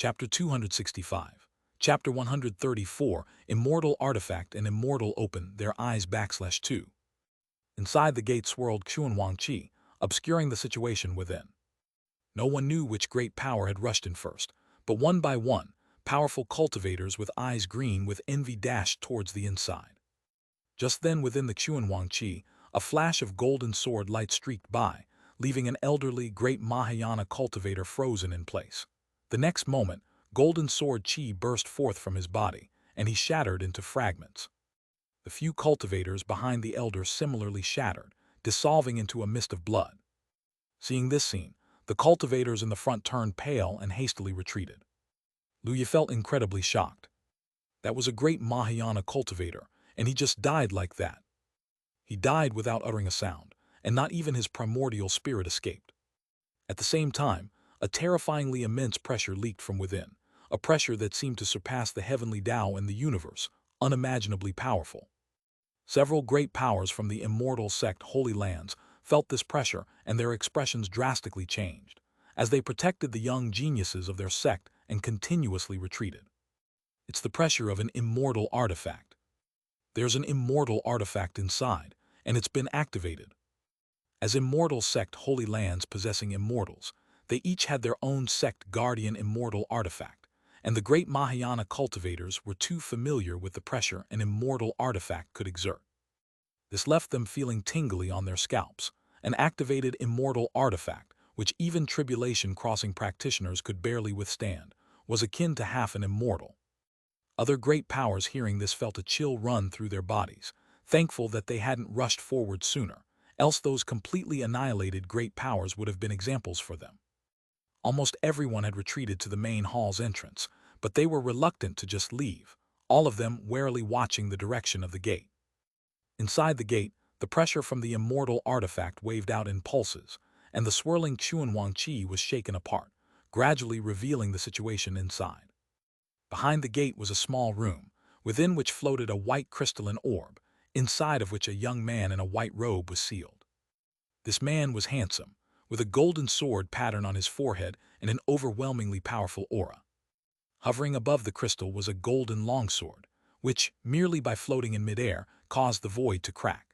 Chapter 265. Chapter 134, Immortal Artifact and Immortal open their eyes /2. Inside the gate swirled Xianxia, obscuring the situation within. No one knew which great power had rushed in first, but one by one, powerful cultivators with eyes green with envy dashed towards the inside. Just then within the Xianxia, a flash of golden sword light streaked by, leaving an elderly great Mahayana cultivator frozen in place. The next moment, golden sword chi burst forth from his body, and he shattered into fragments. The few cultivators behind the elder similarly shattered, dissolving into a mist of blood. Seeing this scene, the cultivators in the front turned pale and hastily retreated. Luya felt incredibly shocked. That was a great Mahayana cultivator, and he just died like that. He died without uttering a sound, and not even his primordial spirit escaped. At the same time, a terrifyingly immense pressure leaked from within, a pressure that seemed to surpass the heavenly Tao in the universe, unimaginably powerful. Several great powers from the Immortal sect Holy Lands felt this pressure, and their expressions drastically changed, as they protected the young geniuses of their sect and continuously retreated. It's the pressure of an immortal artifact. There's an immortal artifact inside, and it's been activated. As Immortal sect Holy Lands possessing immortals, they each had their own sect guardian immortal artifact, and the great Mahayana cultivators were too familiar with the pressure an immortal artifact could exert. This left them feeling tingly on their scalps. An activated immortal artifact, which even tribulation-crossing practitioners could barely withstand, was akin to half an immortal. Other great powers hearing this felt a chill run through their bodies, thankful that they hadn't rushed forward sooner, else those completely annihilated great powers would have been examples for them. Almost everyone had retreated to the main hall's entrance, but they were reluctant to just leave, all of them warily watching the direction of the gate. Inside the gate, the pressure from the immortal artifact waved out in pulses, and the swirling Xianxia was shaken apart, gradually revealing the situation inside. Behind the gate was a small room, within which floated a white crystalline orb, inside of which a young man in a white robe was sealed. This man was handsome, with a golden sword pattern on his forehead and an overwhelmingly powerful aura. Hovering above the crystal was a golden longsword, which, merely by floating in midair, caused the void to crack.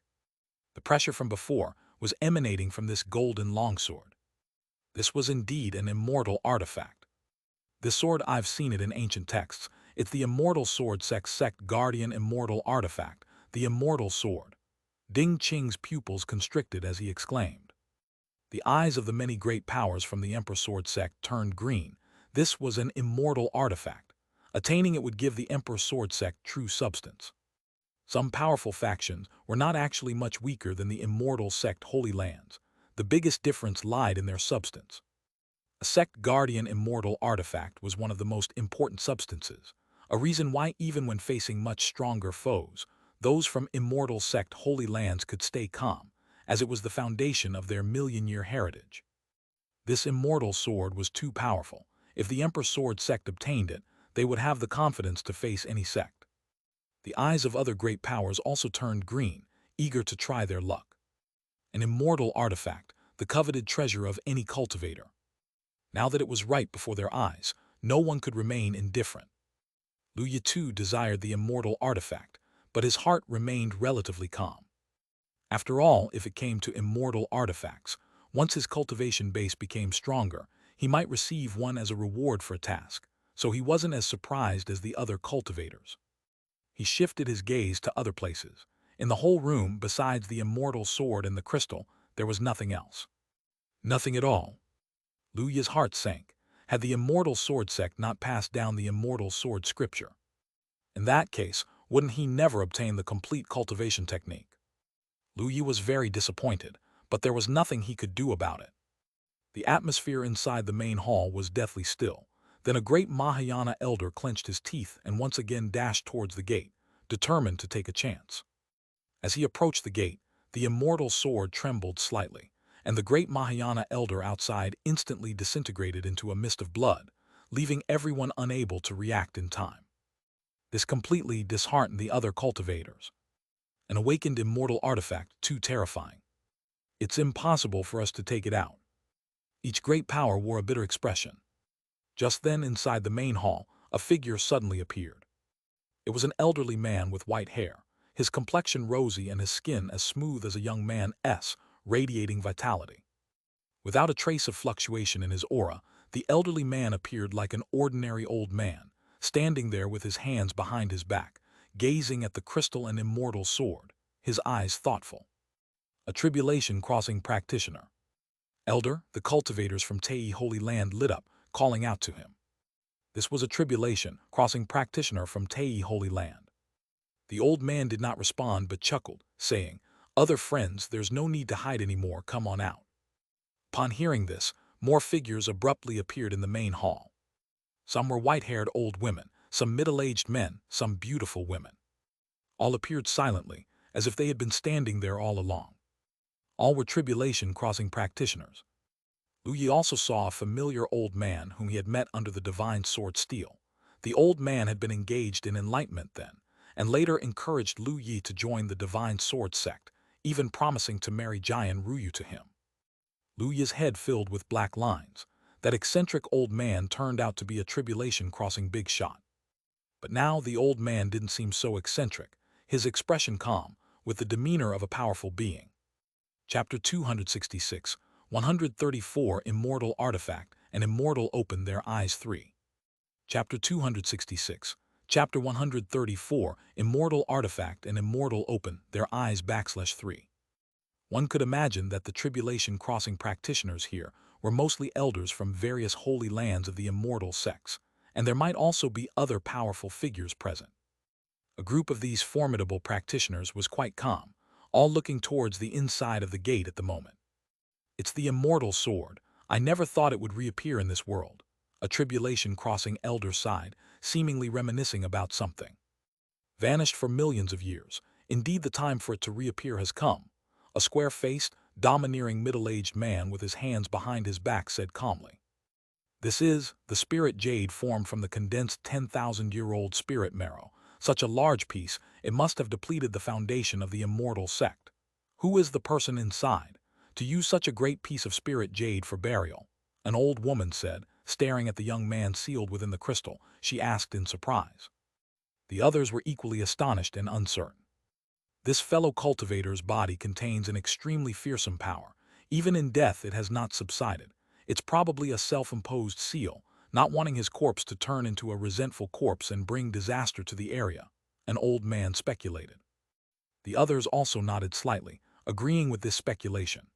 The pressure from before was emanating from this golden longsword. This was indeed an immortal artifact. This sword, I've seen it in ancient texts. It's the Immortal Sword sect guardian immortal artifact, the Immortal Sword. Ding Qing's pupils constricted as he exclaimed. The eyes of the many great powers from the Emperor Sword sect turned green. This was an immortal artifact. Attaining it would give the Emperor Sword sect true substance. Some powerful factions were not actually much weaker than the Immortal sect Holy Lands. The biggest difference lied in their substance. A sect guardian immortal artifact was one of the most important substances, a reason why even when facing much stronger foes, those from Immortal sect Holy Lands could stay calm, as it was the foundation of their million-year heritage. This immortal sword was too powerful. If the Emperor Sword sect obtained it, they would have the confidence to face any sect. The eyes of other great powers also turned green, eager to try their luck. An immortal artifact, the coveted treasure of any cultivator. Now that it was right before their eyes, no one could remain indifferent. Luya too desired the immortal artifact, but his heart remained relatively calm. After all, if it came to immortal artifacts, once his cultivation base became stronger, he might receive one as a reward for a task, so he wasn't as surprised as the other cultivators. He shifted his gaze to other places. In the whole room, besides the immortal sword and the crystal, there was nothing else. Nothing at all. Luya's heart sank. Had the Immortal Sword sect not passed down the Immortal Sword scripture? In that case, wouldn't he never obtain the complete cultivation technique? Luya was very disappointed, but there was nothing he could do about it. The atmosphere inside the main hall was deathly still. Then a great Mahayana elder clenched his teeth and once again dashed towards the gate, determined to take a chance. As he approached the gate, the immortal sword trembled slightly, and the great Mahayana elder outside instantly disintegrated into a mist of blood, leaving everyone unable to react in time. This completely disheartened the other cultivators. An awakened immortal artifact, too terrifying. It's impossible for us to take it out. Each great power wore a bitter expression. Just then, inside the main hall, a figure suddenly appeared. It was an elderly man with white hair, his complexion rosy and his skin as smooth as a young man's, radiating vitality. Without a trace of fluctuation in his aura, the elderly man appeared like an ordinary old man, standing there with his hands behind his back, gazing at the crystal and immortal sword, his eyes thoughtful. A tribulation crossing practitioner. Elder, the cultivators from Tei Holy Land lit up, calling out to him. This was a tribulation crossing practitioner from Tei Holy Land. The old man did not respond but chuckled, saying, "Other friends, there's no need to hide anymore, come on out." Upon hearing this, more figures abruptly appeared in the main hall. Some were white-haired old women, some middle-aged men, some beautiful women. All appeared silently, as if they had been standing there all along. All were tribulation-crossing practitioners. Lu Yi also saw a familiar old man whom he had met under the divine sword steel. The old man had been engaged in enlightenment then, and later encouraged Lu Yi to join the divine sword sect, even promising to marry Jian Ruyu to him. Lu Yi's head filled with black lines. That eccentric old man turned out to be a tribulation-crossing big shot. But now the old man didn't seem so eccentric, his expression calm, with the demeanor of a powerful being. Chapter 266, 134 Immortal Artifact and Immortal Open Their Eyes 3. Chapter 266, Chapter 134 Immortal Artifact and Immortal Open Their Eyes /3. One could imagine that the tribulation-crossing practitioners here were mostly elders from various holy lands of the immortal sects, and there might also be other powerful figures present. A group of these formidable practitioners was quite calm, all looking towards the inside of the gate at the moment. "It's the immortal sword. I never thought it would reappear in this world," a tribulation-crossing elder sighed, seemingly reminiscing about something. "Vanished for millions of years. Indeed, the time for it to reappear has come," a square-faced, domineering middle-aged man with his hands behind his back said calmly. "This is the spirit Jade formed from the condensed 10,000-year-old spirit marrow. Such a large piece, it must have depleted the foundation of the immortal sect. Who is the person inside? To use such a great piece of spirit Jade for burial," an old woman said, staring at the young man sealed within the crystal. She asked in surprise. The others were equally astonished and uncertain. "This fellow cultivator's body contains an extremely fearsome power. Even in death it has not subsided. It's probably a self-imposed seal, not wanting his corpse to turn into a resentful corpse and bring disaster to the area," an old man speculated. The others also nodded slightly, agreeing with this speculation.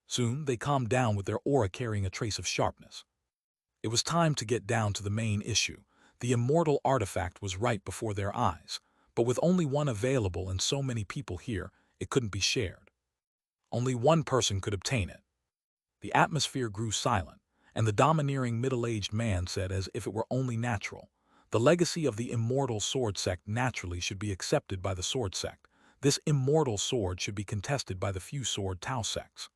Soon they calmed down with their aura carrying a trace of sharpness. It was time to get down to the main issue. The immortal artifact was right before their eyes, but with only one available and so many people here, it couldn't be shared. Only one person could obtain it. The atmosphere grew silent, and the domineering middle-aged man said as if it were only natural, "The legacy of the immortal sword sect naturally should be accepted by the sword sect. This immortal sword should be contested by the few sword Tao sects.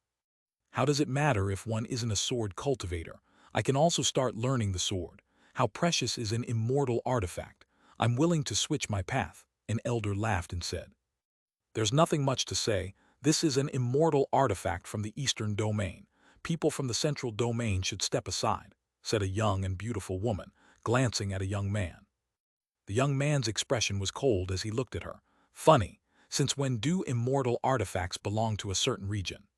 How does it matter if one isn't a sword cultivator? I can also start learning the sword. How precious is an immortal artifact? I'm willing to switch my path," an elder laughed and said. "There's nothing much to say. This is an immortal artifact from the eastern domain. People from the central domain should step aside," said a young and beautiful woman, glancing at a young man. The young man's expression was cold as he looked at her. Funny, since when do immortal artifacts belong to a certain region?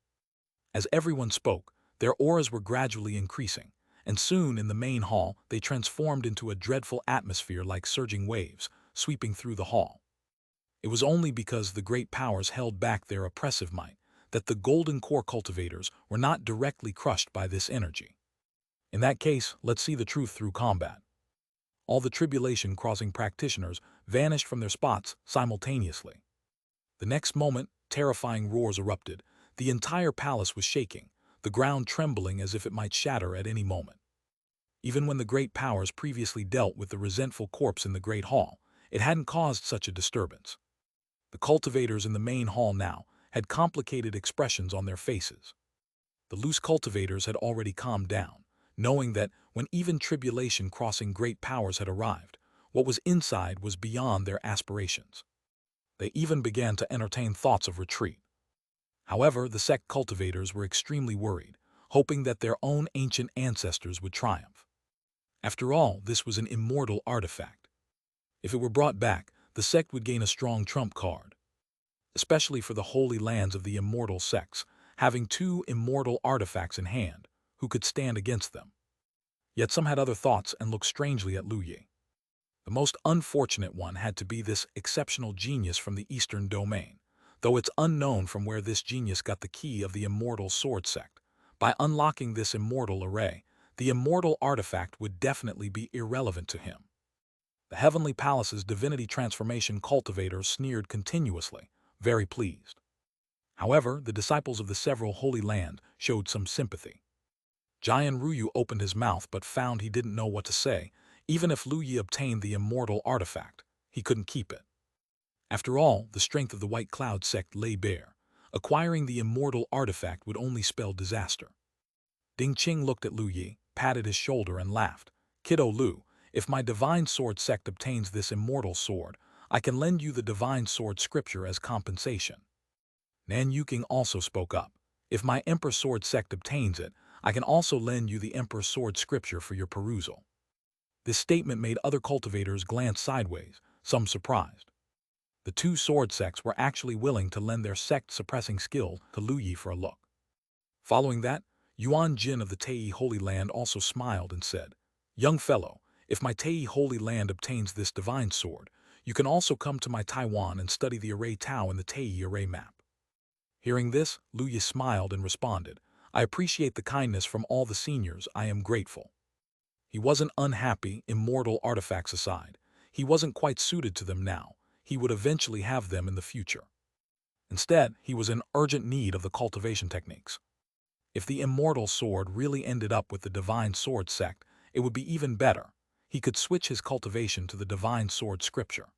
As everyone spoke, their auras were gradually increasing, and soon in the main hall they transformed into a dreadful atmosphere like surging waves, sweeping through the hall. It was only because the great powers held back their oppressive might that the golden core cultivators were not directly crushed by this energy. In that case, let's see the truth through combat. All the tribulation-crossing practitioners vanished from their spots simultaneously. The next moment, terrifying roars erupted. The entire palace was shaking, the ground trembling as if it might shatter at any moment. Even when the great powers previously dealt with the resentful corpse in the great hall, it hadn't caused such a disturbance. The cultivators in the main hall now had complicated expressions on their faces. The loose cultivators had already calmed down, knowing that when even tribulation-crossing great powers had arrived, what was inside was beyond their aspirations. They even began to entertain thoughts of retreat. However, the sect cultivators were extremely worried, hoping that their own ancient ancestors would triumph. After all, this was an immortal artifact. If it were brought back, the sect would gain a strong trump card, especially for the holy lands of the immortal sects, having two immortal artifacts in hand. Who could stand against them? Yet some had other thoughts and looked strangely at Lu Yi. The most unfortunate one had to be this exceptional genius from the Eastern Domain, though it's unknown from where this genius got the key of the immortal sword sect. By unlocking this immortal array, the immortal artifact would definitely be irrelevant to him. The Heavenly Palace's divinity transformation cultivators sneered continuously, very pleased. However, the disciples of the several holy land showed some sympathy. Jian Ruyu opened his mouth but found he didn't know what to say. Even if Lu Yi obtained the immortal artifact, he couldn't keep it. After all, the strength of the White Cloud sect lay bare. Acquiring the immortal artifact would only spell disaster. Ding Qing looked at Lu Yi, patted his shoulder and laughed. Kiddo Lu, if my divine sword sect obtains this immortal sword, I can lend you the divine sword scripture as compensation. Nan Yuking also spoke up. If my Emperor sword sect obtains it, I can also lend you the Emperor sword scripture for your perusal. This statement made other cultivators glance sideways, some surprised. The two sword sects were actually willing to lend their sect-suppressing skill to Lu Yi for a look. Following that, Yuan Jin of the Tei Holy Land also smiled and said, "Young fellow, if my Tei Holy Land obtains this divine sword, you can also come to my Taiwan and study the Array Tao in the Tei Array map." Hearing this, Lu Yi smiled and responded, "I appreciate the kindness from all the seniors. I am grateful." He wasn't unhappy, immortal artifacts aside. He wasn't quite suited to them now. He would eventually have them in the future. Instead, he was in urgent need of the cultivation techniques. If the immortal sword really ended up with the divine sword sect, it would be even better. He could switch his cultivation to the divine sword scripture.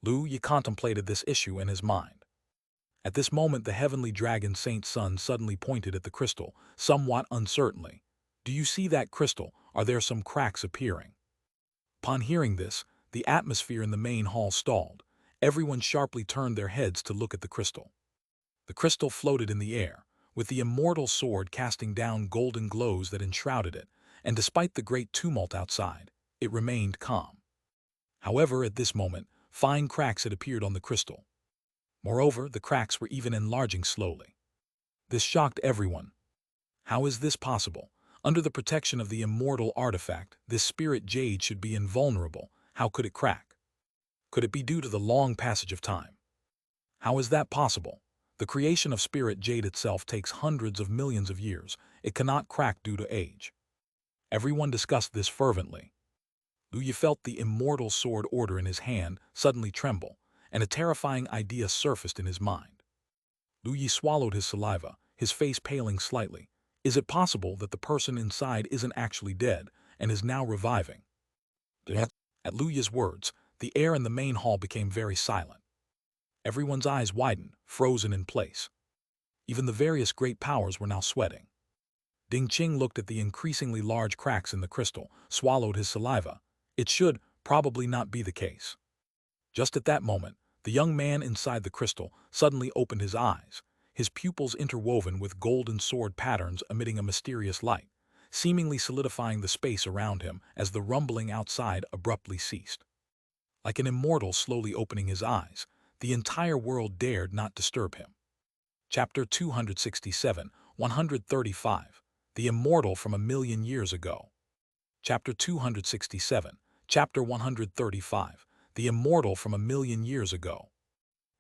Lu Yi contemplated this issue in his mind. At this moment, the heavenly dragon Saint Sun suddenly pointed at the crystal, somewhat uncertainly. "Do you see that crystal? Are there some cracks appearing?" Upon hearing this, the atmosphere in the main hall stalled. Everyone sharply turned their heads to look at the crystal. The crystal floated in the air, with the immortal sword casting down golden glows that enshrouded it, and despite the great tumult outside, it remained calm. However, at this moment, fine cracks had appeared on the crystal. Moreover, the cracks were even enlarging slowly. This shocked everyone. How is this possible? Under the protection of the immortal artifact, this spirit Jade should be invulnerable. How could it crack? Could it be due to the long passage of time? How is that possible? The creation of spirit Jade itself takes hundreds of millions of years. It cannot crack due to age. Everyone discussed this fervently. Lu Yi felt the immortal sword order in his hand suddenly tremble, and a terrifying idea surfaced in his mind. Lu Yi swallowed his saliva, his face paling slightly. Is it possible that the person inside isn't actually dead and is now reviving? At Lu Yi's words, the air in the main hall became very silent. Everyone's eyes widened, frozen in place. Even the various great powers were now sweating. Ding Qing looked at the increasingly large cracks in the crystal, swallowed his saliva. It should probably not be the case. Just at that moment, the young man inside the crystal suddenly opened his eyes, his pupils interwoven with golden sword patterns emitting a mysterious light, seemingly solidifying the space around him as the rumbling outside abruptly ceased. Like an immortal slowly opening his eyes, the entire world dared not disturb him. Chapter 267, 135, The Immortal from a Million Years Ago. Chapter 267, Chapter 135, The Immortal from a Million Years Ago.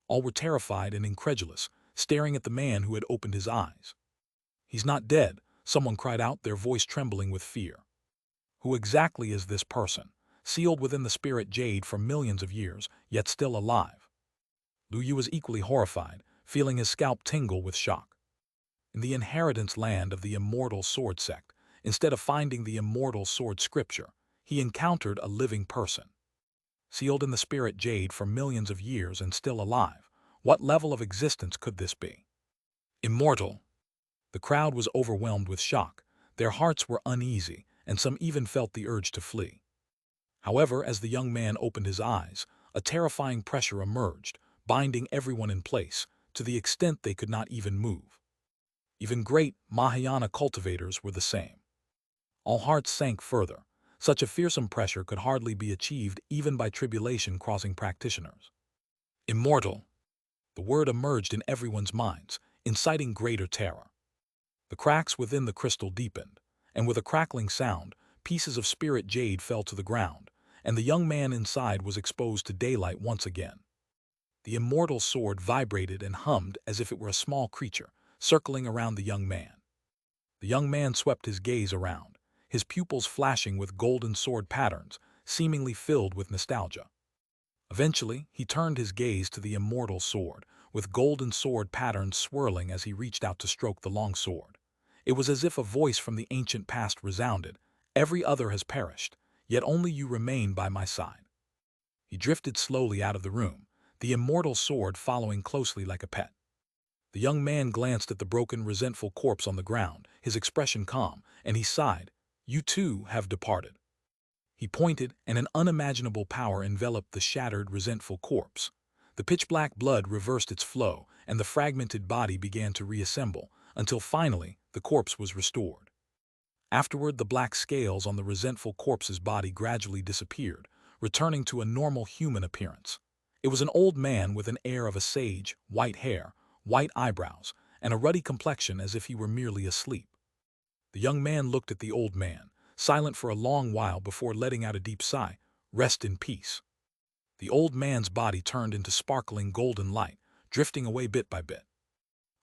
All were terrified and incredulous, staring at the man who had opened his eyes. "He's not dead," someone cried out, their voice trembling with fear. Who exactly is this person, sealed within the spirit Jade for millions of years, yet still alive? Lu Yi was equally horrified, feeling his scalp tingle with shock. In the inheritance land of the immortal sword sect, instead of finding the immortal sword scripture, he encountered a living person. Sealed in the spirit Jade for millions of years and still alive, what level of existence could this be? Immortal. The crowd was overwhelmed with shock. Their hearts were uneasy, and some even felt the urge to flee. However, as the young man opened his eyes, a terrifying pressure emerged, binding everyone in place, to the extent they could not even move. Even great Mahayana cultivators were the same. All hearts sank further. Such a fearsome pressure could hardly be achieved even by tribulation-crossing practitioners. Immortal. The word emerged in everyone's minds, inciting greater terror. The cracks within the crystal deepened, and with a crackling sound, pieces of spirit jade fell to the ground, and the young man inside was exposed to daylight once again. The immortal sword vibrated and hummed as if it were a small creature, circling around the young man. The young man swept his gaze around, his pupils flashing with golden sword patterns, seemingly filled with nostalgia. Eventually, he turned his gaze to the immortal sword, with golden sword patterns swirling as he reached out to stroke the long sword. It was as if a voice from the ancient past resounded, "Every other has perished, yet only you remain by my side." He drifted slowly out of the room, the immortal sword following closely like a pet. The young man glanced at the broken, resentful corpse on the ground, his expression calm, and he sighed, "You too have departed." He pointed, and an unimaginable power enveloped the shattered, resentful corpse. The pitch-black blood reversed its flow, and the fragmented body began to reassemble, until finally the corpse was restored. Afterward, the black scales on the resentful corpse's body gradually disappeared, returning to a normal human appearance. It was an old man with an air of a sage, white hair, white eyebrows, and a ruddy complexion as if he were merely asleep. The young man looked at the old man, silent for a long while before letting out a deep sigh. "Rest in peace." The old man's body turned into sparkling golden light, drifting away bit by bit.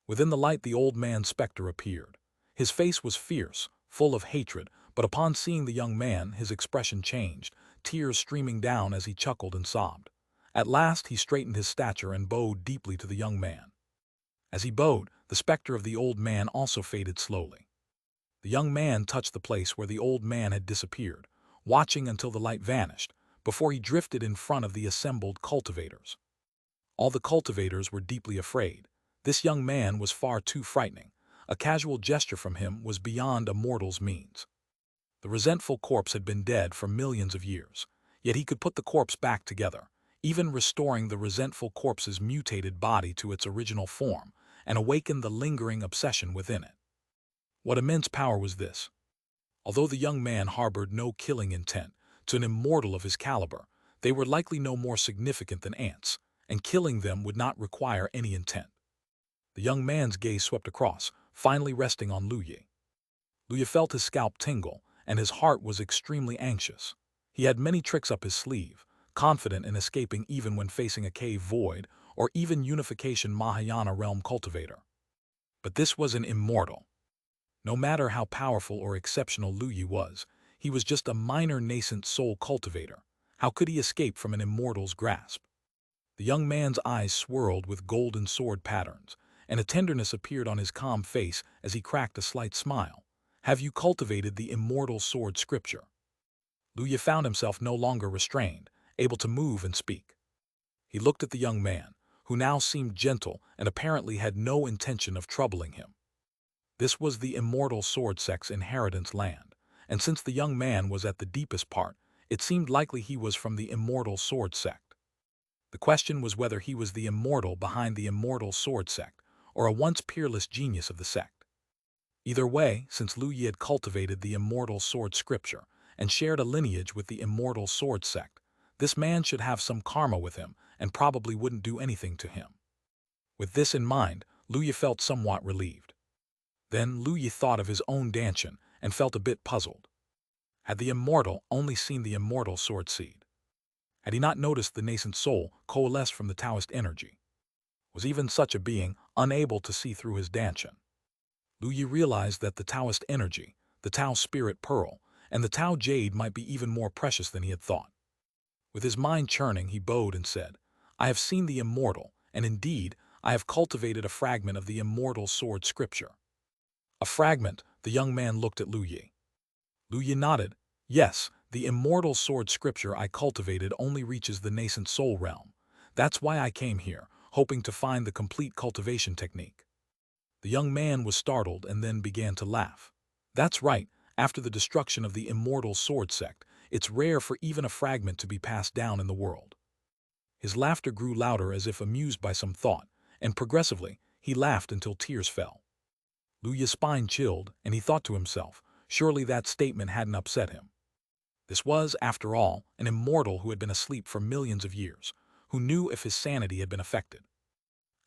Within the light, the old man's specter appeared. His face was fierce, full of hatred, but upon seeing the young man, his expression changed, tears streaming down as he chuckled and sobbed. At last, he straightened his stature and bowed deeply to the young man. As he bowed, the specter of the old man also faded slowly. The young man touched the place where the old man had disappeared, watching until the light vanished, before he drifted in front of the assembled cultivators. All the cultivators were deeply afraid. This young man was far too frightening. A casual gesture from him was beyond a mortal's means. The resentful corpse had been dead for millions of years, yet he could put the corpse back together, even restoring the resentful corpse's mutated body to its original form, and awaken the lingering obsession within it. What immense power was this? Although the young man harbored no killing intent, to an immortal of his caliber, they were likely no more significant than ants, and killing them would not require any intent. The young man's gaze swept across, finally resting on Lu Yi. Lu Yi felt his scalp tingle, and his heart was extremely anxious. He had many tricks up his sleeve, confident in escaping even when facing a cave void or even unification Mahayana realm cultivator. But this was an immortal. No matter how powerful or exceptional Lu Yi was, he was just a minor nascent soul cultivator. How could he escape from an immortal's grasp? The young man's eyes swirled with golden sword patterns, and a tenderness appeared on his calm face as he cracked a slight smile. "Have you cultivated the immortal sword scripture?" Lu Yi found himself no longer restrained, able to move and speak. He looked at the young man, who now seemed gentle and apparently had no intention of troubling him. This was the immortal sword sect's inheritance land, and since the young man was at the deepest part, it seemed likely he was from the immortal sword sect. The question was whether he was the immortal behind the immortal sword sect, or a once peerless genius of the sect. Either way, since Lu Yi had cultivated the immortal sword scripture and shared a lineage with the immortal sword sect, this man should have some karma with him and probably wouldn't do anything to him. With this in mind, Lu Yi felt somewhat relieved. Then Lu Yi thought of his own Danshan and felt a bit puzzled. Had the immortal only seen the immortal sword seed? Had he not noticed the nascent soul coalesce from the Taoist energy? Was even such a being unable to see through his Danshan? Lu Yi realized that the Taoist energy, the Tao spirit pearl, and the Tao jade might be even more precious than he had thought. With his mind churning, he bowed and said, "I have seen the immortal, and indeed, I have cultivated a fragment of the immortal sword scripture." A fragment? The young man looked at Lu Yi. Lu Yi nodded. "Yes, the immortal sword scripture I cultivated only reaches the nascent soul realm. That's why I came here, hoping to find the complete cultivation technique." The young man was startled and then began to laugh. "That's right, after the destruction of the immortal sword sect, it's rare for even a fragment to be passed down in the world." His laughter grew louder as if amused by some thought, and progressively, he laughed until tears fell. Lu Yi's spine chilled, and he thought to himself, surely that statement hadn't upset him. This was, after all, an immortal who had been asleep for millions of years, who knew if his sanity had been affected.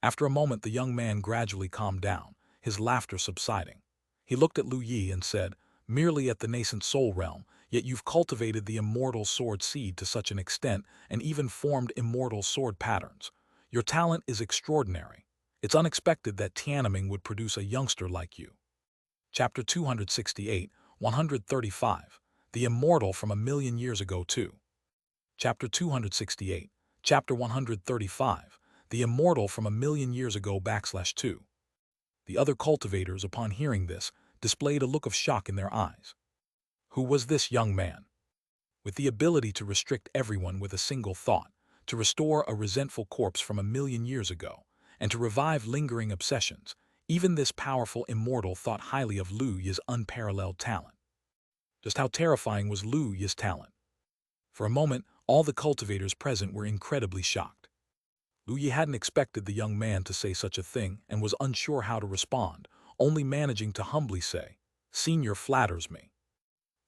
After a moment, the young man gradually calmed down, his laughter subsiding. He looked at Lu Yi and said, "Merely at the nascent soul realm, yet you've cultivated the immortal sword seed to such an extent and even formed immortal sword patterns. Your talent is extraordinary. It's unexpected that Tianming would produce a youngster like you." Chapter 268, 135. The Immortal from a Million Years Ago too. Chapter 268, Chapter 135. The Immortal from a Million Years Ago /2. The other cultivators, upon hearing this, displayed a look of shock in their eyes. Who was this young man? With the ability to restrict everyone with a single thought, to restore a resentful corpse from a million years ago, and to revive lingering obsessions, even this powerful immortal thought highly of Lu Yi's unparalleled talent. Just how terrifying was Lu Yi's talent? For a moment, all the cultivators present were incredibly shocked. Lu Yi hadn't expected the young man to say such a thing and was unsure how to respond, only managing to humbly say, "Senior flatters me."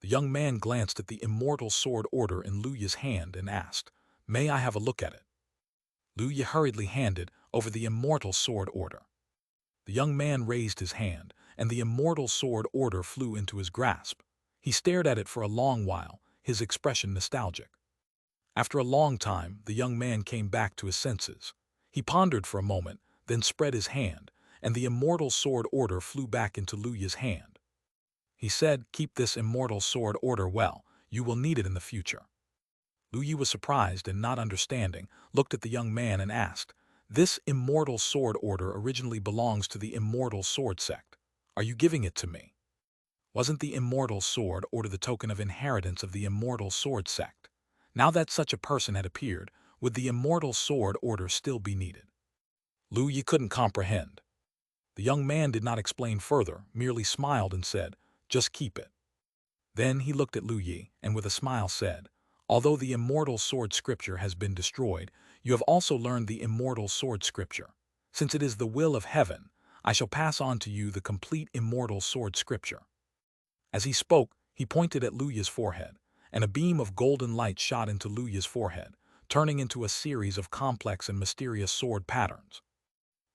The young man glanced at the immortal sword order in Lu Yi's hand and asked, "May I have a look at it?" Lu Yi hurriedly handed over the immortal sword order. The young man raised his hand, and the immortal sword order flew into his grasp. He stared at it for a long while, his expression nostalgic. After a long time, the young man came back to his senses. He pondered for a moment, then spread his hand, and the immortal sword order flew back into Lu Yi's hand. He said, "Keep this immortal sword order well, you will need it in the future." Lu Yi was surprised and, not understanding, looked at the young man and asked, "This immortal sword order originally belongs to the immortal sword sect. Are you giving it to me?" Wasn't the immortal sword order the token of inheritance of the immortal sword sect? Now that such a person had appeared, would the immortal sword order still be needed? Lu Yi couldn't comprehend. The young man did not explain further, merely smiled and said, "Just keep it." Then he looked at Lu Yi and with a smile said, "Although the immortal sword scripture has been destroyed, you have also learned the immortal sword scripture. Since it is the will of heaven, I shall pass on to you the complete immortal sword scripture." As he spoke, he pointed at Lu Yi's forehead, and a beam of golden light shot into Lu Yi's forehead, turning into a series of complex and mysterious sword patterns.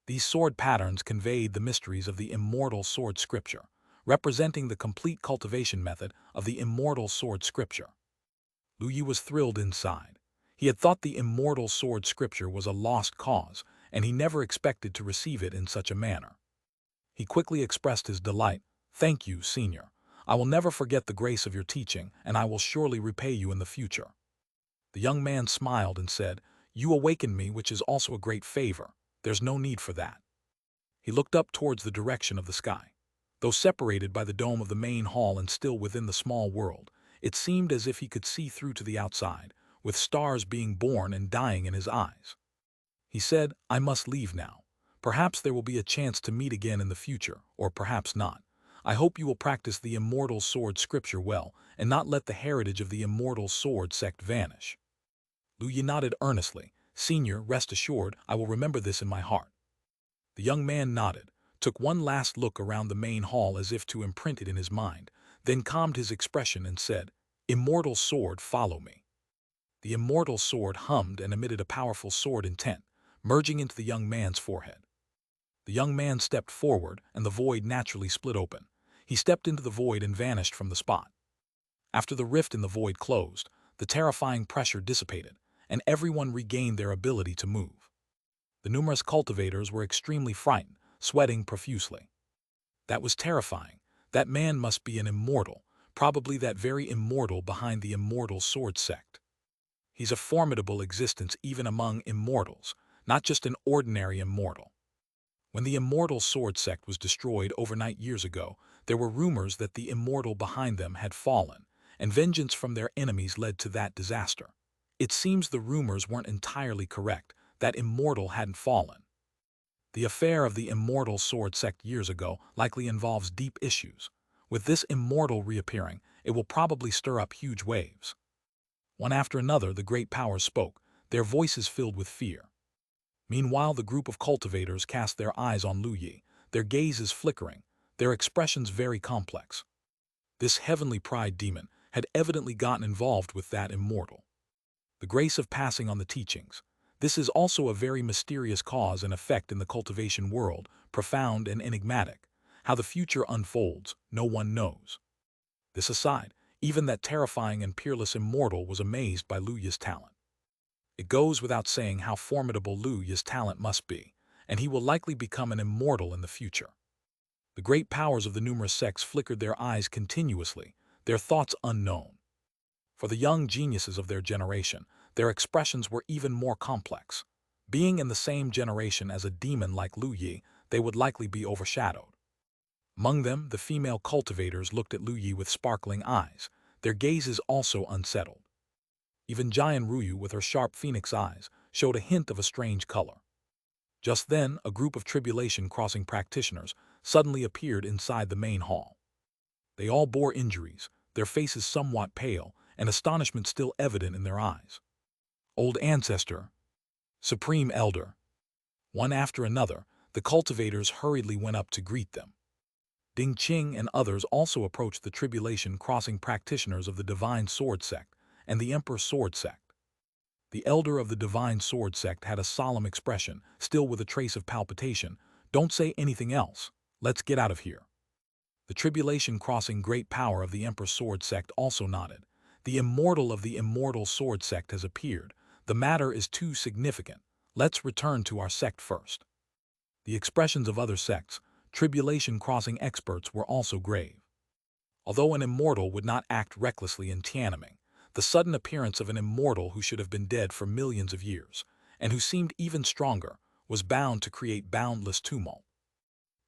These sword patterns conveyed the mysteries of the immortal sword scripture, representing the complete cultivation method of the immortal sword scripture. Lu Yi was thrilled inside. He had thought the immortal sword scripture was a lost cause, and he never expected to receive it in such a manner. He quickly expressed his delight. "Thank you, Senior. I will never forget the grace of your teaching, and I will surely repay you in the future." The young man smiled and said, "You awakened me, which is also a great favor. There's no need for that." He looked up towards the direction of the sky. Though separated by the dome of the main hall and still within the small world, it seemed as if he could see through to the outside, with stars being born and dying in his eyes. He said, "I must leave now. Perhaps there will be a chance to meet again in the future, or perhaps not. I hope you will practice the immortal sword scripture well and not let the heritage of the immortal sword sect vanish." Lu Yi nodded earnestly. "Senior, rest assured, I will remember this in my heart." The young man nodded, took one last look around the main hall as if to imprint it in his mind, then calmed his expression and said, "Immortal sword, follow me." The immortal sword hummed and emitted a powerful sword intent, merging into the young man's forehead. The young man stepped forward, and the void naturally split open. He stepped into the void and vanished from the spot. After the rift in the void closed, the terrifying pressure dissipated, and everyone regained their ability to move. The numerous cultivators were extremely frightened, sweating profusely. That was terrifying. That man must be an immortal, probably that very immortal behind the immortal sword sect. He's a formidable existence even among immortals, not just an ordinary immortal. When the immortal sword sect was destroyed overnight years ago, there were rumors that the immortal behind them had fallen, and vengeance from their enemies led to that disaster. It seems the rumors weren't entirely correct, that immortal hadn't fallen. The affair of the immortal sword sect years ago likely involves deep issues. With this immortal reappearing, it will probably stir up huge waves. One after another, the great powers spoke, their voices filled with fear. Meanwhile, the group of cultivators cast their eyes on Lu Yi, their gazes flickering, their expressions very complex. This heavenly pride demon had evidently gotten involved with that immortal. The grace of passing on the teachings. This is also a very mysterious cause and effect in the cultivation world, profound and enigmatic. How the future unfolds, no one knows. This aside, even that terrifying and peerless immortal was amazed by Lu Yi's talent. It goes without saying how formidable Lu Yi's talent must be, and he will likely become an immortal in the future. The great powers of the numerous sects flickered their eyes continuously, their thoughts unknown. For the young geniuses of their generation, their expressions were even more complex. Being in the same generation as a demon like Lu Yi, they would likely be overshadowed. Among them, the female cultivators looked at Lu Yi with sparkling eyes, their gazes also unsettled. Even Jian Ruyu, with her sharp phoenix eyes, showed a hint of a strange color. Just then, a group of tribulation crossing practitioners suddenly appeared inside the main hall. They all bore injuries, their faces somewhat pale, and astonishment still evident in their eyes. Old Ancestor, Supreme Elder. One after another, the cultivators hurriedly went up to greet them. Ding Qing and others also approached the tribulation crossing practitioners of the Divine Sword Sect and the Emperor Sword Sect. The elder of the Divine Sword Sect had a solemn expression, still with a trace of palpitation. "Don't say anything else. Let's get out of here." The tribulation crossing great power of the Emperor Sword Sect also nodded. The immortal of the Immortal Sword Sect has appeared. The matter is too significant. Let's return to our sect first. The expressions of other sects, tribulation crossing experts, were also grave. Although an immortal would not act recklessly in Tiananmen, the sudden appearance of an immortal who should have been dead for millions of years, and who seemed even stronger, was bound to create boundless tumult.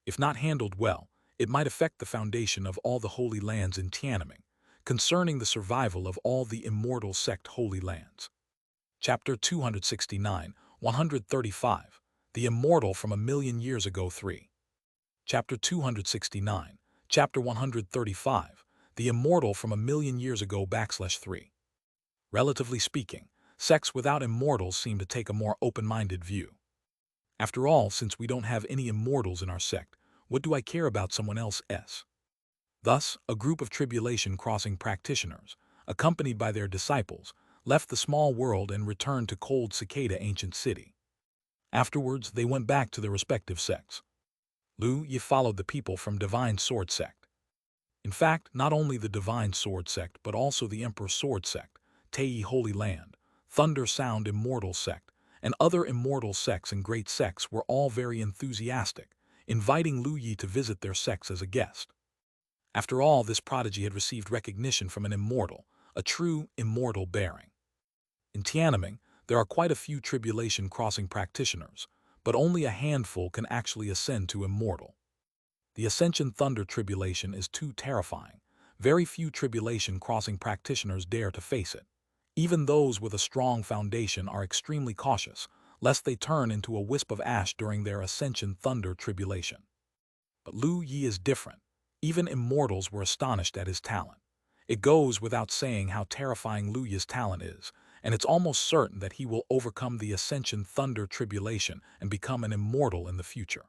If not handled well, it might affect the foundation of all the holy lands in Tiananmen, concerning the survival of all the immortal sect holy lands. Chapter 269, 135, The Immortal from a Million Years Ago 3. Chapter 269, Chapter 135, The Immortal from a Million Years Ago /3. Relatively speaking, sects without immortals seem to take a more open-minded view. After all, since we don't have any immortals in our sect, what do I care about someone else's? Thus, a group of tribulation crossing practitioners, accompanied by their disciples, left the small world and returned to cold Cicada ancient city. Afterwards, they went back to their respective sects. Lu Yi followed the people from Divine Sword Sect. In fact, not only the Divine Sword Sect, but also the Emperor Sword Sect, Tei Holy Land, Thunder Sound Immortal Sect, and other immortal sects and great sects were all very enthusiastic, inviting Lu Yi to visit their sects as a guest. After all, this prodigy had received recognition from an immortal, a true immortal bearing. In Tiananmen, there are quite a few tribulation crossing practitioners, but only a handful can actually ascend to immortal. The Ascension Thunder Tribulation is too terrifying. Very few tribulation crossing practitioners dare to face it. Even those with a strong foundation are extremely cautious, lest they turn into a wisp of ash during their Ascension Thunder Tribulation. But Lu Yi is different. Even immortals were astonished at his talent. It goes without saying how terrifying Lu Yi's talent is, and it's almost certain that he will overcome the Ascension Thunder Tribulation and become an immortal in the future.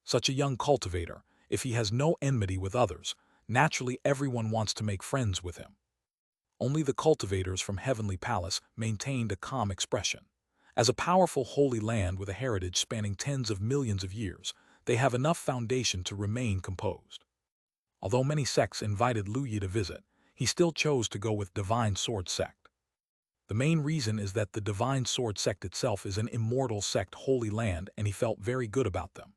Such a young cultivator, if he has no enmity with others, naturally everyone wants to make friends with him. Only the cultivators from Heavenly Palace maintained a calm expression. As a powerful holy land with a heritage spanning tens of millions of years, they have enough foundation to remain composed. Although many sects invited Lu Yi to visit, he still chose to go with Divine Sword Sect. The main reason is that the Divine Sword Sect itself is an immortal sect holy land, and he felt very good about them.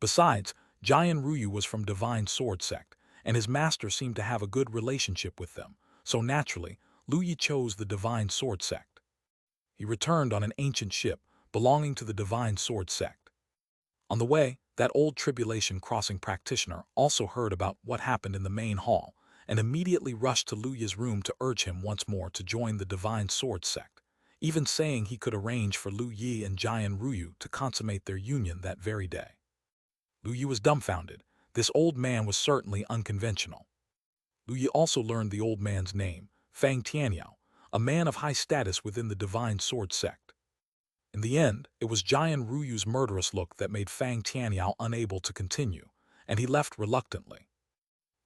Besides, Jian Ruyu was from Divine Sword Sect, and his master seemed to have a good relationship with them, so naturally, Lu Yi chose the Divine Sword Sect. He returned on an ancient ship belonging to the Divine Sword Sect. On the way, that old tribulation crossing practitioner also heard about what happened in the main hall and immediately rushed to Lu Yi's room to urge him once more to join the Divine Sword Sect, even saying he could arrange for Lu Yi and Jian Ruyu to consummate their union that very day. Lu Yi was dumbfounded. This old man was certainly unconventional. Lu Yi also learned the old man's name, Fang Tianyao, a man of high status within the Divine Sword Sect. In the end, it was Jian Ruyu's murderous look that made Fang Tianyao unable to continue, and he left reluctantly.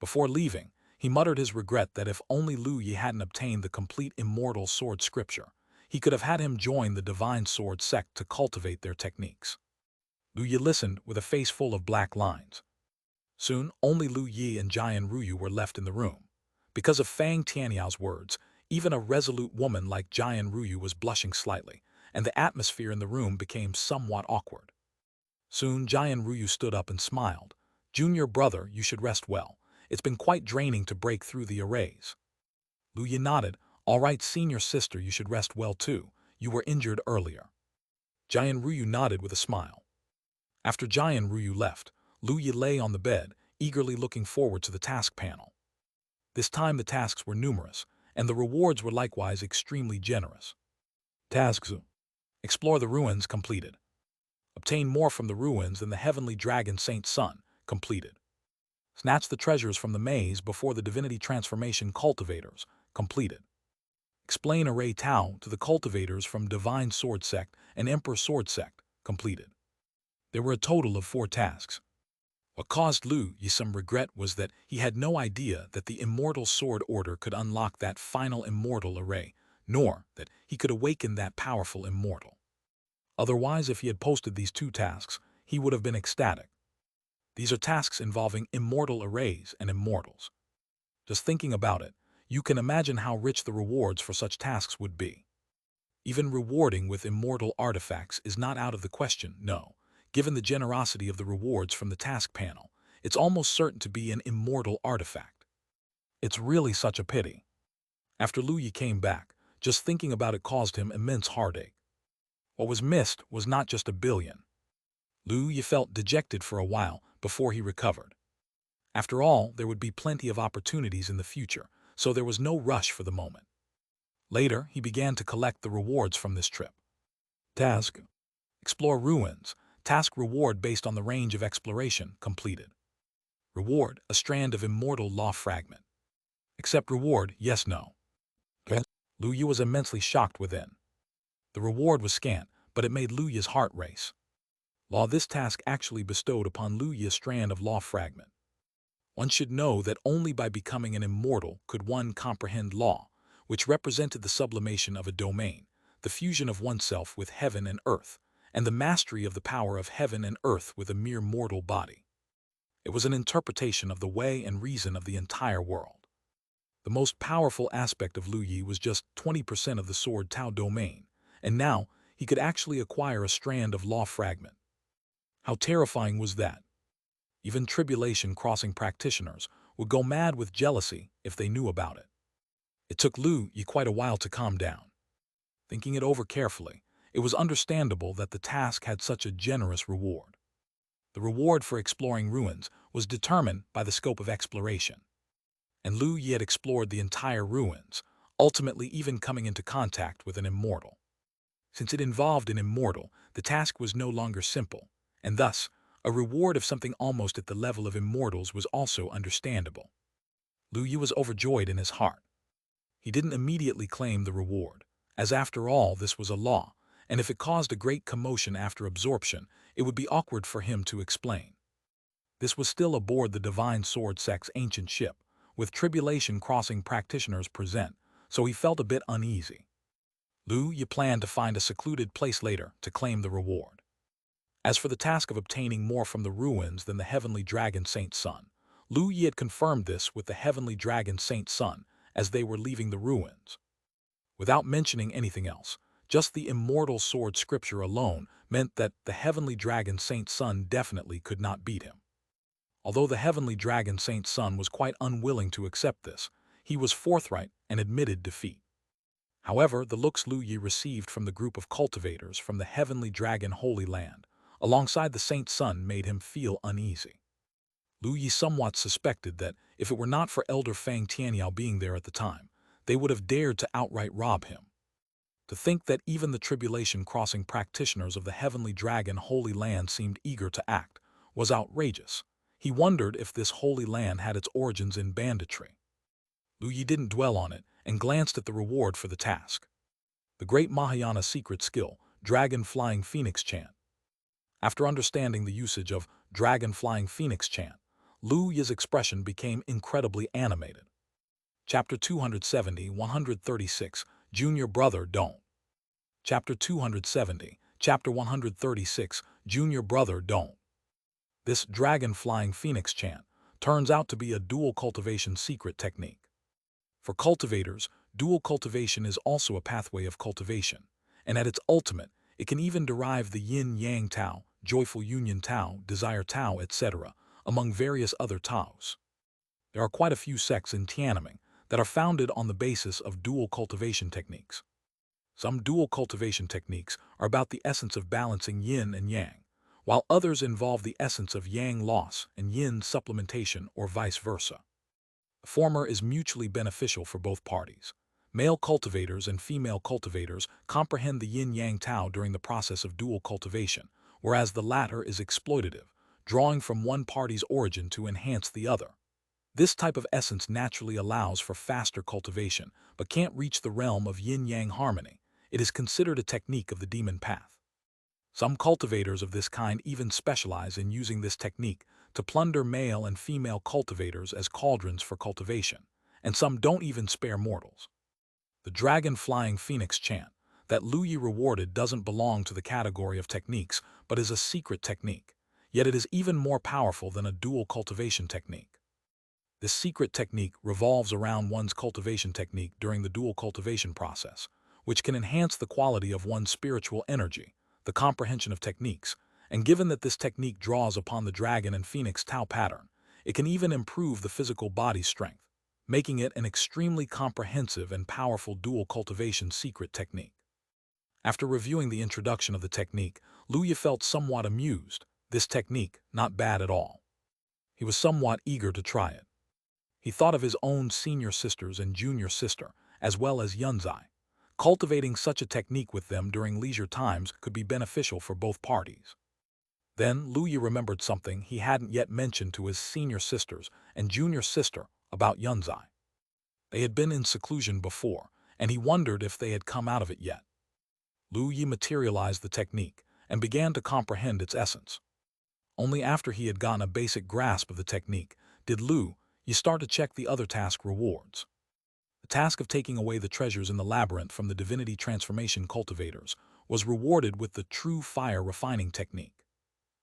Before leaving, He muttered his regret that if only Lu Yi hadn't obtained the complete immortal sword scripture, he could have had him join the divine sword sect to cultivate their techniques. Lu Yi listened with a face full of black lines. Soon, only Lu Yi and Jian Ruyu were left in the room. Because of Fang Tianyao words, even a resolute woman like Jian Ruyu was blushing slightly, and the atmosphere in the room became somewhat awkward. Soon, Jian Ruyu stood up and smiled. "Junior brother, you should rest well. It's been quite draining to break through the arrays." Lu Yi nodded. "All right, senior sister, you should rest well too. You were injured earlier." Jian Ruyu nodded with a smile. After Jian Ruyu left, Lu Yi lay on the bed, eagerly looking forward to the task panel. This time the tasks were numerous, and the rewards were likewise extremely generous. Tasks: explore the ruins, completed. Obtain more from the ruins than the heavenly dragon Saint Sun, completed. Snatch the treasures from the maze before the divinity transformation cultivators, completed. Explain Array Tao to the cultivators from Divine Sword Sect and Emperor Sword Sect, completed. There were a total of 4 tasks. What caused Lu Yi some regret was that he had no idea that the Immortal Sword Order could unlock that final immortal array, nor that he could awaken that powerful immortal. Otherwise, if he had posted these 2 tasks, he would have been ecstatic. These are tasks involving immortal arrays and immortals. Just thinking about it, you can imagine how rich the rewards for such tasks would be. Even rewarding with immortal artifacts is not out of the question, no. Given the generosity of the rewards from the task panel, it's almost certain to be an immortal artifact. It's really such a pity. After Lu Yi came back, just thinking about it caused him immense heartache. What was missed was not just a billion. Lu Yi felt dejected for a while before he recovered. After all, there would be plenty of opportunities in the future, so there was no rush for the moment. Later, he began to collect the rewards from this trip. Task: explore ruins. Task reward based on the range of exploration, completed. Reward: a strand of immortal law fragment. Accept reward, yes, no. Okay. Lu Yi was immensely shocked within. The reward was scant, but it made Lu Yi's heart race. Law: this task actually bestowed upon Lu Yi a strand of law fragment. One should know that only by becoming an immortal could one comprehend law, which represented the sublimation of a domain, the fusion of oneself with heaven and earth, and the mastery of the power of heaven and earth with a mere mortal body. It was an interpretation of the way and reason of the entire world. The most powerful aspect of Lu Yi was just 20% of the Sword Tao domain, and now he could actually acquire a strand of law fragment. How terrifying was that? Even tribulation crossing practitioners would go mad with jealousy if they knew about it. It took Lu Yi quite a while to calm down. Thinking it over carefully, it was understandable that the task had such a generous reward. The reward for exploring ruins was determined by the scope of exploration. And Lu Yi had explored the entire ruins, ultimately even coming into contact with an immortal. Since it involved an immortal, the task was no longer simple, and thus, a reward of something almost at the level of immortals was also understandable. Lu Yi was overjoyed in his heart. He didn't immediately claim the reward, as after all this was a law, and if it caused a great commotion after absorption, it would be awkward for him to explain. This was still aboard the Divine Sword Sect's ancient ship, with tribulation crossing practitioners present, so he felt a bit uneasy. Lu Yi planned to find a secluded place later to claim the reward. As for the task of obtaining more from the ruins than the heavenly dragon Saint Sun, Lu Yi had confirmed this with the heavenly dragon Saint Sun as they were leaving the ruins. Without mentioning anything else, just the immortal sword scripture alone meant that the heavenly dragon Saint Sun definitely could not beat him. Although the heavenly dragon Saint Sun was quite unwilling to accept this, he was forthright and admitted defeat. However, the looks Lu Yi received from the group of cultivators from the heavenly dragon Holy Land, alongside the Saint Sun, made him feel uneasy. Lu Yi somewhat suspected that if it were not for Elder Fang Tianyao being there at the time, they would have dared to outright rob him. To think that even the tribulation crossing practitioners of the heavenly dragon Holy Land seemed eager to act was outrageous. He wondered if this Holy Land had its origins in banditry. Lu Yi didn't dwell on it and glanced at the reward for the task. The great Mahayana secret skill, Dragon Flying Phoenix Chant. After understanding the usage of Dragon Flying Phoenix Chant, Lu Yi's expression became incredibly animated. Chapter 270, 136, Junior Brother Don't. Chapter 270, Chapter 136, Junior Brother Don't. This dragon-flying phoenix chant turns out to be a dual cultivation secret technique. For cultivators, dual cultivation is also a pathway of cultivation, and at its ultimate, it can even derive the yin-yang Tao, joyful union Tao, desire Tao, etc., among various other Taos. There are quite a few sects in Tiananmen that are founded on the basis of dual cultivation techniques. Some dual cultivation techniques are about the essence of balancing yin and yang, while others involve the essence of yang loss and yin supplementation or vice versa. The former is mutually beneficial for both parties. Male cultivators and female cultivators comprehend the yin-yang Tao during the process of dual cultivation, whereas the latter is exploitative, drawing from one party's origin to enhance the other. This type of essence naturally allows for faster cultivation, but can't reach the realm of yin-yang harmony. It is considered a technique of the demon path. Some cultivators of this kind even specialize in using this technique to plunder male and female cultivators as cauldrons for cultivation, and some don't even spare mortals. The dragon-flying phoenix chant that Lu Yi rewarded doesn't belong to the category of techniques, but is a secret technique, yet it is even more powerful than a dual cultivation technique. This secret technique revolves around one's cultivation technique during the dual cultivation process, which can enhance the quality of one's spiritual energy, the comprehension of techniques, and given that this technique draws upon the dragon and phoenix Tao pattern, it can even improve the physical body's strength, making it an extremely comprehensive and powerful dual cultivation secret technique. After reviewing the introduction of the technique, Lu Yi felt somewhat amused. This technique, not bad at all. He was somewhat eager to try it. He thought of his own senior sisters and junior sister, as well as Yunzai. Cultivating such a technique with them during leisure times could be beneficial for both parties. Then Lu Yi remembered something he hadn't yet mentioned to his senior sisters and junior sister about Yunzai. They had been in seclusion before, and he wondered if they had come out of it yet. Lu Yi materialized the technique and began to comprehend its essence. Only after he had gotten a basic grasp of the technique did Lu Yi start to check the other task rewards. The task of taking away the treasures in the labyrinth from the divinity transformation cultivators was rewarded with the true fire refining technique.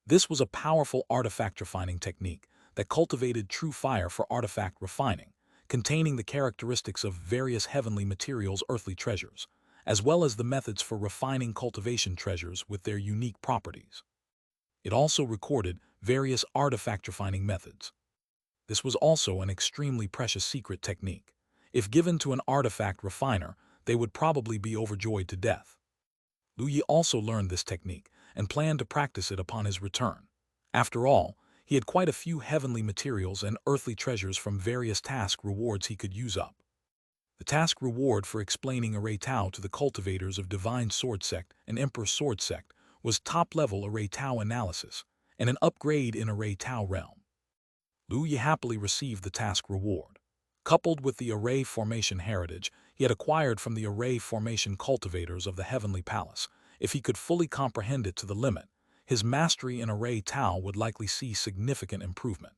This was a powerful artifact refining technique that cultivated true fire for artifact refining, containing the characteristics of various heavenly materials' earthly treasures, as well as the methods for refining cultivation treasures with their unique properties. It also recorded various artifact refining methods. This was also an extremely precious secret technique. If given to an artifact refiner, they would probably be overjoyed to death. Lu Yi also learned this technique and planned to practice it upon his return. After all, he had quite a few heavenly materials and earthly treasures from various task rewards he could use up. The task reward for explaining Array Tao to the cultivators of Divine Sword Sect and Emperor Sword Sect was top-level Array Tao analysis and an upgrade in Array Tao realm. Lu Yi happily received the task reward. Coupled with the array formation heritage he had acquired from the array formation cultivators of the Heavenly Palace, if he could fully comprehend it to the limit, his mastery in Array Tao would likely see significant improvement.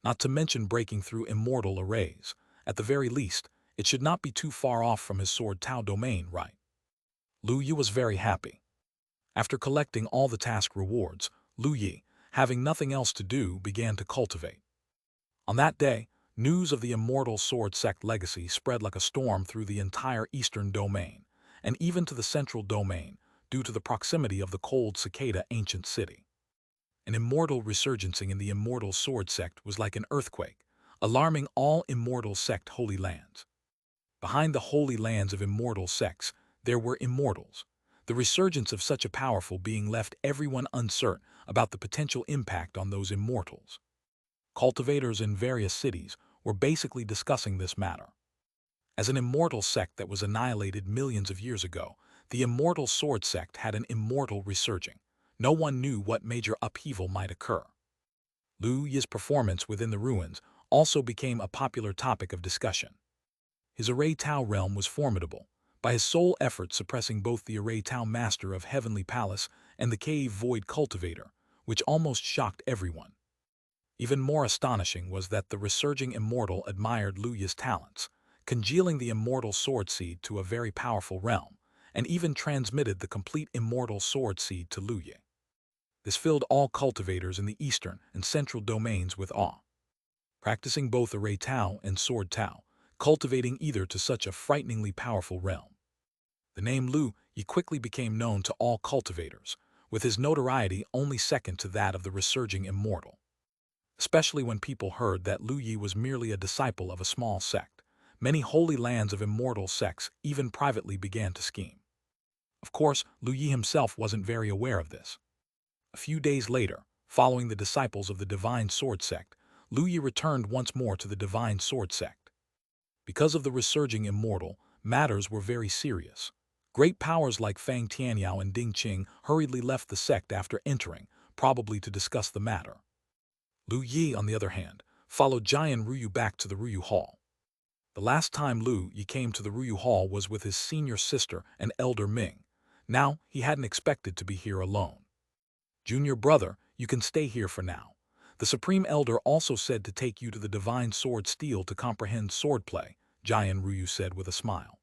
Not to mention breaking through immortal arrays. At the very least, it should not be too far off from his Sword Tao domain, right? Lu Yi was very happy. After collecting all the task rewards, Lu Yi, having nothing else to do, began to cultivate. On that day, news of the Immortal Sword Sect legacy spread like a storm through the entire eastern domain, and even to the central domain, due to the proximity of the cold cicada ancient city. An immortal resurgencing in the Immortal Sword Sect was like an earthquake, alarming all Immortal Sect holy lands. Behind the holy lands of immortal sects, there were immortals. The resurgence of such a powerful being left everyone uncertain about the potential impact on those immortals. Cultivators in various cities were basically discussing this matter. As an immortal sect that was annihilated millions of years ago, the Immortal Sword Sect had an immortal resurging. No one knew what major upheaval might occur. Lu Yi's performance within the ruins also became a popular topic of discussion. His Array Tao realm was formidable, by his sole effort suppressing both the Array Tao master of Heavenly Palace and the Cave Void cultivator, which almost shocked everyone. Even more astonishing was that the resurging immortal admired Lu Yi's talents, congealing the immortal sword seed to a very powerful realm, and even transmitted the complete immortal sword seed to Lu Yi. This filled all cultivators in the eastern and central domains with awe. Practicing both Array Tao and Sword Tao, cultivating either to such a frighteningly powerful realm. The name Lu Yi quickly became known to all cultivators, with his notoriety only second to that of the resurging immortal. Especially when people heard that Lu Yi was merely a disciple of a small sect, many holy lands of immortal sects even privately began to scheme. Of course, Lu Yi himself wasn't very aware of this. A few days later, following the disciples of the Divine Sword Sect, Lu Yi returned once more to the Divine Sword Sect. Because of the resurging immortal, matters were very serious. Great powers like Fang Tianyao and Ding Qing hurriedly left the sect after entering, probably to discuss the matter. Lu Yi, on the other hand, followed Jian Ruyu back to the Ruyu Hall. The last time Lu Yi came to the Ruyu Hall was with his senior sister and elder Ming. Now, he hadn't expected to be here alone. Junior brother, you can stay here for now. The Supreme Elder also said to take you to the Divine Sword Steel to comprehend swordplay, Jian Ruyu said with a smile.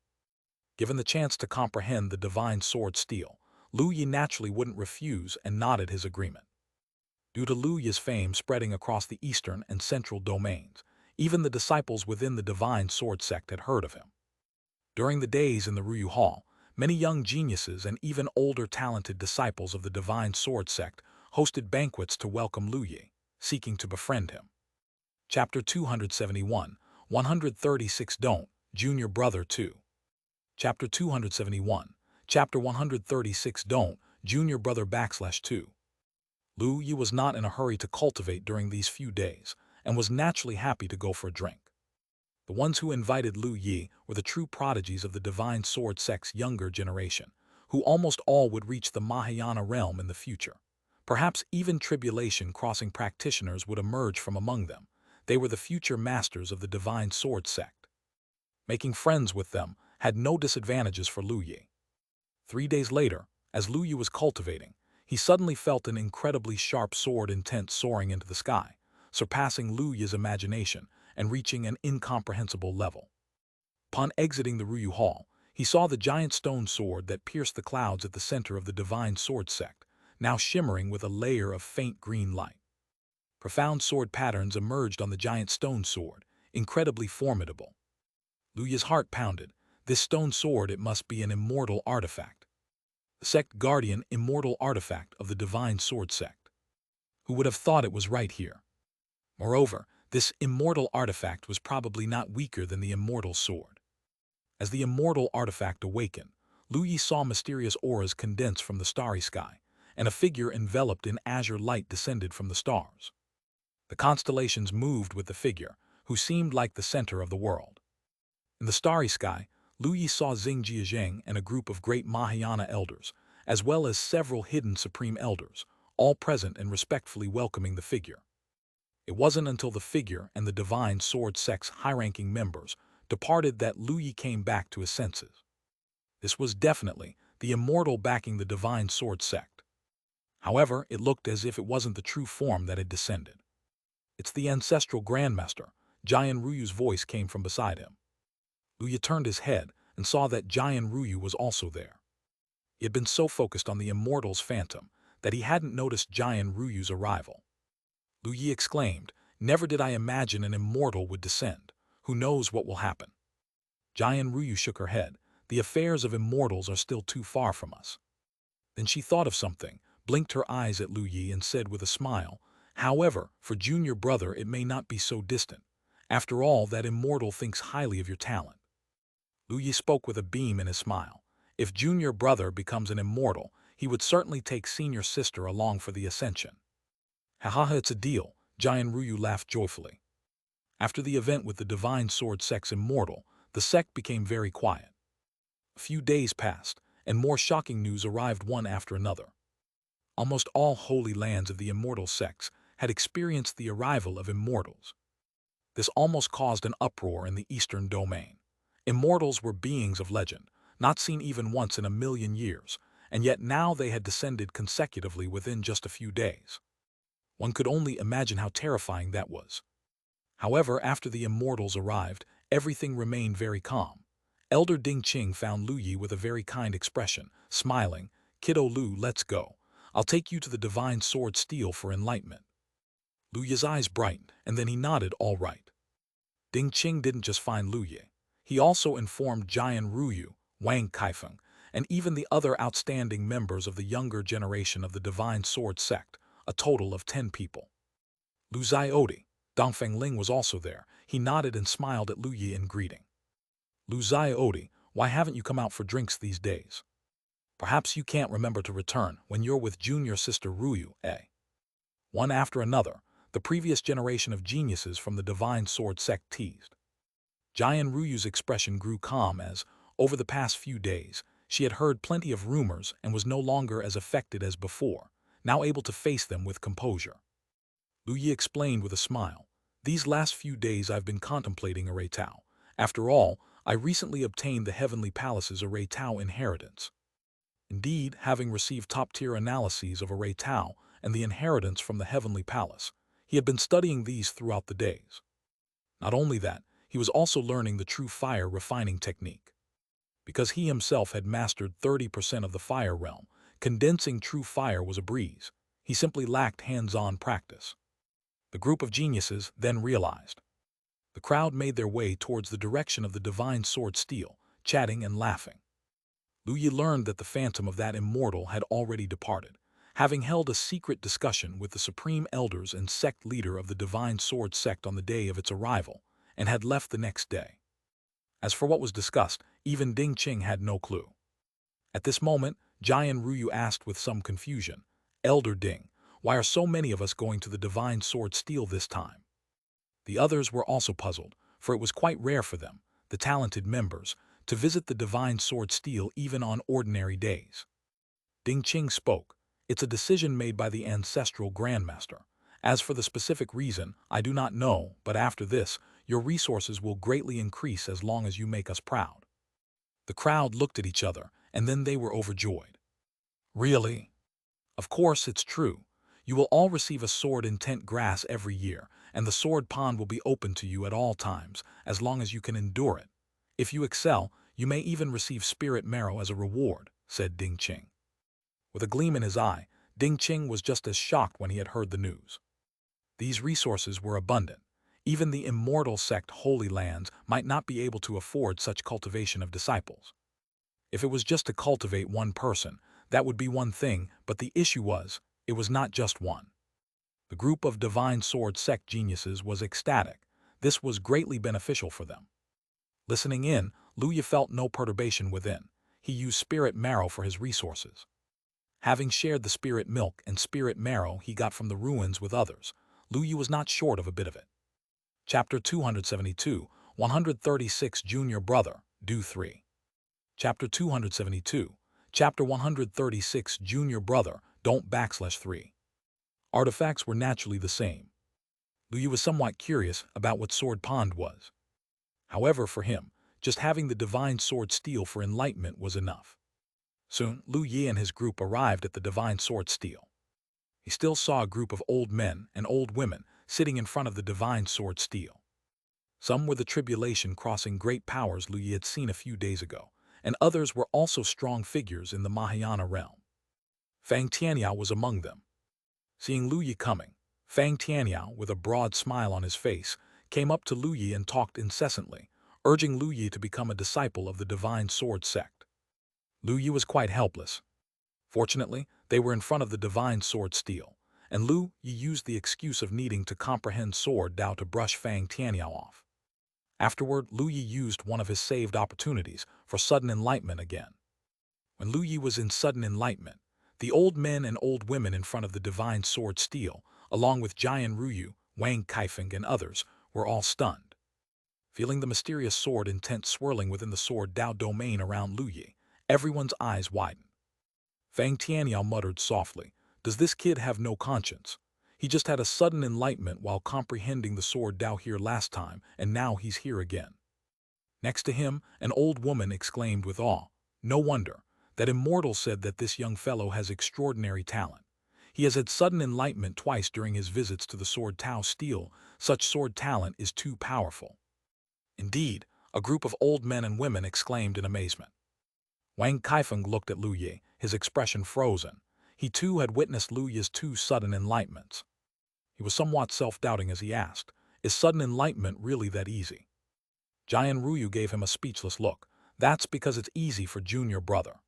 Given the chance to comprehend the Divine Sword Steel, Lu Yi naturally wouldn't refuse and nodded his agreement. Due to Lu Yi's fame spreading across the eastern and central domains, even the disciples within the Divine Sword Sect had heard of him. During the days in the Ruyu Hall, many young geniuses and even older talented disciples of the Divine Sword Sect hosted banquets to welcome Lu Yi, seeking to befriend him. Chapter 271, 136 Don't, Junior Brother 2. Chapter 271, Chapter 136 Don't, Junior Brother /2. Lu Yi was not in a hurry to cultivate during these few days, and was naturally happy to go for a drink. The ones who invited Lu Yi were the true prodigies of the Divine Sword Sect's younger generation, who almost all would reach the Mahayana realm in the future. Perhaps even tribulation-crossing practitioners would emerge from among them. They were the future masters of the Divine Sword Sect. Making friends with them had no disadvantages for Lu Yi. 3 days later, as Lu Yi was cultivating, he suddenly felt an incredibly sharp sword intent soaring into the sky, surpassing Lu Yi's imagination and reaching an incomprehensible level. Upon exiting the Ruyu Hall, he saw the giant stone sword that pierced the clouds at the center of the Divine Sword Sect, now shimmering with a layer of faint green light. Profound sword patterns emerged on the giant stone sword, incredibly formidable. Lu Yi's heart pounded. This stone sword, it must be an immortal artifact. The sect guardian immortal artifact of the Divine Sword Sect. Who would have thought it was right here? Moreover, this immortal artifact was probably not weaker than the immortal sword. As the immortal artifact awakened, Lu Yi saw mysterious auras condense from the starry sky, and a figure enveloped in azure light descended from the stars. The constellations moved with the figure, who seemed like the center of the world. In the starry sky, Lu Yi saw Xingjia Zheng and a group of great Mahayana elders, as well as several hidden supreme elders, all present and respectfully welcoming the figure. It wasn't until the figure and the Divine Sword Sect's high-ranking members departed that Lu Yi came back to his senses. This was definitely the immortal backing the Divine Sword Sect. However, it looked as if it wasn't the true form that had descended. It's the ancestral grandmaster. Jian Ruyu's voice came from beside him. Lu Yi turned his head and saw that Jian Ruyu was also there. He had been so focused on the immortal's phantom that he hadn't noticed Jian Ruyu's arrival. Lu Yi exclaimed, "Never did I imagine an immortal would descend. Who knows what will happen?" Jian Ruyu shook her head. "The affairs of immortals are still too far from us." Then she thought of something, blinked her eyes at Lu Yi and said with a smile, "However, for junior brother it may not be so distant. After all, that immortal thinks highly of your talent." Lu Yi spoke with a beam in his smile. If junior brother becomes an immortal, he would certainly take senior sister along for the ascension. "Ha, it's a deal," Jian Ruyu laughed joyfully. After the event with the Divine Sword Sect's immortal, the sect became very quiet. A few days passed, and more shocking news arrived one after another. Almost all holy lands of the immortal sects had experienced the arrival of immortals. This almost caused an uproar in the eastern domain. Immortals were beings of legend, not seen even once in 1,000,000 years, and yet now they had descended consecutively within just a few days. One could only imagine how terrifying that was. However, after the Immortals arrived, everything remained very calm. Elder Ding Qing found Lu Yi with a very kind expression, smiling. "Kiddo Lu, let's go. I'll take you to the Divine Sword Steel for enlightenment." Lu Yi's eyes brightened, and then he nodded, "All right." Ding Qing didn't just find Lu Yi. He also informed Jian Ruyu, Wang Kaifeng, and even the other outstanding members of the younger generation of the Divine Sword sect, a total of 10 people. Lu Xiaodi, Dongfeng Ling was also there. He nodded and smiled at Lu Yi in greeting. "Lu Xiaodi, why haven't you come out for drinks these days? Perhaps you can't remember to return when you're with junior sister Ruyu, eh?" One after another, the previous generation of geniuses from the Divine Sword sect teased. Jian Ruyu's expression grew calm as, over the past few days, she had heard plenty of rumors and was no longer as affected as before, now able to face them with composure. Lu Yi explained with a smile, "These last few days I've been contemplating a Tao. After all, I recently obtained the Heavenly Palace's Array Tao inheritance." Indeed, having received top-tier analyses of Array Tao and the inheritance from the Heavenly Palace, he had been studying these throughout the days. Not only that, he was also learning the true fire refining technique. Because he himself had mastered 30% of the fire realm, condensing true fire was a breeze. He simply lacked hands-on practice. The group of geniuses then realized. The crowd made their way towards the direction of the Divine Sword Steel, chatting and laughing. Lu Yi learned that the phantom of that immortal had already departed, having held a secret discussion with the supreme elders and sect leader of the Divine Sword sect on the day of its arrival, and had left the next day. As for what was discussed, even Ding Qing had no clue. At this moment, Jian Ruyu asked with some confusion, "Elder Ding, why are so many of us going to the Divine Sword Steel this time?" The others were also puzzled, for it was quite rare for them, the talented members, to visit the Divine Sword Steel even on ordinary days. Ding Qing spoke, "It's a decision made by the ancestral grandmaster. As for the specific reason, I do not know, but after this, your resources will greatly increase as long as you make us proud." The crowd looked at each other, and then they were overjoyed. "Really? Of course it's true. You will all receive a sword intent grass every year, and the sword pond will be open to you at all times, as long as you can endure it. If you excel, you may even receive spirit marrow as a reward," said Ding Qing. With a gleam in his eye, Ding Qing was just as shocked when he had heard the news. These resources were abundant. Even the Immortal sect Holy Lands might not be able to afford such cultivation of disciples. If it was just to cultivate one person, that would be one thing, but the issue was, it was not just one. The group of Divine Sword sect geniuses was ecstatic. This was greatly beneficial for them. Listening in, Lu Yi felt no perturbation within. He used spirit marrow for his resources. Having shared the spirit milk and spirit marrow he got from the ruins with others, Lu Yi was not short of a bit of it. Chapter 272, 136 Junior Brother, Do 3. Chapter 272, Chapter 136 Junior Brother, Don't /3. Artifacts were naturally the same. Lu Yi was somewhat curious about what Sword Pond was. However, for him, just having the Divine Sword Steel for enlightenment was enough. Soon, Lu Yi and his group arrived at the Divine Sword Steel. He still saw a group of old men and old women sitting in front of the Divine Sword Steel. Some were the tribulation crossing great powers Lu Yi had seen a few days ago, and others were also strong figures in the Mahayana realm. Fang Tianyao was among them. Seeing Lu Yi coming, Fang Tianyao, with a broad smile on his face, came up to Lu Yi and talked incessantly, urging Lu Yi to become a disciple of the Divine Sword sect. Lu Yi was quite helpless. Fortunately, they were in front of the Divine Sword Steel, and Lu Yi used the excuse of needing to comprehend Sword Dao to brush Fang Tianyao off. Afterward, Lu Yi used one of his saved opportunities for sudden enlightenment again. When Lu Yi was in sudden enlightenment, the old men and old women in front of the Divine Sword Steel, along with Jian Ruyu, Wang Kaifeng, and others, were all stunned. Feeling the mysterious sword intent swirling within the Sword Dao domain around Lu Yi, everyone's eyes widened. Fang Tianyao muttered softly, "Does this kid have no conscience? He just had a sudden enlightenment while comprehending the Sword Dao here last time, and now he's here again." Next to him, an old woman exclaimed with awe, "No wonder. That Immortal said that this young fellow has extraordinary talent. He has had sudden enlightenment twice during his visits to the Sword Tao Steel. Such sword talent is too powerful. Indeed, a group of old men and women exclaimed in amazement. Wang Kaifeng looked at Lu Ye, his expression frozen. He too had witnessed Lu Ye's two sudden enlightenments. He was somewhat self-doubting as he asked, "Is sudden enlightenment really that easy?" Jian Ruyu gave him a speechless look. "That's because it's easy for junior brother."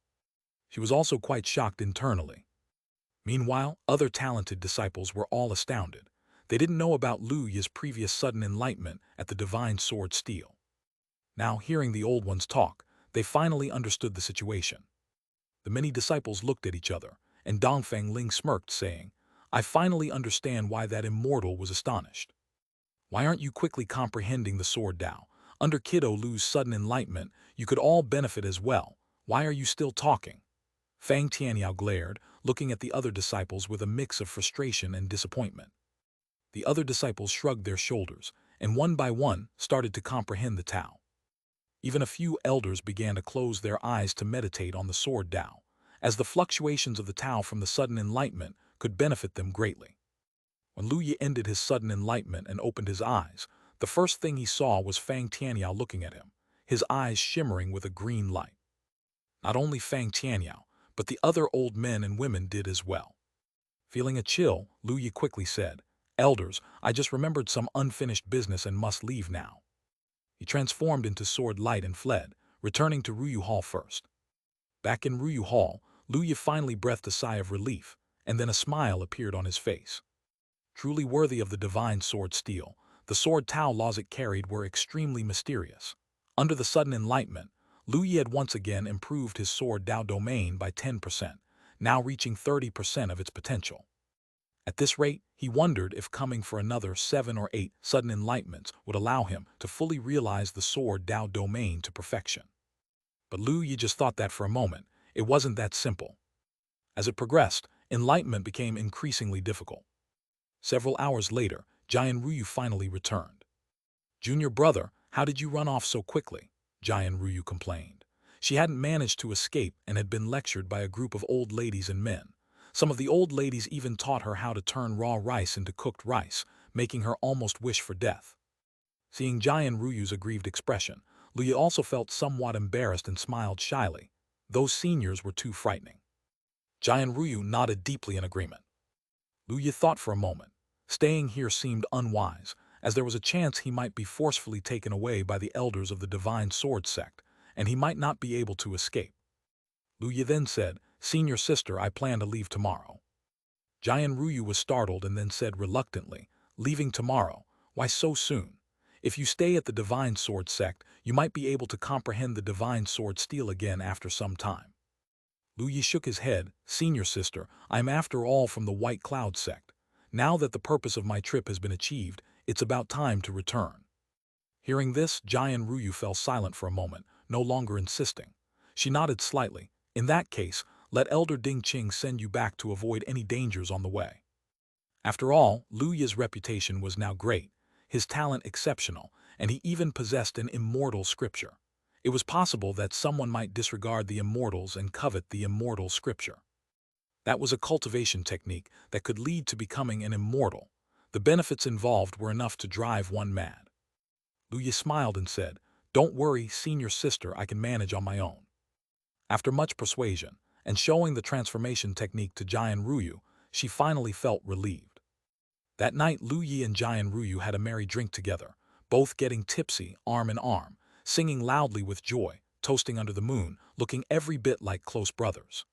She was also quite shocked internally. Meanwhile, other talented disciples were all astounded. They didn't know about Lu Ye's previous sudden enlightenment at the divine sword steel. Now, hearing the old ones talk, they finally understood the situation. The many disciples looked at each other, and Dongfeng Ling smirked, saying, "I finally understand why that immortal was astonished. Why aren't you quickly comprehending the sword Tao? Under Kiddo Lu's sudden enlightenment, you could all benefit as well. Why are you still talking?" Fang Tianyao glared, looking at the other disciples with a mix of frustration and disappointment. The other disciples shrugged their shoulders, and one by one started to comprehend the Tao. Even a few elders began to close their eyes to meditate on the sword Tao, as the fluctuations of the Tao from the sudden enlightenment could benefit them greatly. When Lu Ye ended his sudden enlightenment and opened his eyes, the first thing he saw was Fang Tianyao looking at him, his eyes shimmering with a green light. Not only Fang Tianyao, but the other old men and women did as well. Feeling a chill, Lu Ye quickly said, "Elders, I just remembered some unfinished business and must leave now." He transformed into sword light and fled, returning to Ruyu Hall first. Back in Ruyu Hall, Lu Ye finally breathed a sigh of relief, and then a smile appeared on his face. Truly worthy of the divine sword steel, the sword Tao laws it carried were extremely mysterious. Under the sudden enlightenment, Lu Ye had once again improved his sword Tao domain by 10%, now reaching 30% of its potential. At this rate, he wondered if coming for another 7 or 8 sudden enlightenments would allow him to fully realize the sword Tao domain to perfection. But Lu Ye just thought that for a moment. It wasn't that simple. As it progressed, enlightenment became increasingly difficult. Several hours later, Jian Ruyu finally returned. "Junior brother, how did you run off so quickly?" Jian Ruyu complained. She hadn't managed to escape and had been lectured by a group of old ladies and men. Some of the old ladies even taught her how to turn raw rice into cooked rice, making her almost wish for death. Seeing Jian Ruyu's aggrieved expression, Lu Ye also felt somewhat embarrassed and smiled shyly. Those seniors were too frightening. Jian Ruyu nodded deeply in agreement. Lu Ye thought for a moment. Staying here seemed unwise, as there was a chance he might be forcefully taken away by the elders of the Divine Sword sect, and he might not be able to escape. Lu Ye then said, "Senior sister, I plan to leave tomorrow." Jian Ruyu was startled and then said reluctantly, "Leaving tomorrow? Why so soon? If you stay at the Divine Sword sect, you might be able to comprehend the Divine Sword steel again after some time." Lu Ye shook his head, "Senior sister, I am after all from the White Cloud sect. Now that the purpose of my trip has been achieved, it's about time to return." Hearing this, Jian Ruyu fell silent for a moment, no longer insisting. She nodded slightly. "In that case, let Elder Ding Qing send you back to avoid any dangers on the way." After all, Lu Ye's reputation was now great, his talent exceptional, and he even possessed an immortal scripture. It was possible that someone might disregard the immortals and covet the immortal scripture. That was a cultivation technique that could lead to becoming an immortal. The benefits involved were enough to drive one mad. Lu Ye smiled and said, "Don't worry, senior sister, I can manage on my own." After much persuasion, and showing the transformation technique to Jian Ruyu, she finally felt relieved. That night, Lu Ye and Jian Ruyu had a merry drink together, both getting tipsy, arm in arm, singing loudly with joy, toasting under the moon, looking every bit like close brothers.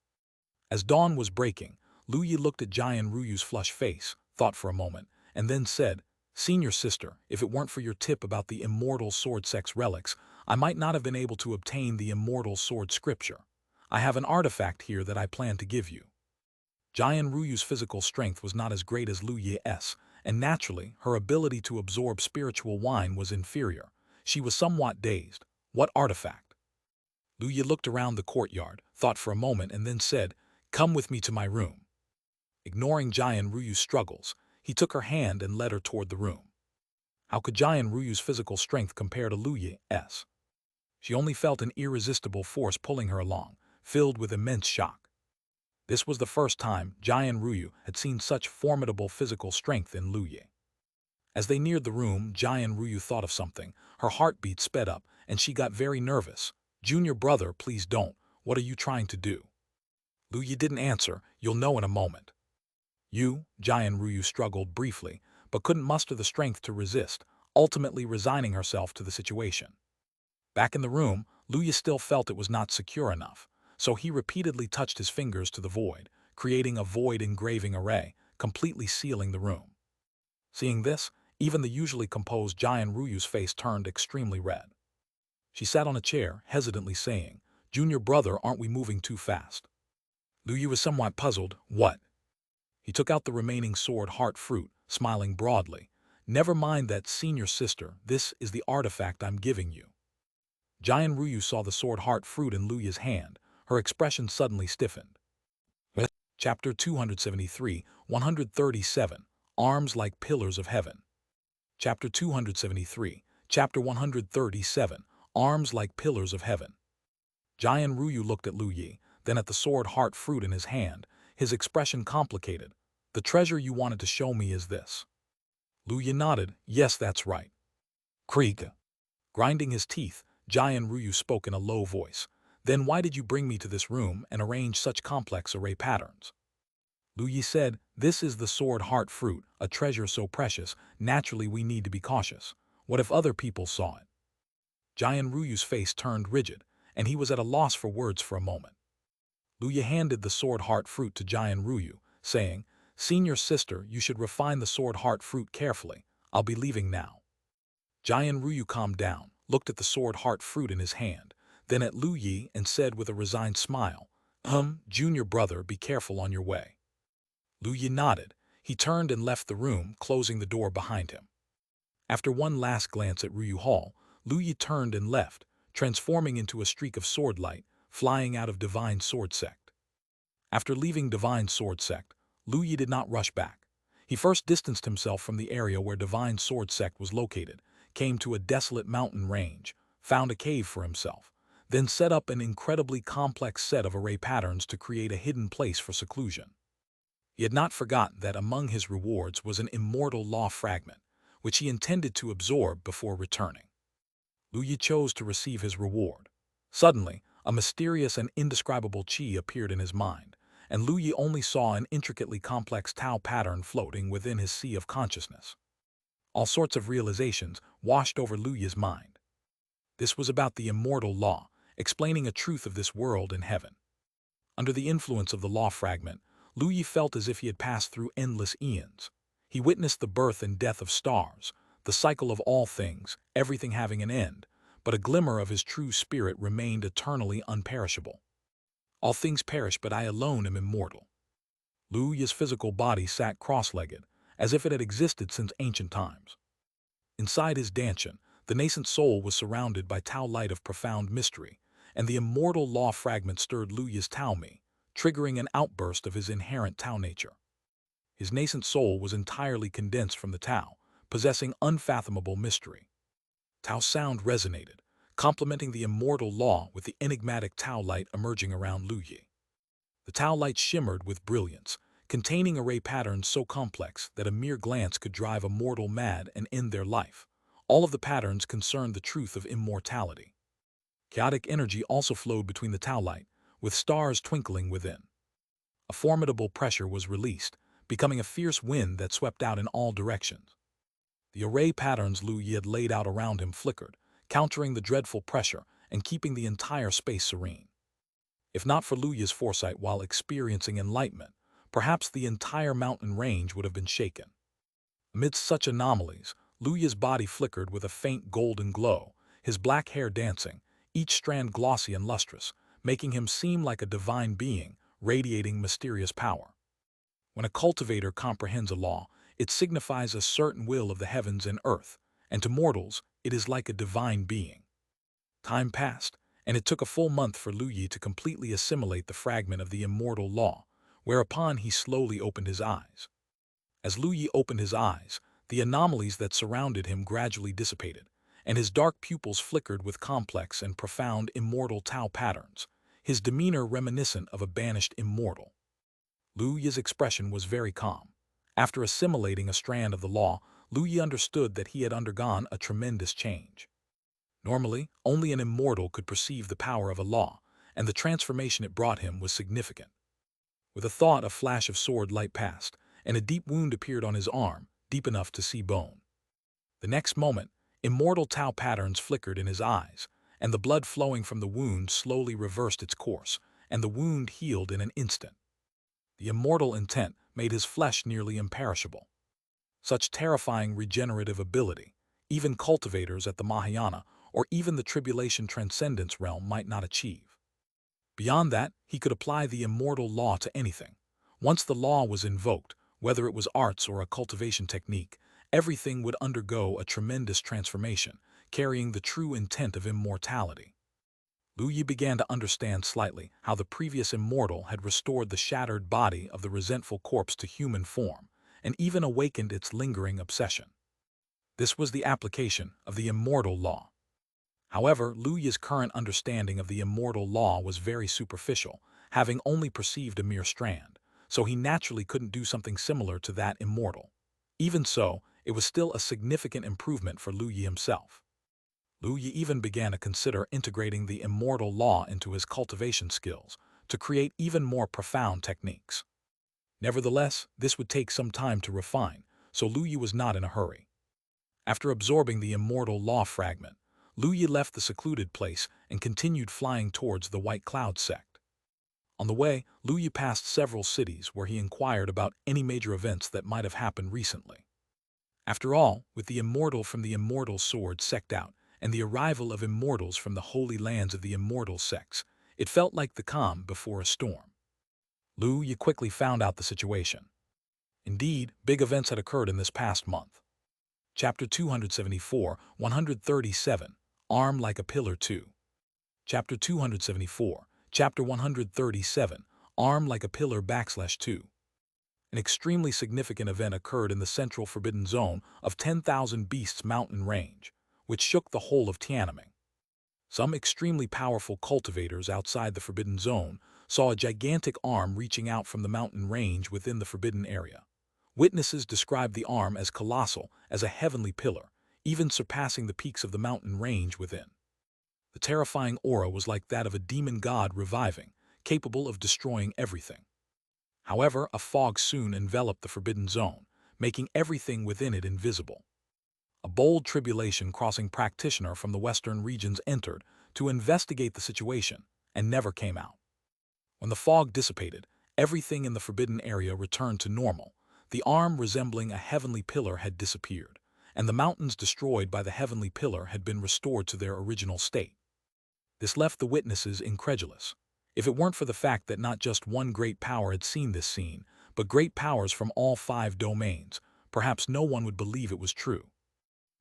As dawn was breaking, Lu Ye looked at Jian Ruyu's flushed face, thought for a moment, and then said, "Senior sister, if it weren't for your tip about the immortal sword sex relics, I might not have been able to obtain the immortal sword scripture. I have an artifact here that I plan to give you." Jian Ruyu's physical strength was not as great as Lu Ye's, and naturally, her ability to absorb spiritual wine was inferior. She was somewhat dazed. "What artifact?" Lu Ye looked around the courtyard, thought for a moment, and then said, "Come with me to my room." Ignoring Jian Ruyu's struggles, he took her hand and led her toward the room. How could Jian Ruyu's physical strength compare to Lu Ye's? She only felt an irresistible force pulling her along, filled with immense shock. This was the first time Jian Ruyu had seen such formidable physical strength in Lu Yi. As they neared the room, Jian Ruyu thought of something. Her heartbeat sped up, and she got very nervous. "Junior brother, please don't. What are you trying to do?" Lu Yi didn't answer. "You'll know in a moment." Jian Ruyu struggled briefly, but couldn't muster the strength to resist, ultimately resigning herself to the situation. Back in the room, Lu Yi still felt it was not secure enough, so he repeatedly touched his fingers to the void, creating a void engraving array, completely sealing the room. Seeing this, even the usually composed Jian Ruyu's face turned extremely red. She sat on a chair, hesitantly saying, "Junior brother, aren't we moving too fast?" Lu Yi was somewhat puzzled. "What?" He took out the remaining sword heart fruit, smiling broadly. "Never mind that, senior sister, this is the artifact I'm giving you." Jian Ruyu saw the sword heart fruit in Lu Yi's hand. Her expression suddenly stiffened. Chapter 273, 137, Arms Like Pillars of Heaven. Chapter 273, Chapter 137, Arms Like Pillars of Heaven. Jian Ruyu looked at Lu Yi, then at the sword heart fruit in his hand, his expression complicated. "The treasure you wanted to show me is this." Lu Yi nodded. "Yes, that's right." Creak. Grinding his teeth, Jian Ruyu spoke in a low voice. "Then why did you bring me to this room and arrange such complex array patterns?" Lu Yi said, "This is the sword heart fruit, a treasure so precious, naturally we need to be cautious. What if other people saw it?" Jian Ruyu's face turned rigid, and he was at a loss for words for a moment. Lu Yi handed the sword heart fruit to Jian Ruyu, saying, "Senior sister, you should refine the sword heart fruit carefully. I'll be leaving now." Jian Ruyu calmed down, looked at the sword heart fruit in his hand, then at Lu Yi and said with a resigned smile, "Junior brother, be careful on your way." Lu Yi nodded. He turned and left the room, closing the door behind him. After one last glance at Ruyu Hall, Lu Yi turned and left, transforming into a streak of sword light, flying out of Divine Sword Sect. After leaving Divine Sword Sect, Lu Yi did not rush back. He first distanced himself from the area where Divine Sword Sect was located, came to a desolate mountain range, found a cave for himself, then set up an incredibly complex set of array patterns to create a hidden place for seclusion. He had not forgotten that among his rewards was an immortal law fragment, which he intended to absorb before returning. Lu Yi chose to receive his reward. Suddenly, a mysterious and indescribable qi appeared in his mind, and Lu Yi only saw an intricately complex Tao pattern floating within his sea of consciousness. All sorts of realizations washed over Lu Yi's mind. This was about the immortal law, explaining a truth of this world and heaven. Under the influence of the law fragment, Lu Yi felt as if he had passed through endless eons. He witnessed the birth and death of stars, the cycle of all things, everything having an end, but a glimmer of his true spirit remained eternally unperishable. "All things perish, but I alone am immortal." Lu Yi's physical body sat cross-legged, as if it had existed since ancient times. Inside his dantian, the nascent soul was surrounded by Tao light of profound mystery, and the immortal law fragment stirred Lu Yi's Tao Mi, triggering an outburst of his inherent Tao nature. His nascent soul was entirely condensed from the Tao, possessing unfathomable mystery. Tao sound resonated, complementing the immortal law with the enigmatic Tao light emerging around Lu Yi. The Tao light shimmered with brilliance, containing array patterns so complex that a mere glance could drive a mortal mad and end their life. All of the patterns concerned the truth of immortality. Chaotic energy also flowed between the Tao light, with stars twinkling within. A formidable pressure was released, becoming a fierce wind that swept out in all directions. The array patterns Lu Yi had laid out around him flickered, countering the dreadful pressure and keeping the entire space serene. If not for Lu Yi's foresight while experiencing enlightenment, perhaps the entire mountain range would have been shaken. Amidst such anomalies, Lu Yi's body flickered with a faint golden glow, his black hair dancing, each strand glossy and lustrous, making him seem like a divine being, radiating mysterious power. When a cultivator comprehends a law, it signifies a certain will of the heavens and earth, and to mortals, it is like a divine being. Time passed, and it took a full month for Lu Yi to completely assimilate the fragment of the immortal law, whereupon he slowly opened his eyes. As Lu Yi opened his eyes, the anomalies that surrounded him gradually dissipated, and his dark pupils flickered with complex and profound immortal Tao patterns, his demeanor reminiscent of a banished immortal. Lu Yi's expression was very calm. After assimilating a strand of the law, Lu Yi understood that he had undergone a tremendous change. Normally, only an immortal could perceive the power of a law, and the transformation it brought him was significant. With a thought, a flash of sword light passed, and a deep wound appeared on his arm, deep enough to see bone. The next moment, immortal Tao patterns flickered in his eyes, and the blood flowing from the wound slowly reversed its course, and the wound healed in an instant. The immortal intent made his flesh nearly imperishable. Such terrifying regenerative ability, even cultivators at the Mahayana or even the tribulation transcendence realm might not achieve. Beyond that, he could apply the immortal law to anything. Once the law was invoked, whether it was arts or a cultivation technique, everything would undergo a tremendous transformation, carrying the true intent of immortality. Lu Yi began to understand slightly how the previous immortal had restored the shattered body of the resentful corpse to human form, and even awakened its lingering obsession. This was the application of the immortal law. However, Lu Yi's current understanding of the immortal law was very superficial, having only perceived a mere strand, so he naturally couldn't do something similar to that immortal. Even so, it was still a significant improvement for Lu Yi himself. Lu Yi even began to consider integrating the immortal law into his cultivation skills to create even more profound techniques. Nevertheless, this would take some time to refine, so Lu Yi was not in a hurry. After absorbing the immortal law fragment, Lu Yi left the secluded place and continued flying towards the White Cloud sect. On the way, Lu Yi passed several cities where he inquired about any major events that might have happened recently. After all, with the immortal from the immortal sword sect out, and the arrival of immortals from the holy lands of the immortal sects, it felt like the calm before a storm. Lu Yi quickly found out the situation. Indeed, big events had occurred in this past month. Chapter 274, 137, Arm Like a Pillar 2. Chapter 274, Chapter 137, Arm Like a Pillar /2. An extremely significant event occurred in the central forbidden zone of 10,000 Beasts mountain range, which shook the whole of Tiananmen. Some extremely powerful cultivators outside the forbidden zone saw a gigantic arm reaching out from the mountain range within the forbidden area. Witnesses described the arm as colossal, as a heavenly pillar, even surpassing the peaks of the mountain range within. The terrifying aura was like that of a demon god reviving, capable of destroying everything. However, a fog soon enveloped the forbidden zone, making everything within it invisible. A bold tribulation crossing practitioner from the western regions entered to investigate the situation and never came out. When the fog dissipated, everything in the forbidden area returned to normal. The arm resembling a heavenly pillar had disappeared, and the mountains destroyed by the heavenly pillar had been restored to their original state. This left the witnesses incredulous. If it weren't for the fact that not just one great power had seen this scene, but great powers from all 5 domains, perhaps no one would believe it was true.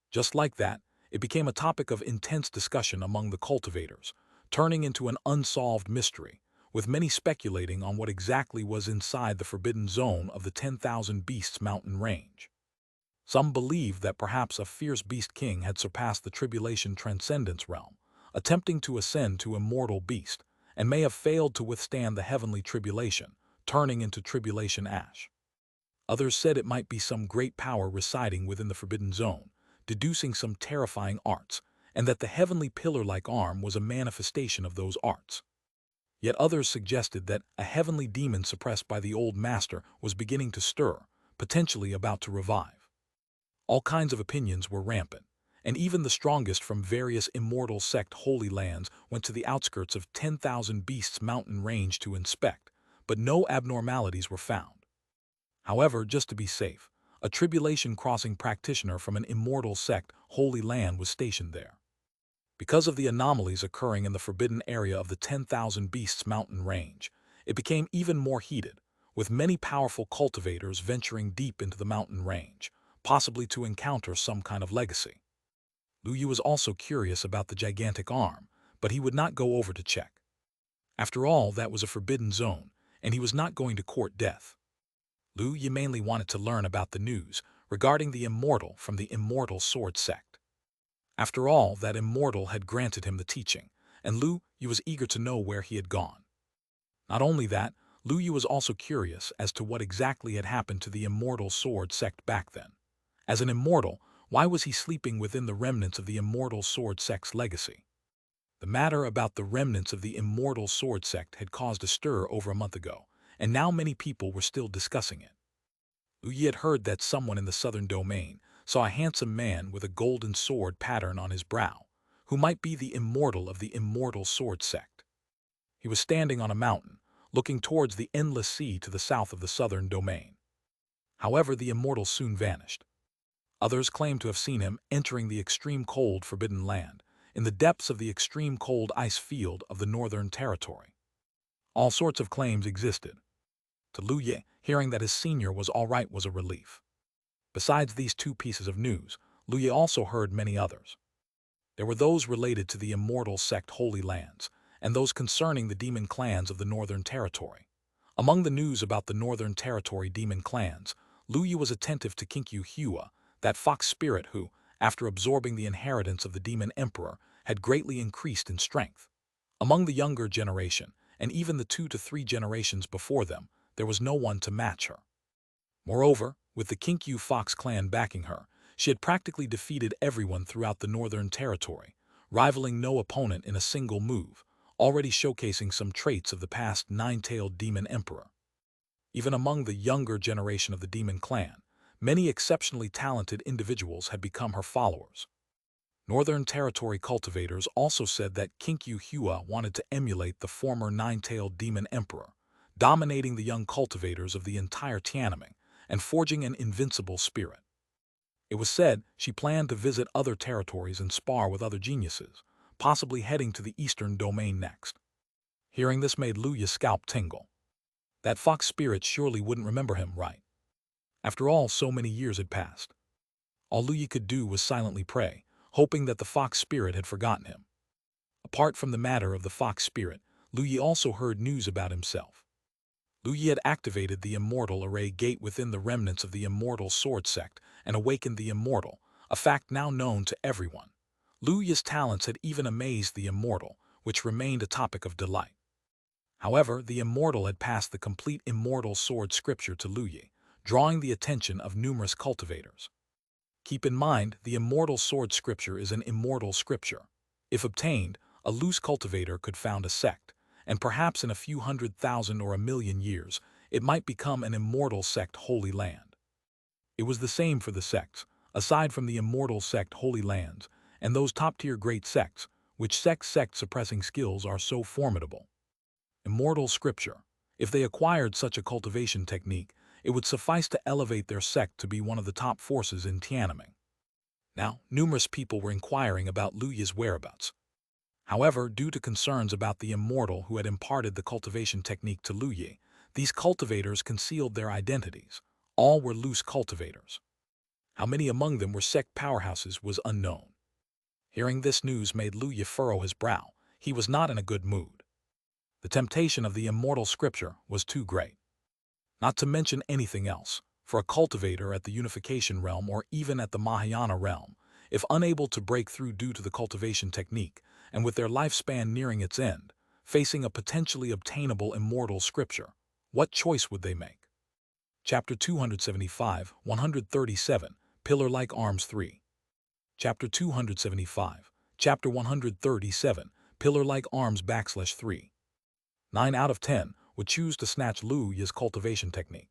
Just like that, it became a topic of intense discussion among the cultivators, turning into an unsolved mystery, with many speculating on what exactly was inside the forbidden zone of the 10,000 Beasts mountain range. Some believed that perhaps a fierce beast king had surpassed the tribulation transcendence realm, attempting to ascend to immortal beast, and may have failed to withstand the heavenly tribulation, turning into tribulation ash. Others said it might be some great power residing within the forbidden zone, deducing some terrifying arts, and that the heavenly pillar-like arm was a manifestation of those arts. Yet others suggested that a heavenly demon suppressed by the old master was beginning to stir, potentially about to revive. All kinds of opinions were rampant, and even the strongest from various immortal sect holy lands went to the outskirts of 10,000 Beasts mountain range to inspect, but no abnormalities were found. However, just to be safe, a tribulation crossing practitioner from an immortal sect holy land was stationed there. Because of the anomalies occurring in the forbidden area of the 10,000 Beasts mountain range, it became even more heated, with many powerful cultivators venturing deep into the mountain range, possibly to encounter some kind of legacy. Lu Yi was also curious about the gigantic arm, but he would not go over to check. After all, that was a forbidden zone, and he was not going to court death. Lu Yi mainly wanted to learn about the news regarding the immortal from the immortal sword sect. After all, that immortal had granted him the teaching, and Lu Yi was eager to know where he had gone. Not only that, Lu Yu was also curious as to what exactly had happened to the Immortal Sword sect back then. As an immortal, why was he sleeping within the remnants of the Immortal Sword sect's legacy? The matter about the remnants of the Immortal Sword sect had caused a stir over a month ago, and now many people were still discussing it. Lu Yi had heard that someone in the southern domain saw a handsome man with a golden sword pattern on his brow, who might be the immortal of the Immortal Sword sect. He was standing on a mountain, looking towards the endless sea to the south of the southern domain. However, the immortal soon vanished. Others claimed to have seen him entering the extreme cold forbidden land, in the depths of the extreme cold ice field of the northern territory. All sorts of claims existed. To Lu Ye, hearing that his senior was all right was a relief. Besides these two pieces of news, Lu Ye also heard many others. There were those related to the Immortal Sect Holy Lands, and those concerning the demon clans of the Northern Territory. Among the news about the Northern Territory demon clans, Lu Yu was attentive to Kinkyu Hua, that fox spirit who, after absorbing the inheritance of the demon emperor, had greatly increased in strength. Among the younger generation, and even the 2 to 3 generations before them, there was no one to match her. Moreover, with the Kinkyu Fox clan backing her, she had practically defeated everyone throughout the Northern Territory, rivaling no opponent in a single move, already showcasing some traits of the past nine-tailed demon emperor. Even among the younger generation of the demon clan, many exceptionally talented individuals had become her followers. Northern Territory cultivators also said that Kinkyu Hua wanted to emulate the former nine-tailed demon emperor, dominating the young cultivators of the entire Tiananmen and forging an invincible spirit. It was said she planned to visit other territories and spar with other geniuses, possibly heading to the eastern domain next. Hearing this made Lu Yu's scalp tingle. That fox spirit surely wouldn't remember him, right? After all, so many years had passed. All Lu Yu could do was silently pray, hoping that the fox spirit had forgotten him. Apart from the matter of the fox spirit, Lu Yu also heard news about himself. Lu Yu had activated the Immortal Array Gate within the remnants of the Immortal Sword Sect and awakened the Immortal, a fact now known to everyone. Lu Yu's talents had even amazed the Immortal, which remained a topic of delight. However, the Immortal had passed the complete Immortal Sword scripture to Lu Yu, drawing the attention of numerous cultivators. Keep in mind, the Immortal Sword scripture is an immortal scripture. If obtained, a loose cultivator could found a sect, and perhaps in a few 100,000 or 1,000,000 years, it might become an immortal sect Holy Land. It was the same for the sects, aside from the Immortal Sect Holy Lands, and those top-tier great sects, which sect-suppressing skills are so formidable. Immortal Scripture. If they acquired such a cultivation technique, it would suffice to elevate their sect to be one of the top forces in Tiananmen. Now, numerous people were inquiring about Lu Yu's whereabouts. However, due to concerns about the Immortal who had imparted the cultivation technique to Lu Yu, these cultivators concealed their identities. All were loose cultivators. How many among them were sect powerhouses was unknown. Hearing this news made Lu Yu furrow his brow. He was not in a good mood. The temptation of the immortal scripture was too great. Not to mention anything else, for a cultivator at the Unification realm or even at the Mahayana realm, if unable to break through due to the cultivation technique, and with their lifespan nearing its end, facing a potentially obtainable immortal scripture, what choice would they make? Chapter 275, 137, Pillar-like Arms 3. Chapter 275, Chapter 137, Pillar-like Arms /3. 9 out of 10 would choose to snatch Lu Yu's cultivation technique.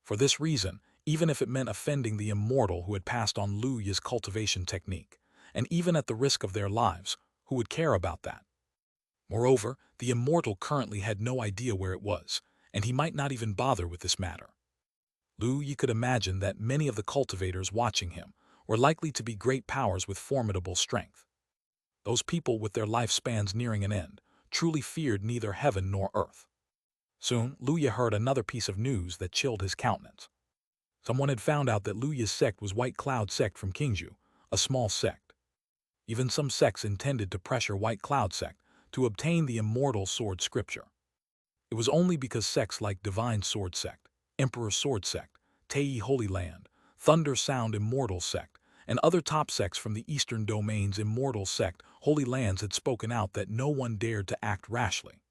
For this reason, even if it meant offending the immortal who had passed on Lu Yu's cultivation technique, and even at the risk of their lives, who would care about that? Moreover, the immortal currently had no idea where it was, and he might not even bother with this matter. Lu Yu could imagine that many of the cultivators watching him were likely to be great powers with formidable strength. Those people with their lifespans nearing an end truly feared neither heaven nor earth. Soon, Lu Yu heard another piece of news that chilled his countenance. Someone had found out that Lu Yu's sect was White Cloud sect from Qingzhou, a small sect. Even some sects intended to pressure White Cloud sect to obtain the immortal sword scripture. It was only because sects like Divine Sword sect, Emperor Sword sect, Tei Holy Land, Thunder Sound Immortal sect, and other top sects from the Eastern Domain's Immortal sect Holy Lands had spoken out that no one dared to act rashly.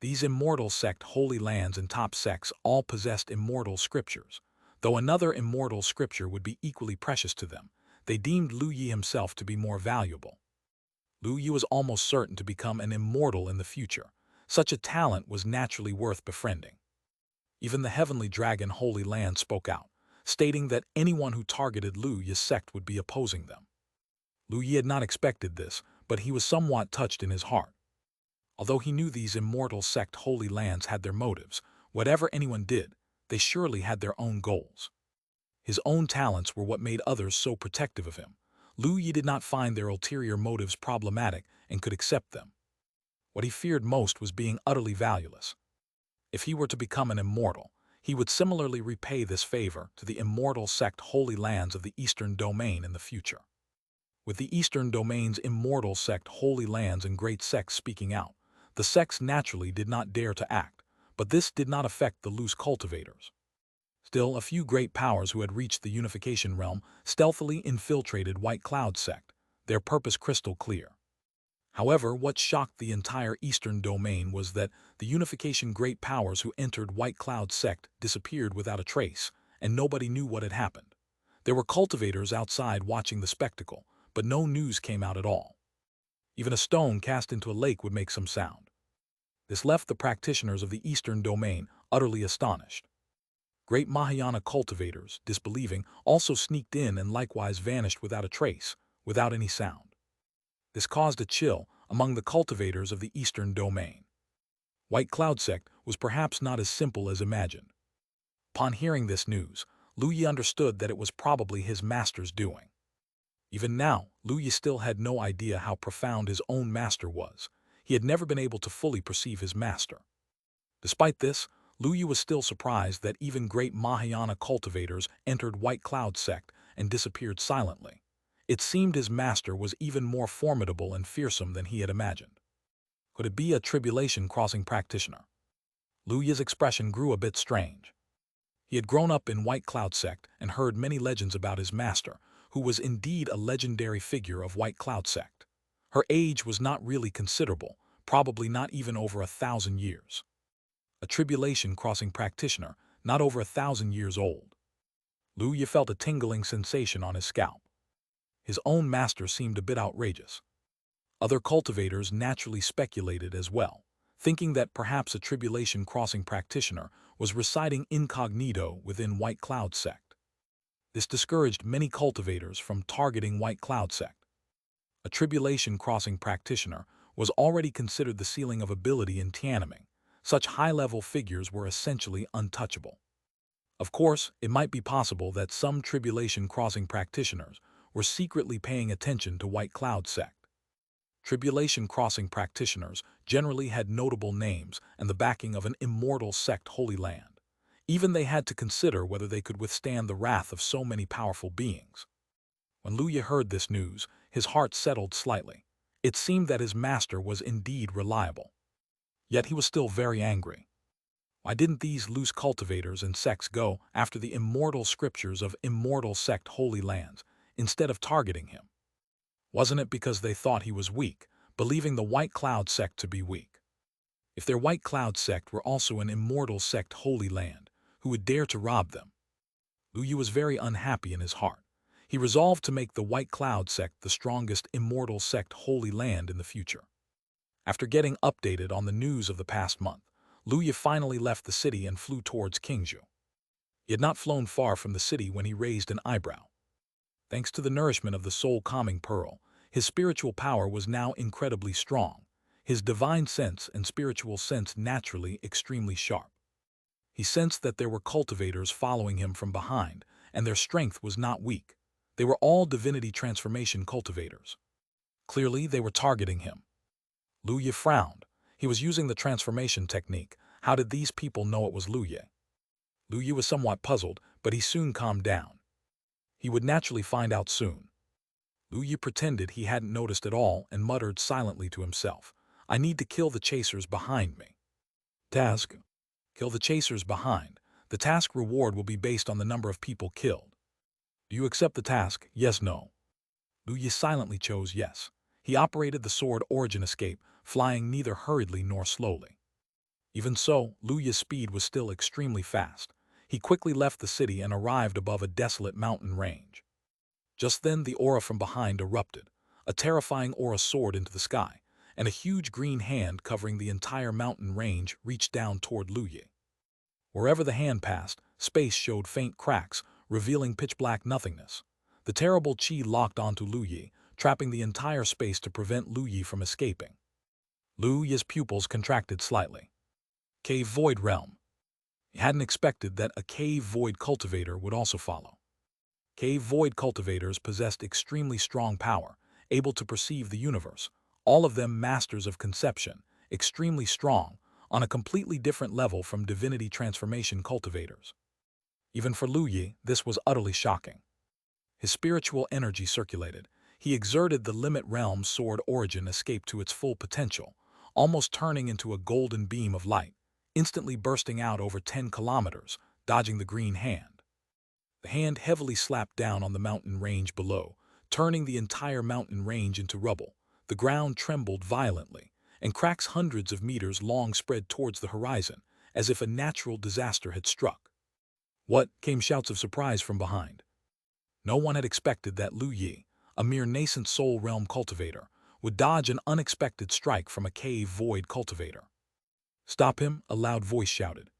These immortal sect holy lands and top sects all possessed immortal scriptures. Though another immortal scripture would be equally precious to them, they deemed Lu Yi himself to be more valuable. Lu Yi was almost certain to become an immortal in the future. Such a talent was naturally worth befriending. Even the heavenly dragon Holy Land spoke out, stating that anyone who targeted Lu Yi's sect would be opposing them. Lu Yi had not expected this, but he was somewhat touched in his heart. Although he knew these immortal sect Holy Lands had their motives, whatever anyone did, they surely had their own goals. His own talents were what made others so protective of him. Lu Yi did not find their ulterior motives problematic and could accept them. What he feared most was being utterly valueless. If he were to become an immortal, he would similarly repay this favor to the immortal sect Holy Lands of the Eastern Domain in the future. With the Eastern Domain's immortal sect Holy Lands and great sects speaking out, the sects naturally did not dare to act, but this did not affect the loose cultivators. Still, a few great powers who had reached the unification realm stealthily infiltrated White Cloud sect, their purpose crystal clear. However, what shocked the entire Eastern Domain was that the unification great powers who entered White Cloud sect disappeared without a trace, and nobody knew what had happened. There were cultivators outside watching the spectacle, but no news came out at all. Even a stone cast into a lake would make some sound. This left the practitioners of the Eastern Domain utterly astonished. Great Mahayana cultivators, disbelieving, also sneaked in and likewise vanished without a trace, without any sound. This caused a chill among the cultivators of the Eastern Domain. White Cloud sect was perhaps not as simple as imagined. Upon hearing this news, Lu Yi understood that it was probably his master's doing. Even now, Lu Yi still had no idea how profound his own master was. He had never been able to fully perceive his master. Despite this, Lu Yi was still surprised that even great Mahayana cultivators entered White Cloud sect and disappeared silently. It seemed his master was even more formidable and fearsome than he had imagined. Could it be a tribulation crossing practitioner? Lu Yi's expression grew a bit strange. He had grown up in White Cloud sect and heard many legends about his master, who was indeed a legendary figure of White Cloud sect. Her age was not really considerable, probably not even over 1,000 years. A tribulation crossing practitioner, not over 1,000 years old. Lu Yi felt a tingling sensation on his scalp. His own master seemed a bit outrageous. Other cultivators naturally speculated as well, thinking that perhaps a tribulation crossing practitioner was residing incognito within White Cloud sect. This discouraged many cultivators from targeting White Cloud sect. A tribulation crossing practitioner was already considered the ceiling of ability in Tiananmen. Such high-level figures were essentially untouchable. Of course, it might be possible that some tribulation crossing practitioners were secretly paying attention to White Cloud sect. Tribulation crossing practitioners generally had notable names and the backing of an immortal sect Holy Land. Even they had to consider whether they could withstand the wrath of so many powerful beings. When Lu Yi heard this news, his heart settled slightly. It seemed that his master was indeed reliable. Yet he was still very angry. Why didn't these loose cultivators and sects go after the immortal scriptures of immortal sect Holy Lands instead of targeting him? Wasn't it because they thought he was weak, believing the White Cloud sect to be weak? If their White Cloud sect were also an immortal sect Holy Land, who would dare to rob them? Lu Yi was very unhappy in his heart. He resolved to make the White Cloud sect the strongest immortal sect Holy Land in the future. After getting updated on the news of the past month, Lu Yi finally left the city and flew towards Qingzhou. He had not flown far from the city when he raised an eyebrow. Thanks to the nourishment of the soul-calming pearl, his spiritual power was now incredibly strong, his divine sense and spiritual sense naturally extremely sharp. He sensed that there were cultivators following him from behind, and their strength was not weak. They were all divinity transformation cultivators. Clearly, they were targeting him. Lu Yi frowned. He was using the transformation technique. How did these people know it was Lu Yi? Lu Yi was somewhat puzzled, but he soon calmed down. He would naturally find out soon. Lu Yi pretended he hadn't noticed at all and muttered silently to himself, "I need to kill the chasers behind me." Task: kill the chasers behind. The task reward will be based on the number of people killed. Do you accept the task? Yes, no. Lu Yi silently chose yes. He operated the sword origin escape, flying neither hurriedly nor slowly. Even so, Lu Yi's speed was still extremely fast. He quickly left the city and arrived above a desolate mountain range. Just then the aura from behind erupted. A terrifying aura soared into the sky, and a huge green hand covering the entire mountain range reached down toward Lu Yi. Wherever the hand passed, space showed faint cracks, revealing pitch-black nothingness. The terrible Qi locked onto Lu Yi, trapping the entire space to prevent Lu Yi from escaping. Lu Yi's pupils contracted slightly. Cave Void Realm. He hadn't expected that a Cave Void cultivator would also follow. Cave Void cultivators possessed extremely strong power, able to perceive the universe, all of them masters of conception, extremely strong, on a completely different level from divinity transformation cultivators. Even for Lu Yi, this was utterly shocking. His spiritual energy circulated. He exerted the limit realm's sword origin escape to its full potential, almost turning into a golden beam of light, instantly bursting out over 10 kilometers, dodging the green hand. The hand heavily slapped down on the mountain range below, turning the entire mountain range into rubble. The ground trembled violently, and cracks hundreds of meters long spread towards the horizon, as if a natural disaster had struck. What? Came shouts of surprise from behind. No one had expected that Lu Yi, a mere nascent soul realm cultivator, would dodge an unexpected strike from a cave void cultivator. "Stop him," a loud voice shouted.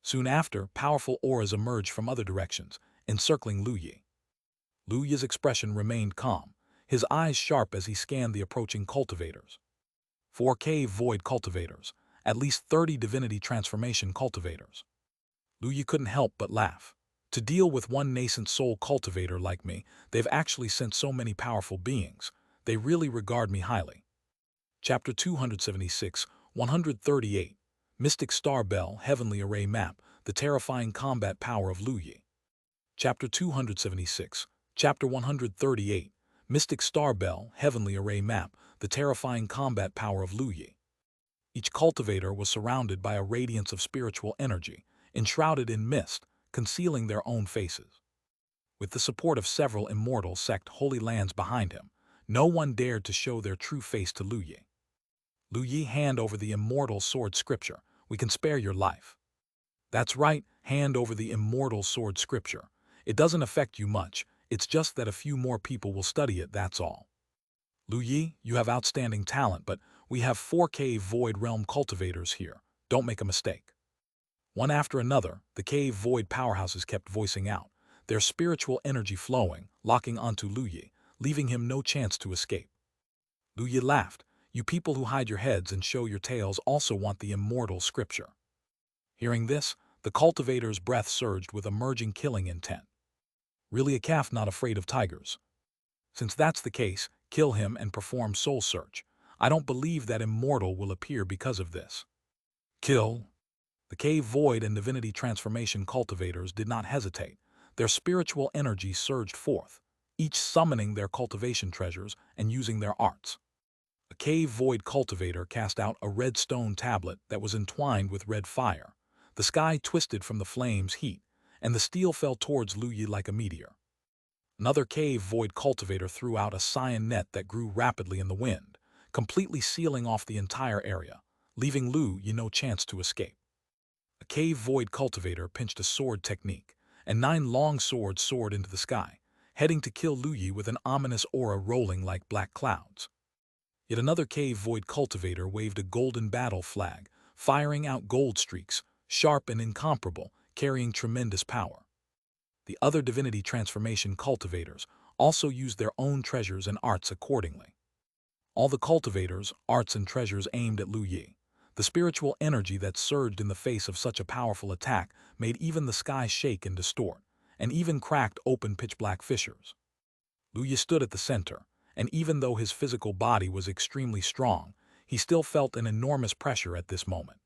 Soon after, powerful auras emerged from other directions, encircling Lu Yi. Lu Yi's expression remained calm, his eyes sharp as he scanned the approaching cultivators. 4 cave void cultivators, at least 30 divinity transformation cultivators. Lu Yi couldn't help but laugh. To deal with one nascent soul cultivator like me, they've actually sent so many powerful beings. They really regard me highly. Chapter 276, 138. Mystic Star Bell Heavenly Array Map, the terrifying combat power of Lu Yi. Chapter 276, Chapter 138. Mystic Star Bell Heavenly Array Map, the terrifying combat power of Lu Yi. Each cultivator was surrounded by a radiance of spiritual energy, enshrouded in mist, concealing their own faces. With the support of several immortal sect holy lands behind him, no one dared to show their true face to Lu Yi. Lu Yi, hand over the immortal sword scripture. We can spare your life. That's right, hand over the immortal sword scripture. It doesn't affect you much, it's just that a few more people will study it, that's all. Lu Yi, you have outstanding talent, but we have 4K Void Realm cultivators here. Don't make a mistake. One after another, the Cave Void powerhouses kept voicing out, their spiritual energy flowing, locking onto Lu Yi, leaving him no chance to escape. Lu Yi laughed. You people who hide your heads and show your tails also want the immortal scripture. Hearing this, the cultivator's breath surged with emerging killing intent. Really a calf not afraid of tigers? Since that's the case, kill him and perform soul search. I don't believe that Immortal will appear because of this. Kill. The Cave Void and Divinity Transformation cultivators did not hesitate. Their spiritual energy surged forth, each summoning their cultivation treasures and using their arts. A Cave Void cultivator cast out a red stone tablet that was entwined with red fire. The sky twisted from the flame's heat, and the steel fell towards Lu Yi like a meteor. Another Cave Void cultivator threw out a cyan net that grew rapidly in the wind, completely sealing off the entire area, leaving Lu Yi no chance to escape. A Cave Void cultivator pinched a sword technique, and 9 long swords soared into the sky, heading to kill Lu Yi with an ominous aura rolling like black clouds. Yet another Cave Void cultivator waved a golden battle flag, firing out gold streaks, sharp and incomparable, carrying tremendous power. The other divinity transformation cultivators also used their own treasures and arts accordingly. All the cultivators, arts and treasures aimed at Lu Yi. The spiritual energy that surged in the face of such a powerful attack made even the sky shake and distort, and even cracked open pitch-black fissures. Lu Yi stood at the center, and even though his physical body was extremely strong, he still felt an enormous pressure at this moment.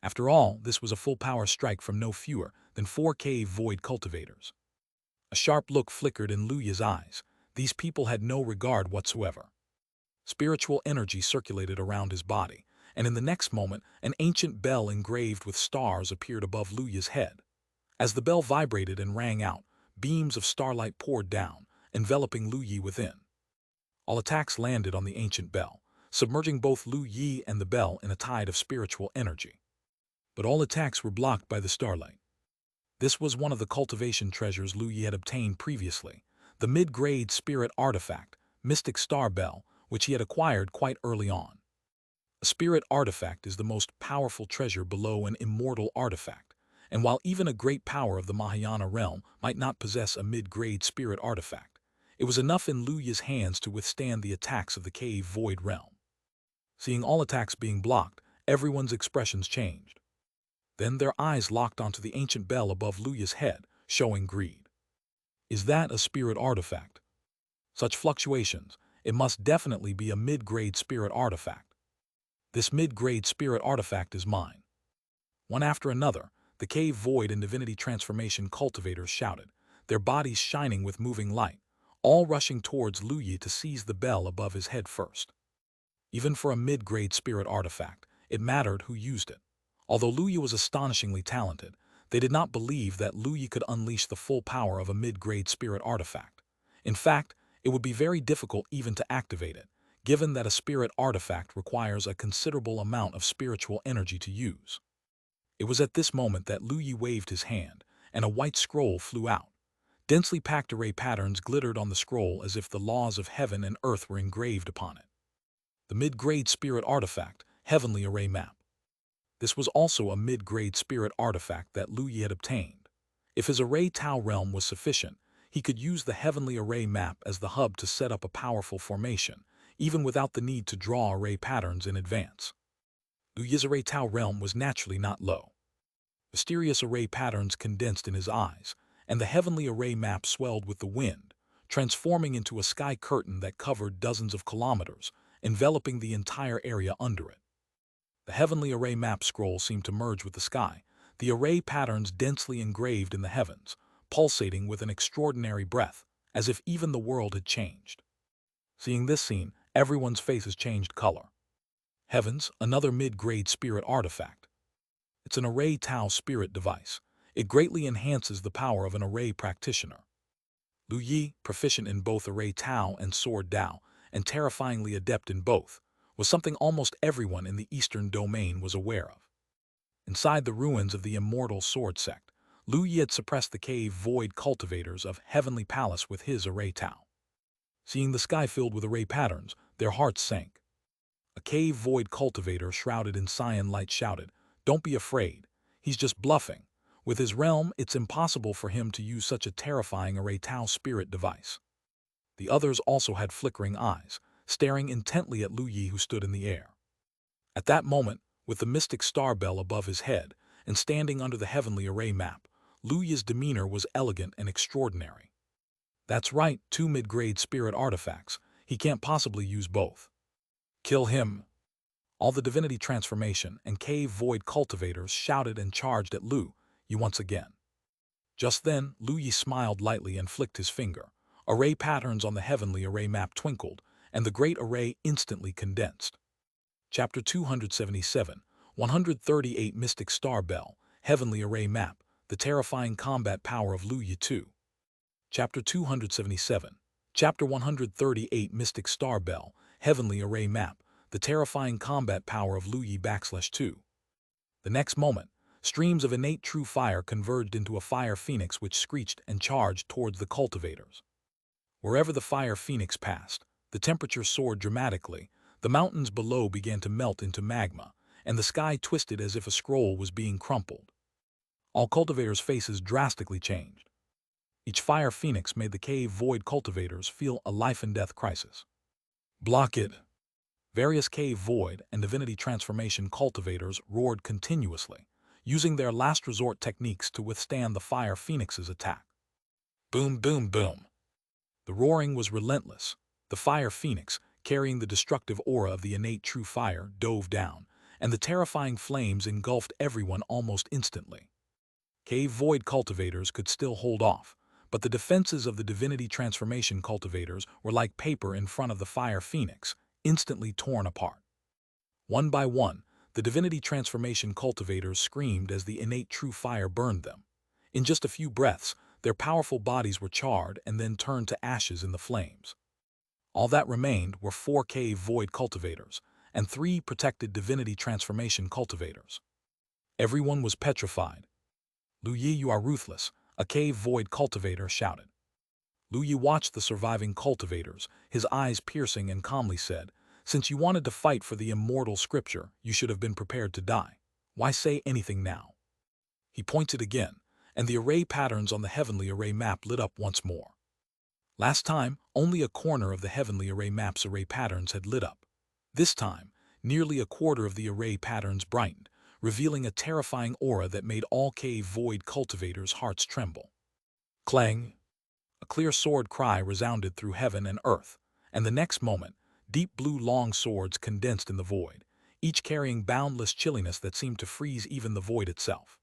After all, this was a full-power strike from no fewer than 4 Cave Void cultivators. A sharp look flickered in Lu Yi's eyes. These people had no regard whatsoever. Spiritual energy circulated around his body, and in the next moment, an ancient bell engraved with stars appeared above Lu Yi's head. As the bell vibrated and rang out, beams of starlight poured down, enveloping Lu Yi within. All attacks landed on the ancient bell, submerging both Lu Yi and the bell in a tide of spiritual energy. but all attacks were blocked by the starlight. This was one of the cultivation treasures Lu Yi had obtained previously, the mid-grade spirit artifact, Mystic Star Bell, which he had acquired quite early on. A spirit artifact is the most powerful treasure below an immortal artifact, and while even a great power of the Mahayana realm might not possess a mid-grade spirit artifact, it was enough in Lu Yi's hands to withstand the attacks of the cave void realm. Seeing all attacks being blocked, everyone's expressions changed. Then their eyes locked onto the ancient bell above Lu Yi's head, showing greed. Is that a spirit artifact? Such fluctuations, it must definitely be a mid-grade spirit artifact. This mid-grade spirit artifact is mine. One after another, the cave void and divinity transformation cultivators shouted, their bodies shining with moving light, all rushing towards Lu Yi to seize the bell above his head first. Even for a mid-grade spirit artifact, it mattered who used it. Although Lu Yi was astonishingly talented, they did not believe that Lu Yi could unleash the full power of a mid-grade spirit artifact. In fact, it would be very difficult even to activate it, given that a spirit artifact requires a considerable amount of spiritual energy to use. It was at this moment that Lu Yi waved his hand, and a white scroll flew out. Densely packed array patterns glittered on the scroll as if the laws of heaven and earth were engraved upon it. The mid-grade spirit artifact, Heavenly Array Map. This was also a mid-grade spirit artifact that Lu Yi had obtained. If his array Tao realm was sufficient, he could use the Heavenly Array Map as the hub to set up a powerful formation, even without the need to draw array patterns in advance. Lu Yi's array Tao realm was naturally not low. Mysterious array patterns condensed in his eyes, and the Heavenly Array Map swelled with the wind, transforming into a sky curtain that covered dozens of kilometers, enveloping the entire area under it. The Heavenly Array Map scroll seemed to merge with the sky, the array patterns densely engraved in the heavens, pulsating with an extraordinary breath, as if even the world had changed. Seeing this scene, everyone's faces changed color. Heavens, another mid-grade spirit artifact. It's an array Tao spirit device. It greatly enhances the power of an array practitioner. Lu Yi, proficient in both array Tao and sword Dao, and terrifyingly adept in both, was something almost everyone in the Eastern domain was aware of. Inside the ruins of the Immortal Sword Sect, Lu Yi had suppressed the cave void cultivators of Heavenly Palace with his array Tao. Seeing the sky filled with array patterns, their hearts sank. A cave void cultivator shrouded in cyan light shouted, "Don't be afraid. He's just bluffing. With his realm, it's impossible for him to use such a terrifying array Tao spirit device." The others also had flickering eyes, staring intently at Lu Yi who stood in the air. At that moment, with the mystic star bell above his head and standing under the Heavenly Array Map, Lu Yi's demeanor was elegant and extraordinary. That's right, two mid-grade spirit artifacts. He can't possibly use both. Kill him. All the divinity transformation and cave void cultivators shouted and charged at Lu Yi once again. Just then, Lu Yi smiled lightly and flicked his finger. Array patterns on the Heavenly Array Map twinkled, and the great array instantly condensed. Chapter 277, 138 Mystic Star Bell, Heavenly Array Map, the terrifying combat power of Lu Yi 2. Chapter 277, Chapter 138 Mystic Star Bell, Heavenly Array Map, the terrifying combat power of Lu Yi /2. The next moment, streams of innate true fire converged into a fire phoenix which screeched and charged towards the cultivators. Wherever the fire phoenix passed, the temperature soared dramatically, the mountains below began to melt into magma, and the sky twisted as if a scroll was being crumpled. All cultivators' faces drastically changed. Each fire phoenix made the cave void cultivators feel a life-and-death crisis. Block it! Various cave void and divinity transformation cultivators roared continuously, using their last resort techniques to withstand the fire phoenix's attack. Boom, boom, boom. The roaring was relentless. The fire phoenix, carrying the destructive aura of the innate true fire, dove down, and the terrifying flames engulfed everyone almost instantly. Cave void cultivators could still hold off, but the defenses of the divinity transformation cultivators were like paper in front of the fire phoenix, instantly torn apart. One by one, the divinity transformation cultivators screamed as the innate true fire burned them. In just a few breaths, their powerful bodies were charred and then turned to ashes in the flames. All that remained were 4 cave void cultivators and 3 protected divinity transformation cultivators. Everyone was petrified. "Lu Yi, you are ruthless," a cave void cultivator shouted. Lu Yi watched the surviving cultivators, his eyes piercing, and calmly said, "Since you wanted to fight for the immortal scripture, you should have been prepared to die. Why say anything now?" He pointed again, and the array patterns on the heavenly array map lit up once more. Last time, only a corner of the heavenly array map's array patterns had lit up. This time, nearly a quarter of the array patterns brightened, revealing a terrifying aura that made all cave void cultivators' hearts tremble. Clang! A clear sword cry resounded through heaven and earth, and the next moment, deep blue long swords condensed in the void, each carrying boundless chilliness that seemed to freeze even the void itself.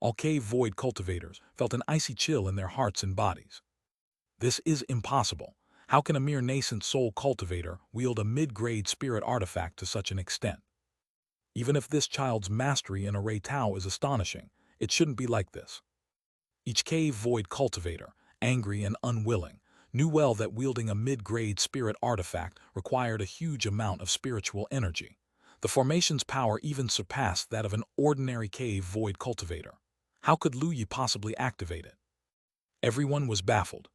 All cave void cultivators felt an icy chill in their hearts and bodies. This is impossible. How can a mere nascent soul cultivator wield a mid-grade spirit artifact to such an extent? Even if this child's mastery in Array Tao is astonishing, it shouldn't be like this. Each cave void cultivator, angry and unwilling, knew well that wielding a mid-grade spirit artifact required a huge amount of spiritual energy. The formation's power even surpassed that of an ordinary cave void cultivator. How could Lu Yi possibly activate it? Everyone was baffled.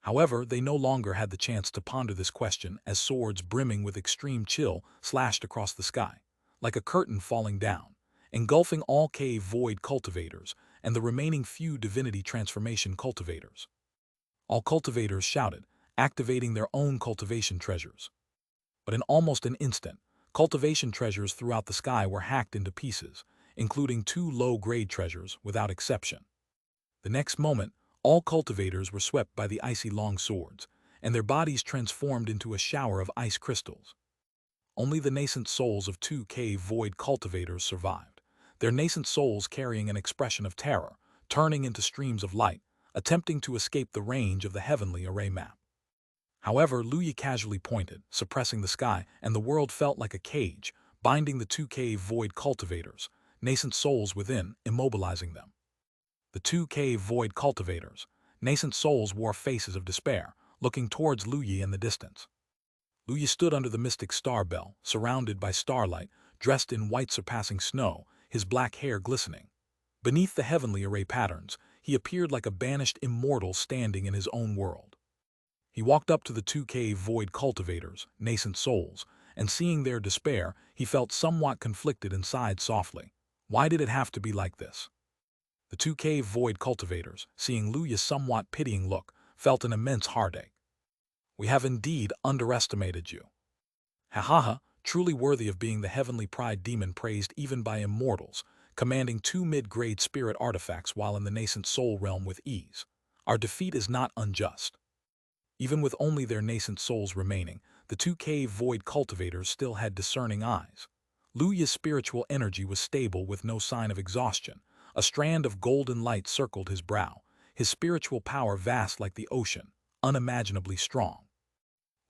However, they no longer had the chance to ponder this question as swords brimming with extreme chill slashed across the sky, like a curtain falling down, engulfing all cave void cultivators and the remaining few divinity transformation cultivators. All cultivators shouted, activating their own cultivation treasures. But in almost an instant, cultivation treasures throughout the sky were hacked into pieces, including 2 low-grade treasures without exception. The next moment, all cultivators were swept by the icy long swords, and their bodies transformed into a shower of ice crystals. Only the nascent souls of 2 cave void cultivators survived, their nascent souls carrying an expression of terror, turning into streams of light, attempting to escape the range of the heavenly array map. However, Lu Yi casually pointed, suppressing the sky, and the world felt like a cage, binding the 2 cave void cultivators, nascent souls within, immobilizing them. The 2 cave void cultivators, nascent souls, wore faces of despair, looking towards Lu Yi in the distance. Lu Yi stood under the mystic star bell, surrounded by starlight, dressed in white surpassing snow, his black hair glistening. Beneath the heavenly array patterns, he appeared like a banished immortal standing in his own world. He walked up to the 2 cave void cultivators, nascent souls, and seeing their despair, he felt somewhat conflicted and sighed softly. Why did it have to be like this? The 2 cave void cultivators, seeing Lu Yi's somewhat pitying look, felt an immense heartache. "We have indeed underestimated you. Ha ha ha, truly worthy of being the heavenly pride demon praised even by immortals, commanding 2 mid-grade spirit artifacts while in the nascent soul realm with ease. Our defeat is not unjust." Even with only their nascent souls remaining, the 2 cave void cultivators still had discerning eyes. Lu Yi's spiritual energy was stable with no sign of exhaustion. A strand of golden light circled his brow, his spiritual power vast like the ocean, unimaginably strong.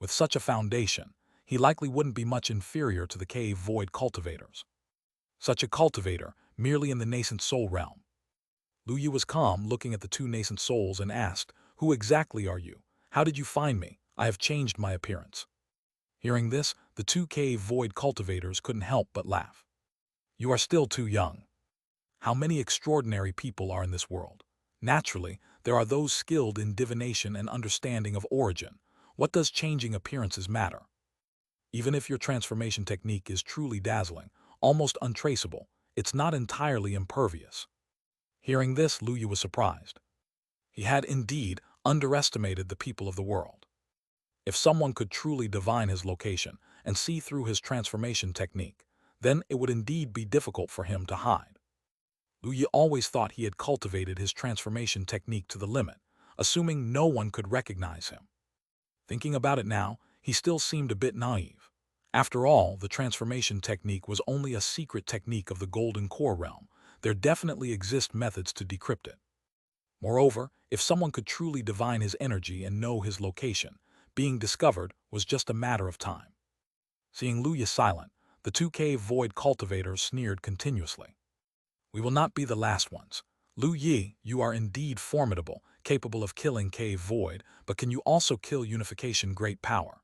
With such a foundation, he likely wouldn't be much inferior to the cave void cultivators. Such a cultivator, merely in the nascent soul realm. Lu Yi was calm, looking at the 2 nascent souls, and asked, "Who exactly are you? How did you find me? I have changed my appearance." Hearing this, the 2 cave void cultivators couldn't help but laugh. "You are still too young. How many extraordinary people are in this world? Naturally, there are those skilled in divination and understanding of origin. What does changing appearances matter? Even if your transformation technique is truly dazzling, almost untraceable, it's not entirely impervious." Hearing this, Lu Yi was surprised. He had indeed underestimated the people of the world. If someone could truly divine his location and see through his transformation technique, then it would indeed be difficult for him to hide. Lu Yi always thought he had cultivated his transformation technique to the limit, assuming no one could recognize him. Thinking about it now, he still seemed a bit naive. After all, the transformation technique was only a secret technique of the Golden Core realm. There definitely exist methods to decrypt it. Moreover, if someone could truly divine his energy and know his location, being discovered was just a matter of time. Seeing Lu Yi silent, the 2 cave void cultivators sneered continuously. "We will not be the last ones. Lu Yi, you are indeed formidable, capable of killing cave void, but can you also kill unification great power?"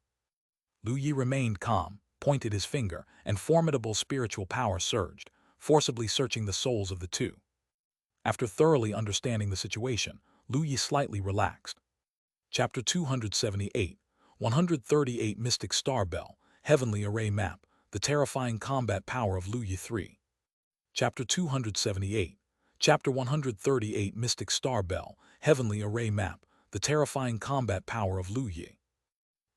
Lu Yi remained calm, pointed his finger, and formidable spiritual power surged, forcibly searching the souls of the two. After thoroughly understanding the situation, Lu Yi slightly relaxed. Chapter 278, 138 Mystic Star Bell, Heavenly Array Map, the terrifying combat power of Lu Yi 3. Chapter 278, Chapter 138 Mystic Star Bell, Heavenly Array Map, the terrifying combat power of Lu Yi.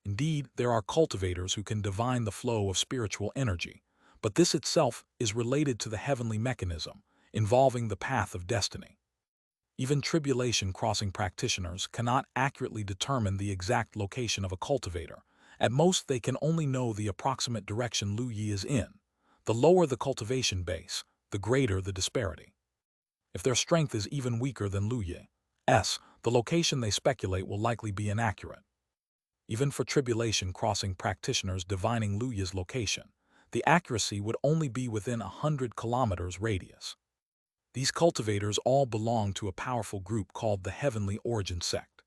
Indeed, there are cultivators who can divine the flow of spiritual energy, but this itself is related to the heavenly mechanism, involving the path of destiny. Even tribulation crossing practitioners cannot accurately determine the exact location of a cultivator. At most, they can only know the approximate direction Lu Yi is in. The lower the cultivation base, the greater the disparity. If their strength is even weaker than Lu Yi's, the location they speculate will likely be inaccurate. Even for tribulation crossing practitioners divining Lu Yi's location, the accuracy would only be within 100 kilometers radius. These cultivators all belong to a powerful group called the Heavenly Origin Sect.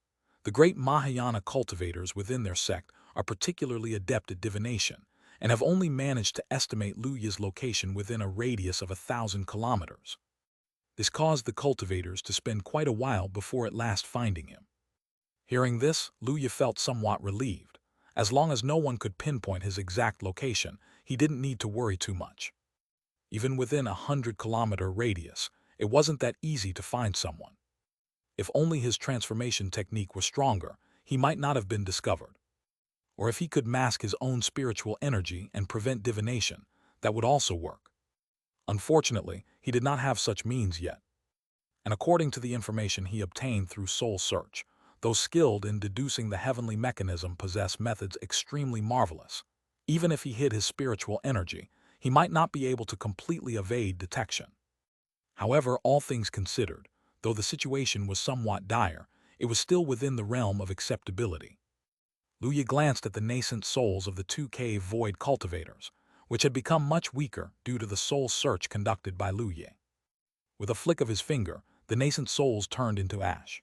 The great Mahayana cultivators within their sect are particularly adept at divination and have only managed to estimate Lu Yi's location within a radius of 1,000 kilometers. This caused the cultivators to spend quite a while before at last finding him. Hearing this, Lu Yi felt somewhat relieved. As long as no one could pinpoint his exact location, he didn't need to worry too much. Even within a 100-kilometer radius, it wasn't that easy to find someone. If only his transformation technique was stronger, he might not have been discovered. Or if he could mask his own spiritual energy and prevent divination, that would also work. Unfortunately, he did not have such means yet. And according to the information he obtained through soul search, those skilled in deducing the heavenly mechanism possess methods extremely marvelous. Even if he hid his spiritual energy, he might not be able to completely evade detection. However, all things considered, though the situation was somewhat dire, it was still within the realm of acceptability. Lu Yi glanced at the nascent souls of the two cave void cultivators, which had become much weaker due to the soul search conducted by Lu Yi. With a flick of his finger, the nascent souls turned into ash.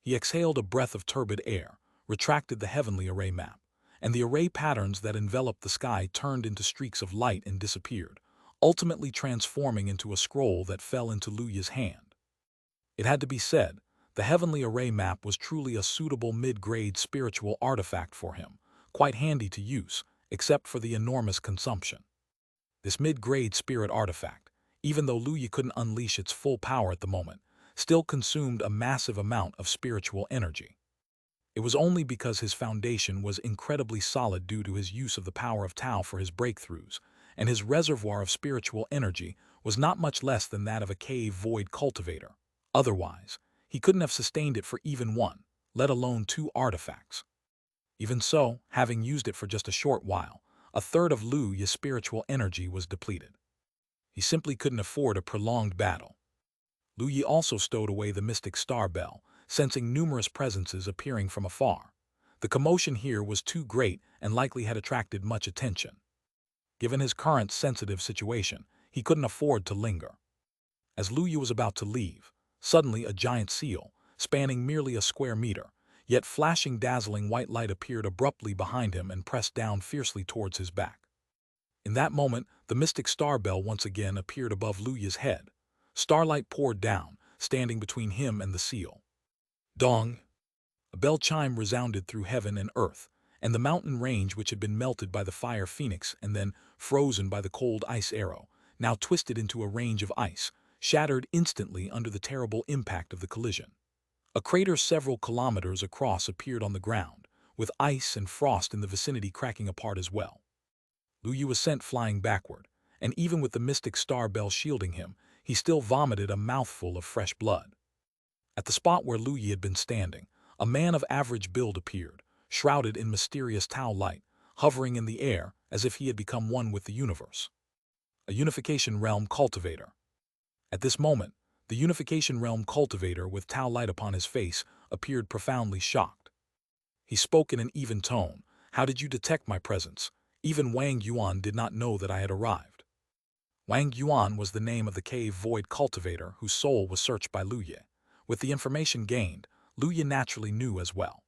He exhaled a breath of turbid air, retracted the heavenly array map, and the array patterns that enveloped the sky turned into streaks of light and disappeared, ultimately transforming into a scroll that fell into Lu Yi's hand. It had to be said, the heavenly array map was truly a suitable mid-grade spiritual artifact for him, quite handy to use, except for the enormous consumption. This mid-grade spirit artifact, even though Lu Yi couldn't unleash its full power at the moment, still consumed a massive amount of spiritual energy. It was only because his foundation was incredibly solid due to his use of the power of Tao for his breakthroughs, and his reservoir of spiritual energy was not much less than that of a cave void cultivator. Otherwise, he couldn't have sustained it for even one, let alone two artifacts. Even so, having used it for just a short while, a third of Lu Yi's spiritual energy was depleted. He simply couldn't afford a prolonged battle. Lu Yi also stowed away the mystic star bell, sensing numerous presences appearing from afar. The commotion here was too great and likely had attracted much attention. Given his current sensitive situation, he couldn't afford to linger. As Lu Yi was about to leave, suddenly a giant seal, spanning merely a square meter, yet flashing dazzling white light appeared abruptly behind him and pressed down fiercely towards his back. In that moment, the mystic star bell once again appeared above Lu Yi's head. Starlight poured down, standing between him and the seal. Dong! A bell chime resounded through heaven and earth, and the mountain range which had been melted by the fire phoenix and then frozen by the cold ice arrow, now twisted into a range of ice, shattered instantly under the terrible impact of the collision. A crater several kilometers across appeared on the ground, with ice and frost in the vicinity cracking apart as well. Lu Yi was sent flying backward, and even with the mystic star bell shielding him, he still vomited a mouthful of fresh blood. At the spot where Lu Yi had been standing, a man of average build appeared, shrouded in mysterious Tao light, hovering in the air as if he had become one with the universe. A Unification Realm cultivator. At this moment, the Unification Realm cultivator with Tao light upon his face appeared profoundly shocked. He spoke in an even tone. "How did you detect my presence? Even Wang Yuan did not know that I had arrived." Wang Yuan was the name of the cave void cultivator whose soul was searched by Lu Yi. With the information gained, Lu Yi naturally knew as well.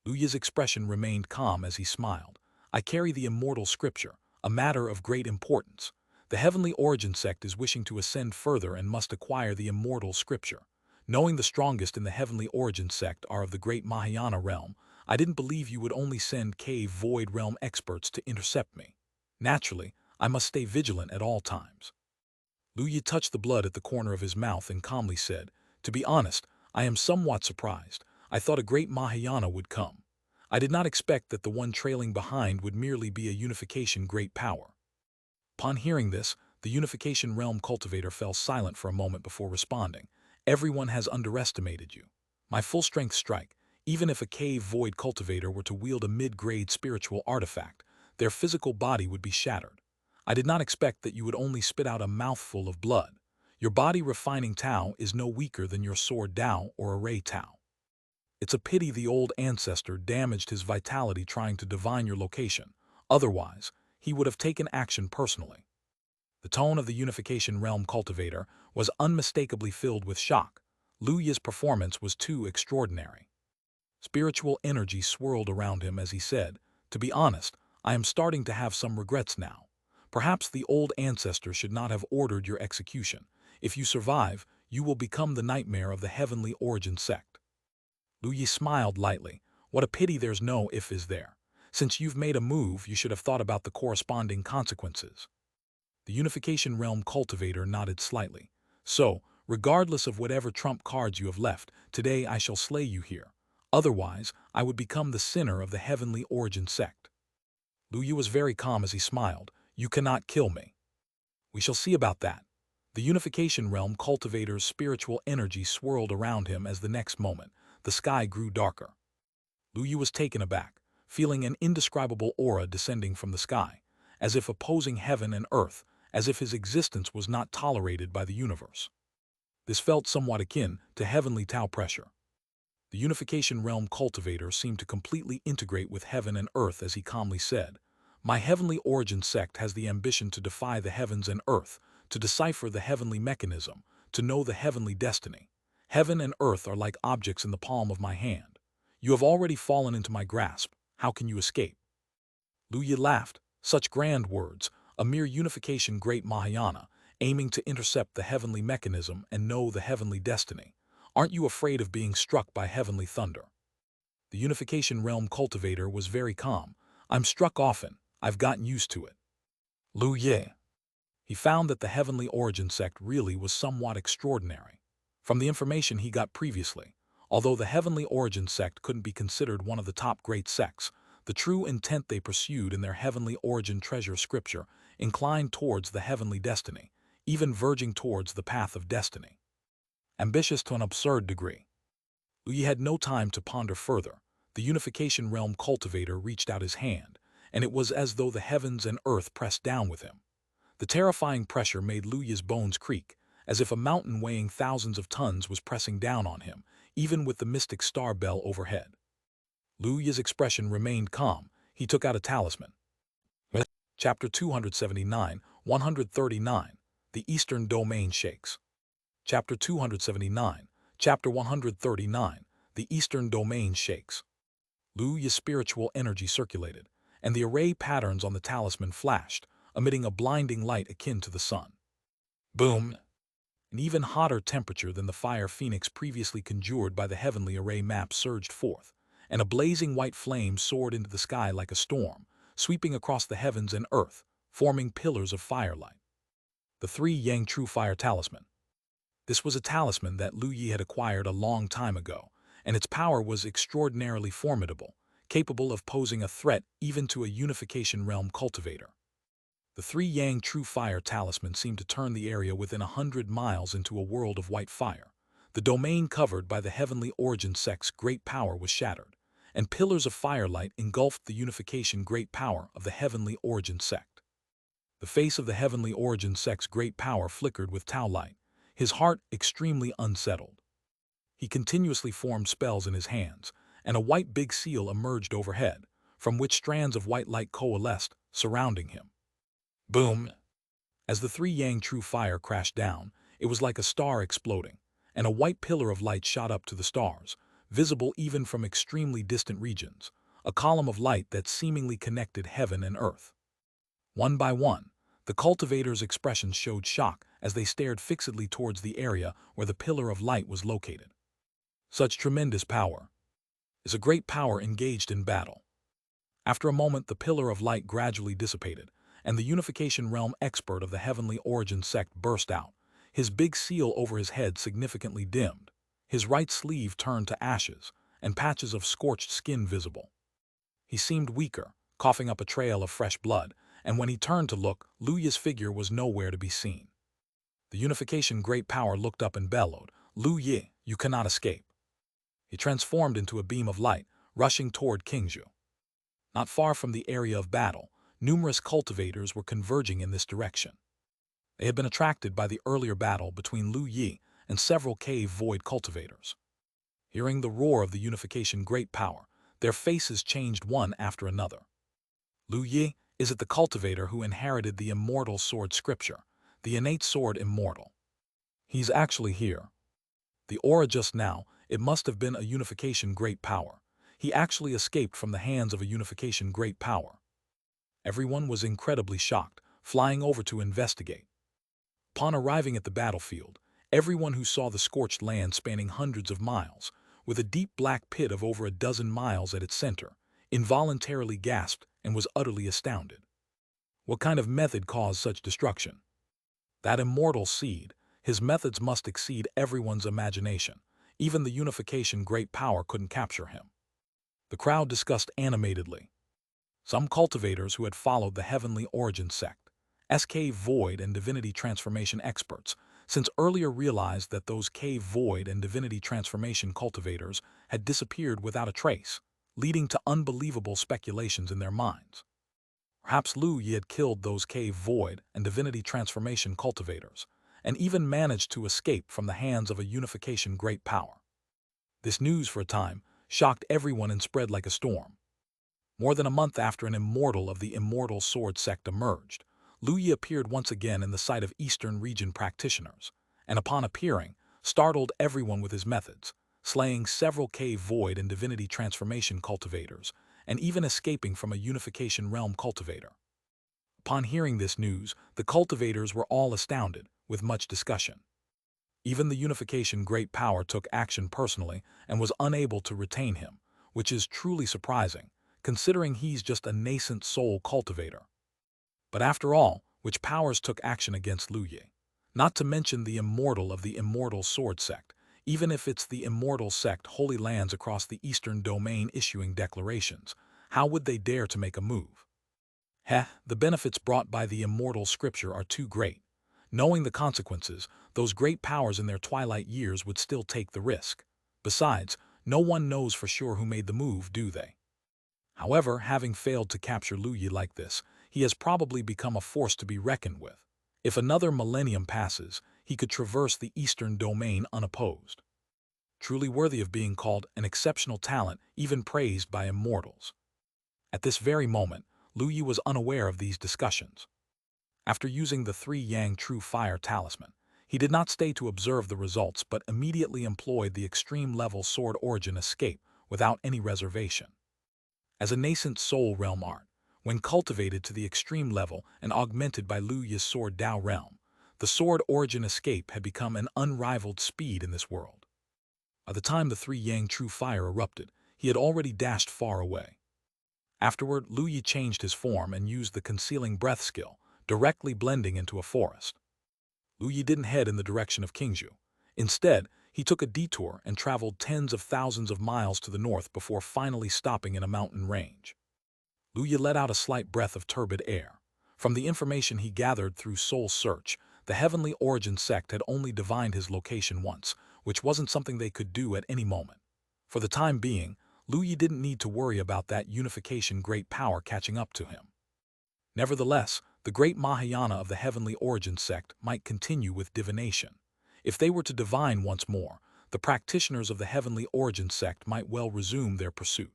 Lu Yi's expression remained calm as he smiled. "I carry the immortal scripture, a matter of great importance. The Heavenly Origin sect is wishing to ascend further and must acquire the Immortal scripture. Knowing the strongest in the Heavenly Origin sect are of the great Mahayana realm, I didn't believe you would only send cave void realm experts to intercept me. Naturally, I must stay vigilant at all times. Lu Yi touched the blood at the corner of his mouth and calmly said, "To be honest, I am somewhat surprised. I thought a great Mahayana would come. I did not expect that the one trailing behind would merely be a unification great power." Upon hearing this, the unification realm cultivator fell silent for a moment before responding. "Everyone has underestimated you. My full-strength strike, even if a cave void cultivator were to wield a mid-grade spiritual artifact, their physical body would be shattered. I did not expect that you would only spit out a mouthful of blood. Your body refining Tao is no weaker than your sword Tao or array Tao. It's a pity the old ancestor damaged his vitality trying to divine your location. Otherwise, he would have taken action personally." The tone of the unification realm cultivator was unmistakably filled with shock. Lu Yi's performance was too extraordinary. Spiritual energy swirled around him as he said, "To be honest, I am starting to have some regrets now. Perhaps the old ancestor should not have ordered your execution. If you survive, you will become the nightmare of the Heavenly Origin sect." Lu Yi smiled lightly. "What a pity there's no if is there. Since you've made a move, you should have thought about the corresponding consequences." The unification realm cultivator nodded slightly. "So, regardless of whatever trump cards you have left, today I shall slay you here. Otherwise, I would become the sinner of the Heavenly Origin sect." Lu Yi was very calm as he smiled. "You cannot kill me." "We shall see about that." The unification realm cultivator's spiritual energy swirled around him as the next moment, the sky grew darker. Lu Yi was taken aback, feeling an indescribable aura descending from the sky, as if opposing heaven and earth, as if his existence was not tolerated by the universe. This felt somewhat akin to heavenly Tao pressure. The unification realm cultivator seemed to completely integrate with heaven and earth as he calmly said, "My Heavenly Origin sect has the ambition to defy the heavens and earth, to decipher the heavenly mechanism, to know the heavenly destiny. Heaven and earth are like objects in the palm of my hand. You have already fallen into my grasp. How can you escape?" Lu Yi laughed. "Such grand words, a mere unification great Mahayana, aiming to intercept the heavenly mechanism and know the heavenly destiny. Aren't you afraid of being struck by heavenly thunder?" The unification realm cultivator was very calm. "I'm struck often. I've gotten used to it." Lu Yi. He found that the Heavenly Origin sect really was somewhat extraordinary. From the information he got previously, although the Heavenly Origin sect couldn't be considered one of the top great sects, the true intent they pursued in their Heavenly Origin treasure scripture inclined towards the heavenly destiny, even verging towards the path of destiny. Ambitious to an absurd degree. Lu Yi had no time to ponder further. The unification realm cultivator reached out his hand, and it was as though the heavens and earth pressed down with him. The terrifying pressure made Lu Yi's bones creak, as if a mountain weighing thousands of tons was pressing down on him, even with the mystic star bell overhead. Lu Yi's expression remained calm. He took out a talisman. Chapter 279, 139. The Eastern Domain Shakes. Chapter 279, Chapter 139. The Eastern Domain Shakes. Lu Yi's spiritual energy circulated, and the array patterns on the talisman flashed, emitting a blinding light akin to the sun. Boom! An even hotter temperature than the fire phoenix previously conjured by the heavenly array map surged forth, and a blazing white flame soared into the sky like a storm, sweeping across the heavens and earth, forming pillars of firelight. The 3 Yang True Fire Talisman. This was a talisman that Lu Yi had acquired a long time ago, and its power was extraordinarily formidable, capable of posing a threat even to a unification realm cultivator. The 3 Yang True Fire Talisman seemed to turn the area within 100 miles into a world of white fire. The domain covered by the Heavenly Origin sect's great power was shattered, and pillars of firelight engulfed the unification great power of the Heavenly Origin sect. The face of the Heavenly Origin sect's great power flickered with Tao light, his heart extremely unsettled. He continuously formed spells in his hands, and a white big seal emerged overhead, from which strands of white light coalesced, surrounding him. Boom! As the 3 Yang True Fire crashed down, it was like a star exploding, and a white pillar of light shot up to the stars, visible even from extremely distant regions, a column of light that seemingly connected heaven and earth. One by one, The cultivators' expressions showed shock as they stared fixedly towards the area where the pillar of light was located. Such tremendous power is a great power engaged in battle. After a moment, the pillar of light gradually dissipated, and the unification realm expert of the heavenly origin sect burst out, his big seal over his head significantly dimmed, his right sleeve turned to ashes, and patches of scorched skin visible. He seemed weaker, coughing up a trail of fresh blood, and when he turned to look, Lu Yi's figure was nowhere to be seen. The unification great power looked up and bellowed, "Lu Yi, you cannot escape." He transformed into a beam of light, rushing toward Qingzhou. Not far from the area of battle, numerous cultivators were converging in this direction. They had been attracted by the earlier battle between Lu Yi and several cave void cultivators. Hearing the roar of the unification great power, their faces changed one after another. Lu Yi, is it the cultivator who inherited the immortal sword scripture, the innate sword Immortal? He's actually here. The aura just now, it must have been a unification great power. He actually escaped from the hands of a unification great power. Everyone was incredibly shocked, flying over to investigate. Upon arriving at the battlefield, everyone who saw the scorched land spanning hundreds of miles, with a deep black pit of over a dozen miles at its center, involuntarily gasped and was utterly astounded. What kind of method caused such destruction? That immortal seed, his methods must exceed everyone's imagination. Even the unification great power couldn't capture him. The crowd discussed animatedly. Some cultivators who had followed the heavenly origin sect, SK Void and Divinity Transformation experts, since earlier realized that those cave void and divinity transformation cultivators had disappeared without a trace, leading to unbelievable speculations in their minds. Perhaps Lu Yi had killed those cave void and divinity transformation cultivators, and even managed to escape from the hands of a unification great power. This news, for a time, shocked everyone and spread like a storm. More than a month after an immortal of the immortal sword sect emerged, Lu Yi appeared once again in the sight of Eastern region practitioners, and upon appearing, startled everyone with his methods, slaying several cave void and divinity transformation cultivators, and even escaping from a unification realm cultivator. Upon hearing this news, the cultivators were all astounded, with much discussion. Even the unification great power took action personally and was unable to retain him, which is truly surprising, considering he's just a nascent soul cultivator. But after all, which powers took action against Lu Yi? Not to mention the immortal of the immortal sword sect, even if it's the immortal sect holy lands across the eastern domain issuing declarations, how would they dare to make a move? The benefits brought by the immortal scripture are too great. Knowing the consequences, those great powers in their twilight years would still take the risk. Besides, no one knows for sure who made the move, do they? However, having failed to capture Lu Yi like this, he has probably become a force to be reckoned with. If another millennium passes, he could traverse the eastern domain unopposed. Truly worthy of being called an exceptional talent, even praised by immortals. At this very moment, Lu Yi was unaware of these discussions. After using the 3 Yang True Fire talisman, he did not stay to observe the results but immediately employed the extreme-level sword origin escape without any reservation. As a nascent soul realm art, when cultivated to the extreme level and augmented by Lu Yi's sword Dao realm, the sword origin escape had become an unrivaled speed in this world. By the time the 3 Yang True Fire erupted, he had already dashed far away. Afterward, Lu Yi changed his form and used the concealing breath skill, directly blending into a forest. Lu Yi didn't head in the direction of Qingzhou. Instead, he took a detour and traveled tens of thousands of miles to the north before finally stopping in a mountain range. Lu Yi let out a slight breath of turbid air. From the information he gathered through soul search, the heavenly origin sect had only divined his location once, which wasn't something they could do at any moment. For the time being, Lu Yi didn't need to worry about that unification great power catching up to him. Nevertheless, the great Mahayana of the heavenly origin sect might continue with divination. If they were to divine once more, the practitioners of the heavenly origin sect might well resume their pursuit.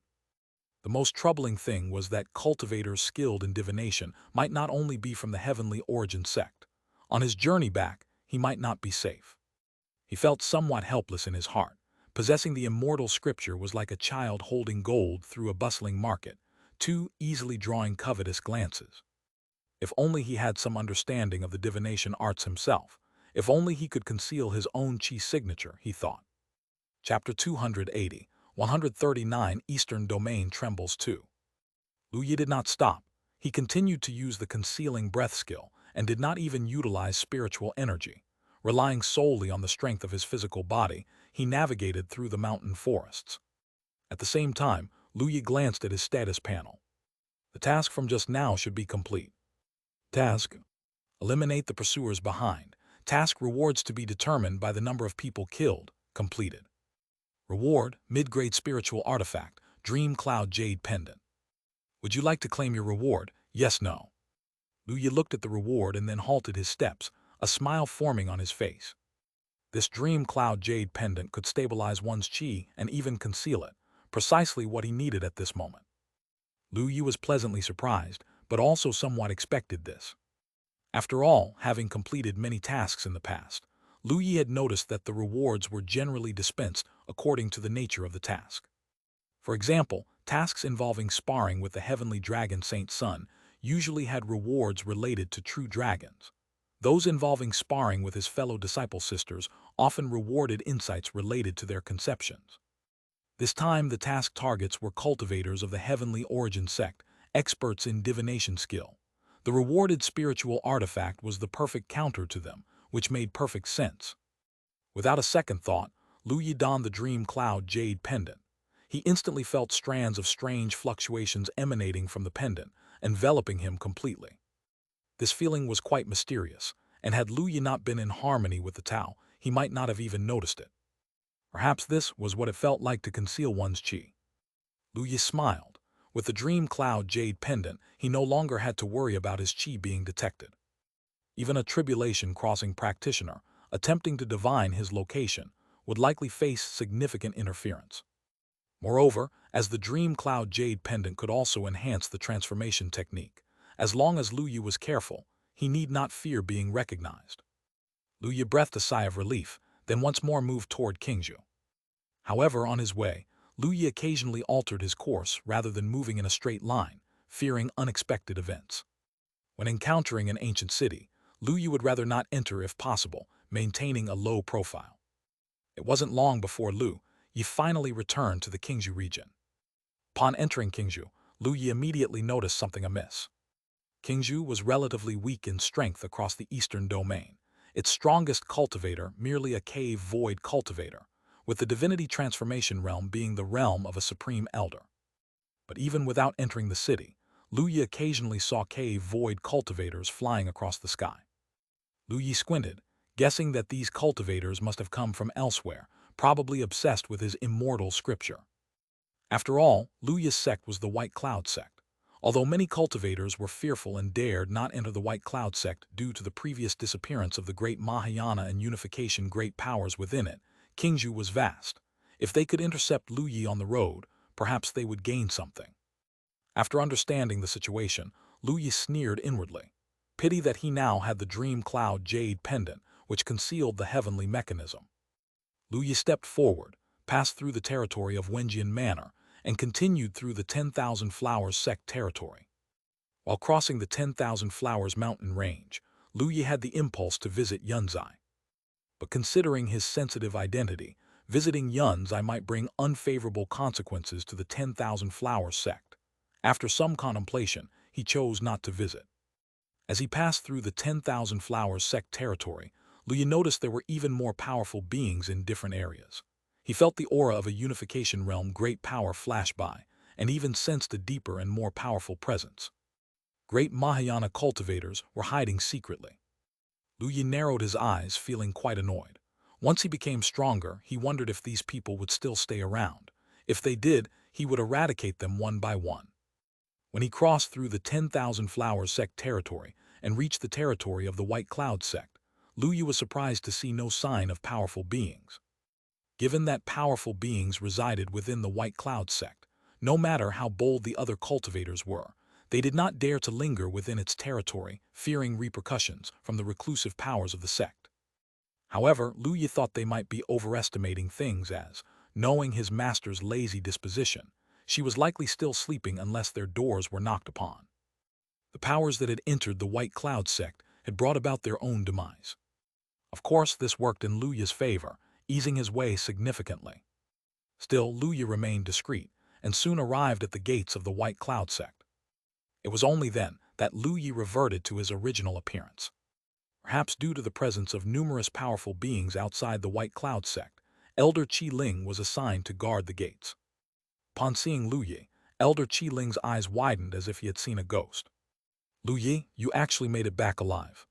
The most troubling thing was that cultivators skilled in divination might not only be from the heavenly origin sect. On his journey back, he might not be safe. He felt somewhat helpless in his heart. Possessing the immortal scripture was like a child holding gold through a bustling market, too easily drawing covetous glances. If only he had some understanding of the divination arts himself. If only he could conceal his own Qi signature, he thought. Chapter 280, 139 Eastern Domain Trembles 2. Lu Yi did not stop. He continued to use the concealing breath skill and did not even utilize spiritual energy. Relying solely on the strength of his physical body, he navigated through the mountain forests. At the same time, Lu Yi glanced at his status panel. The task from just now should be complete. Task: eliminate the pursuers behind. Task rewards to be determined by the number of people killed. Completed. Reward: mid-grade spiritual artifact, Dream Cloud Jade Pendant. Would you like to claim your reward? Yes, no. Lu Yi looked at the reward and then halted his steps, a smile forming on his face. This Dream Cloud Jade Pendant could stabilize one's Qi and even conceal it, precisely what he needed at this moment. Lu Yi was pleasantly surprised, but also somewhat expected this. After all, having completed many tasks in the past, Lu Yi had noticed that the rewards were generally dispensed according to the nature of the task. For example, tasks involving sparring with the heavenly dragon Saint Sun usually had rewards related to true dragons. Those involving sparring with his fellow disciple sisters often rewarded insights related to their conceptions. This time the task targets were cultivators of the heavenly origin sect, experts in divination skill. The rewarded spiritual artifact was the perfect counter to them, which made perfect sense. Without a second thought, Lu Yi donned the Dream Cloud Jade Pendant. He instantly felt strands of strange fluctuations emanating from the pendant, enveloping him completely. This feeling was quite mysterious, and had Lu Yi not been in harmony with the Tao, he might not have even noticed it. Perhaps this was what it felt like to conceal one's Qi. Lu Yi smiled. With the Dream Cloud Jade Pendant, he no longer had to worry about his Qi being detected. Even a tribulation-crossing practitioner, attempting to divine his location, would likely face significant interference. Moreover, as the Dream Cloud Jade Pendant could also enhance the transformation technique, as long as Lu Yi was careful, he need not fear being recognized. Lu Yi breathed a sigh of relief, then once more moved toward Qingzhou. However, on his way, Lu Yi occasionally altered his course rather than moving in a straight line, fearing unexpected events. When encountering an ancient city, Lu Yi would rather not enter if possible, maintaining a low profile. It wasn't long before Lu Yi finally returned to the Qingzhou region. Upon entering Qingzhou, Lu Yi immediately noticed something amiss. Qingzhou was relatively weak in strength across the eastern domain, its strongest cultivator merely a cave void cultivator, with the divinity transformation realm being the realm of a supreme elder. But even without entering the city, Lu Yi occasionally saw cave void cultivators flying across the sky. Lu Yi squinted, guessing that these cultivators must have come from elsewhere, probably obsessed with his immortal scripture. After all, Lu Yi's sect was the White Cloud sect. Although many cultivators were fearful and dared not enter the White Cloud sect due to the previous disappearance of the great Mahayana and unification great powers within it, Qingzhou was vast. If they could intercept Lu Yi on the road, perhaps they would gain something. After understanding the situation, Lu Yi sneered inwardly. Pity that he now had the Dream Cloud Jade Pendant, which concealed the heavenly mechanism. Lu Yi stepped forward, passed through the territory of Wenjian Manor, and continued through the 10,000 Flowers sect territory. While crossing the 10,000 Flowers mountain range, Lu Yi had the impulse to visit Yunzai. But considering his sensitive identity, visiting Yunzai might bring unfavorable consequences to the 10,000 Flowers sect. After some contemplation, he chose not to visit. As he passed through the 10,000 Flowers sect territory, Lu Yi noticed there were even more powerful beings in different areas. He felt the aura of a unification realm great power flash by, and even sensed a deeper and more powerful presence. Great Mahayana cultivators were hiding secretly. Lu Yi narrowed his eyes, feeling quite annoyed. Once he became stronger, he wondered if these people would still stay around. If they did, he would eradicate them one by one. When he crossed through the 10,000 Flowers sect territory and reached the territory of the White Cloud sect, Lu Yi was surprised to see no sign of powerful beings. Given that powerful beings resided within the White Cloud sect, no matter how bold the other cultivators were, they did not dare to linger within its territory, fearing repercussions from the reclusive powers of the sect. However, Lu Yi thought they might be overestimating things as, knowing his master's lazy disposition, she was likely still sleeping unless their doors were knocked upon. The powers that had entered the White Cloud sect had brought about their own demise. Of course, this worked in Luya's favor, easing his way significantly. Still, Luya remained discreet, and soon arrived at the gates of the White Cloud sect. It was only then that Luya reverted to his original appearance. Perhaps due to the presence of numerous powerful beings outside the White Cloud sect, Elder Qi Ling was assigned to guard the gates. Upon seeing Luya, Elder Qi Ling's eyes widened as if he had seen a ghost. "Luya, you actually made it back alive."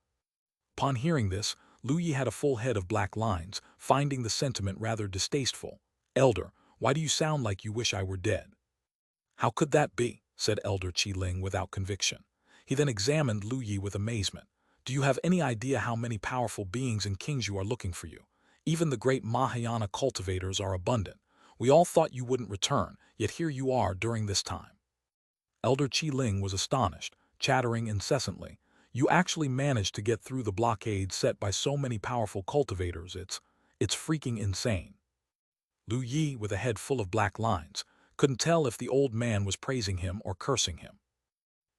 Upon hearing this, Luya had a full head of black lines, finding the sentiment rather distasteful. "Elder, why do you sound like you wish I were dead?" "How could that be?" said Elder Qi Ling without conviction. He then examined Luya with amazement. "Do you have any idea how many powerful beings and kings you are looking for you? Even the great Mahayana cultivators are abundant. We all thought you wouldn't return, yet here you are during this time." Elder Qi Ling was astonished, chattering incessantly. "You actually managed to get through the blockade set by so many powerful cultivators. It's freaking insane." Luya, with a head full of black lines, couldn't tell if the old man was praising him or cursing him.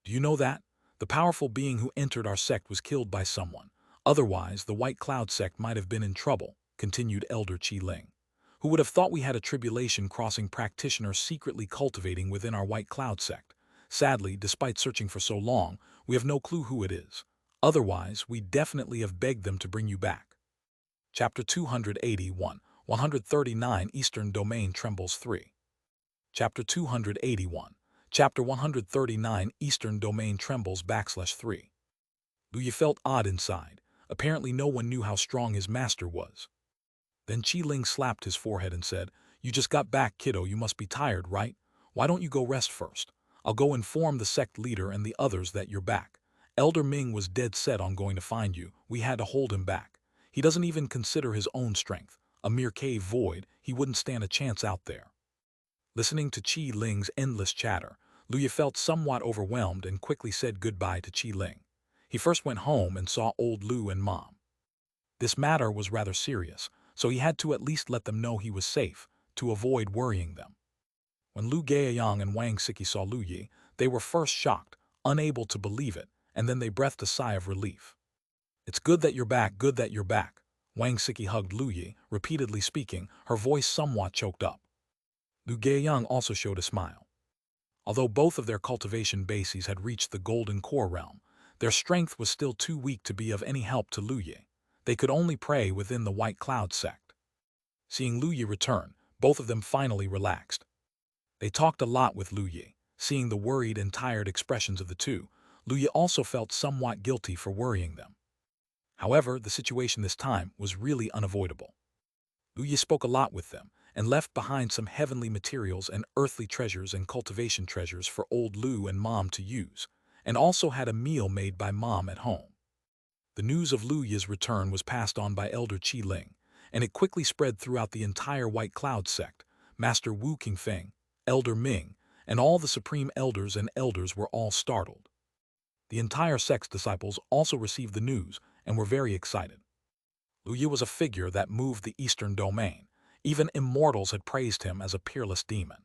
"Do you know that? The powerful being who entered our sect was killed by someone. Otherwise, the White Cloud sect might have been in trouble," continued Elder Qi Ling. "Who would have thought we had a tribulation crossing practitioner secretly cultivating within our White Cloud sect? Sadly, despite searching for so long, we have no clue who it is. Otherwise, we definitely have begged them to bring you back." Chapter 281, 139 Eastern Domain Trembles 3. Chapter 281. Chapter 139 Eastern Domain Trembles /3. Luya felt odd inside. Apparently no one knew how strong his master was. Then Qi Ling slapped his forehead and said, "You just got back, kiddo. You must be tired, right? Why don't you go rest first? I'll go inform the sect leader and the others that you're back. Elder Ming was dead set on going to find you. We had to hold him back. He doesn't even consider his own strength. A mere cave void, he wouldn't stand a chance out there." Listening to Qi Ling's endless chatter, Luya felt somewhat overwhelmed and quickly said goodbye to Qi Ling. He first went home and saw old Lu and Mom. This matter was rather serious, so he had to at least let them know he was safe, to avoid worrying them. When Lu Gaoyang and Wang Siki saw Luya, they were first shocked, unable to believe it, and then they breathed a sigh of relief. "It's good that you're back, good that you're back." Wang Siki hugged Luya, repeatedly speaking, her voice somewhat choked up. Lu Gaoyang also showed a smile. Although both of their cultivation bases had reached the Golden Core realm, their strength was still too weak to be of any help to Luya. They could only pray within the White Cloud sect. Seeing Luya return, both of them finally relaxed. They talked a lot with Luya. Seeing the worried and tired expressions of the two, Luya also felt somewhat guilty for worrying them. However, the situation this time was really unavoidable. Luya spoke a lot with them, and left behind some heavenly materials and earthly treasures and cultivation treasures for old Lu and Mom to use, and also had a meal made by Mom at home. The news of Luya's return was passed on by Elder Qi Ling, and it quickly spread throughout the entire White Cloud sect. Master Wu Qingfeng, Elder Ming, and all the supreme elders and elders were all startled. The entire sect's disciples also received the news and were very excited. Luya was a figure that moved the Eastern Domain. Even immortals had praised him as a peerless demon.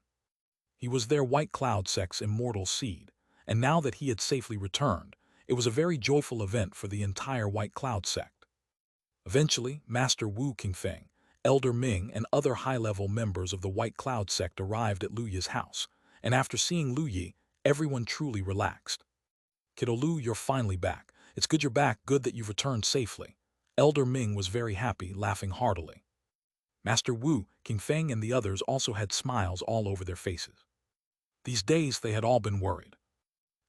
He was their White Cloud sect's immortal seed, and now that he had safely returned, it was a very joyful event for the entire White Cloud sect. Eventually, Master Wu Qingfeng, Elder Ming, and other high-level members of the White Cloud sect arrived at Luya's house, and after seeing Luya, everyone truly relaxed. "Kiddo Lu, you're finally back. It's good you're back, good that you've returned safely." Elder Ming was very happy, laughing heartily. Master Wu Qingfeng and the others also had smiles all over their faces. These days they had all been worried.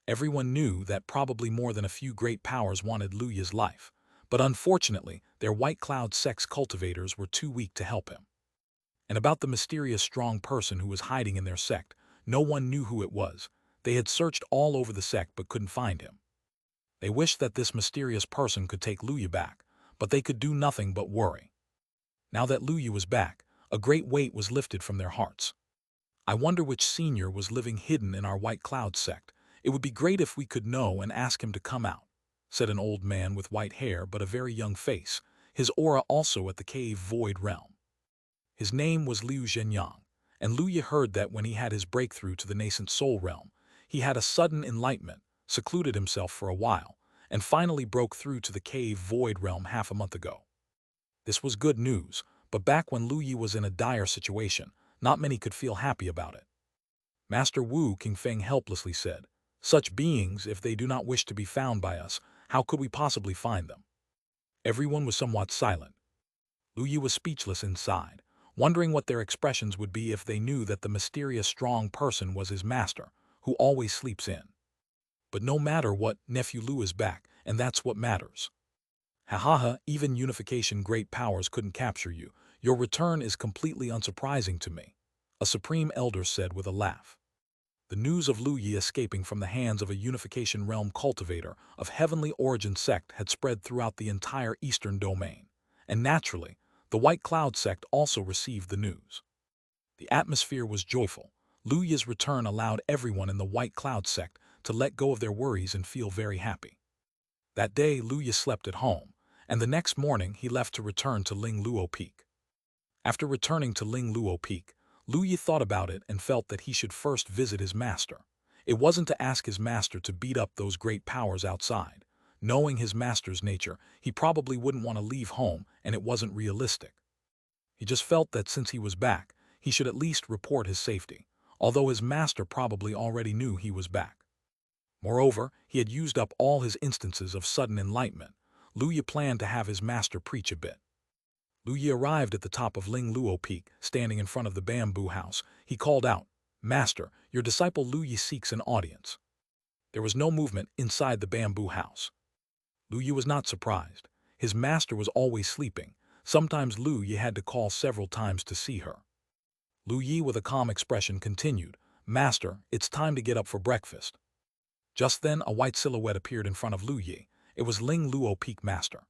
Everyone knew that probably more than a few great powers wanted Luya's life, but unfortunately their White Cloud sect's cultivators were too weak to help him. And about the mysterious strong person who was hiding in their sect, no one knew who it was. They had searched all over the sect but couldn't find him. They wished that this mysterious person could take Luya back, but they could do nothing but worry. Now that Luya was back, a great weight was lifted from their hearts. "I wonder which senior was living hidden in our White Cloud sect. It would be great if we could know and ask him to come out," said an old man with white hair but a very young face, his aura also at the cave void realm. His name was Liu Zhenyang, and Luya heard that when he had his breakthrough to the nascent soul realm, he had a sudden enlightenment, secluded himself for a while, and finally broke through to the cave void realm half a month ago. This was good news, but back when Lu Yi was in a dire situation, not many could feel happy about it. Master Wu Qingfeng helplessly said, "Such beings, if they do not wish to be found by us, how could we possibly find them?" Everyone was somewhat silent. Lu Yi was speechless inside, wondering what their expressions would be if they knew that the mysterious strong person was his master, who always sleeps in. But no matter what, nephew Lu is back, and that's what matters. Ha ha ha, even unification great powers couldn't capture you. Your return is completely unsurprising to me, a supreme elder said with a laugh. The news of Lu Yi escaping from the hands of a unification realm cultivator of heavenly origin sect had spread throughout the entire eastern domain, and naturally, the White Cloud sect also received the news. The atmosphere was joyful. Lu Yi's return allowed everyone in the White Cloud sect to let go of their worries and feel very happy. That day, Lu Yi slept at home, and the next morning he left to return to Ling Luo Peak. After returning to Ling Luo Peak, Lu Yi thought about it and felt that he should first visit his master. It wasn't to ask his master to beat up those great powers outside. Knowing his master's nature, he probably wouldn't want to leave home, and it wasn't realistic. He just felt that since he was back, he should at least report his safety, although his master probably already knew he was back. Moreover, he had used up all his instances of sudden enlightenment. Lu Yi planned to have his master preach a bit. Lu Yi arrived at the top of Ling Luo Peak, standing in front of the bamboo house. He called out, "Master, your disciple Lu Yi seeks an audience." There was no movement inside the bamboo house. Lu Yi was not surprised. His master was always sleeping. Sometimes Lu Yi had to call several times to see her. Lu Yi, with a calm expression, continued, "Master, it's time to get up for breakfast." Just then, a white silhouette appeared in front of Lu Yi. It was Ling Luo Peak Master.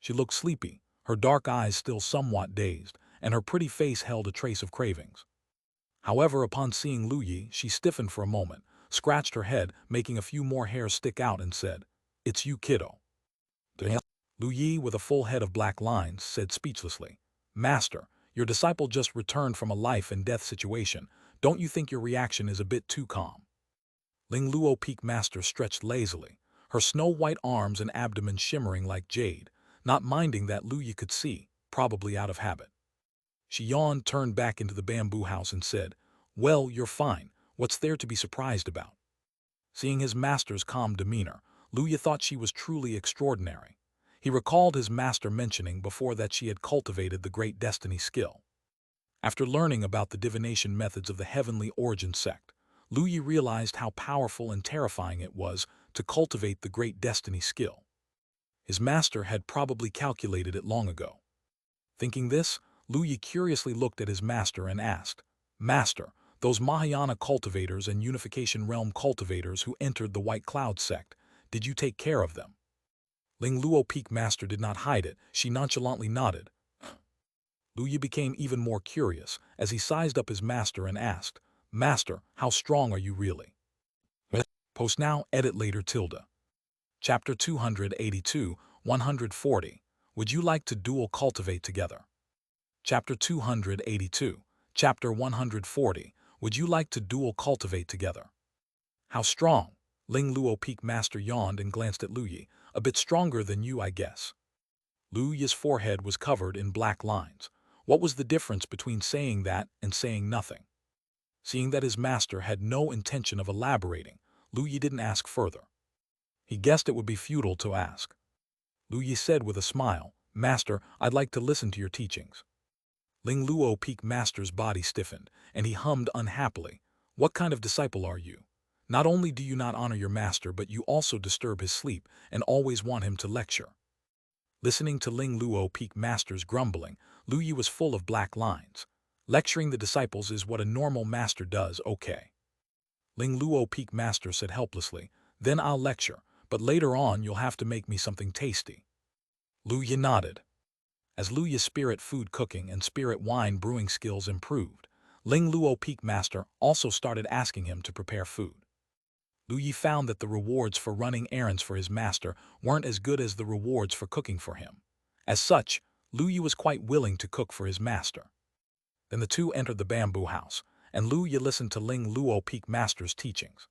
She looked sleepy, her dark eyes still somewhat dazed, and her pretty face held a trace of cravings. However, upon seeing Lu Yi, she stiffened for a moment, scratched her head, making a few more hairs stick out, and said, "It's you, kiddo." Lu Yi, with a full head of black lines, said speechlessly, "Master, your disciple just returned from a life-and-death situation. Don't you think your reaction is a bit too calm?" Ling Luo Peak Master stretched lazily, her snow-white arms and abdomen shimmering like jade, not minding that Lu Yi could see, probably out of habit. She yawned, turned back into the bamboo house, and said, "Well, you're fine. What's there to be surprised about?" Seeing his master's calm demeanor, Lu Yi thought she was truly extraordinary. He recalled his master mentioning before that she had cultivated the great destiny skill. After learning about the divination methods of the heavenly origin sect, Lu Yi realized how powerful and terrifying it was to cultivate the great destiny skill. His master had probably calculated it long ago. Thinking this, Lu Yi curiously looked at his master and asked, "Master, those Mahayana cultivators and Unification Realm cultivators who entered the White Cloud sect, did you take care of them?" Ling Luo Peak Master did not hide it. She nonchalantly nodded. Lu Yi became even more curious as he sized up his master and asked, "Master, how strong are you really?" Post now, edit later, tilde. Chapter 282, 140. Would you like to dual cultivate together? Chapter 282, Chapter 140. Would you like to dual cultivate together? How strong? Ling Luo Peak Master yawned and glanced at Lu Yi. "A bit stronger than you, I guess." Lu Yi's forehead was covered in black lines. What was the difference between saying that and saying nothing? Seeing that his master had no intention of elaborating, Lu Yi didn't ask further. He guessed it would be futile to ask. Lu Yi said with a smile, "Master, I'd like to listen to your teachings." Ling Luo Peak Master's body stiffened, and he hummed unhappily, "What kind of disciple are you? Not only do you not honor your master, but you also disturb his sleep and always want him to lecture." Listening to Ling Luo Peak Master's grumbling, Lu Yi was full of black lines. Lecturing the disciples is what a normal master does, okay. Ling Luo Peak Master said helplessly, "Then I'll lecture, but later on you'll have to make me something tasty." Lu Yi nodded. As Lu Yi's spirit food cooking and spirit wine brewing skills improved, Ling Luo Peak Master also started asking him to prepare food. Lu Yi found that the rewards for running errands for his master weren't as good as the rewards for cooking for him. As such, Lu Yi was quite willing to cook for his master. Then the two entered the bamboo house, and Lu Yi listened to Ling Luo Peak Master's teachings.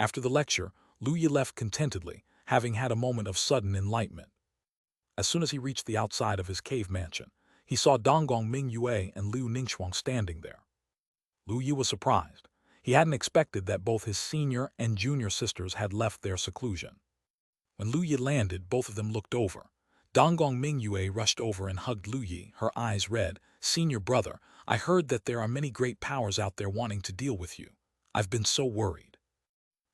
After the lecture, Lu Yi left contentedly, having had a moment of sudden enlightenment. As soon as he reached the outside of his cave mansion, he saw Donggong Mingyue and Liu Ningxuang standing there. Lu Yi was surprised. He hadn't expected that both his senior and junior sisters had left their seclusion. When Lu Yi landed, both of them looked over. Donggong Mingyue rushed over and hugged Lu Yi, her eyes red. "Senior brother, I heard that there are many great powers out there wanting to deal with you. I've been so worried."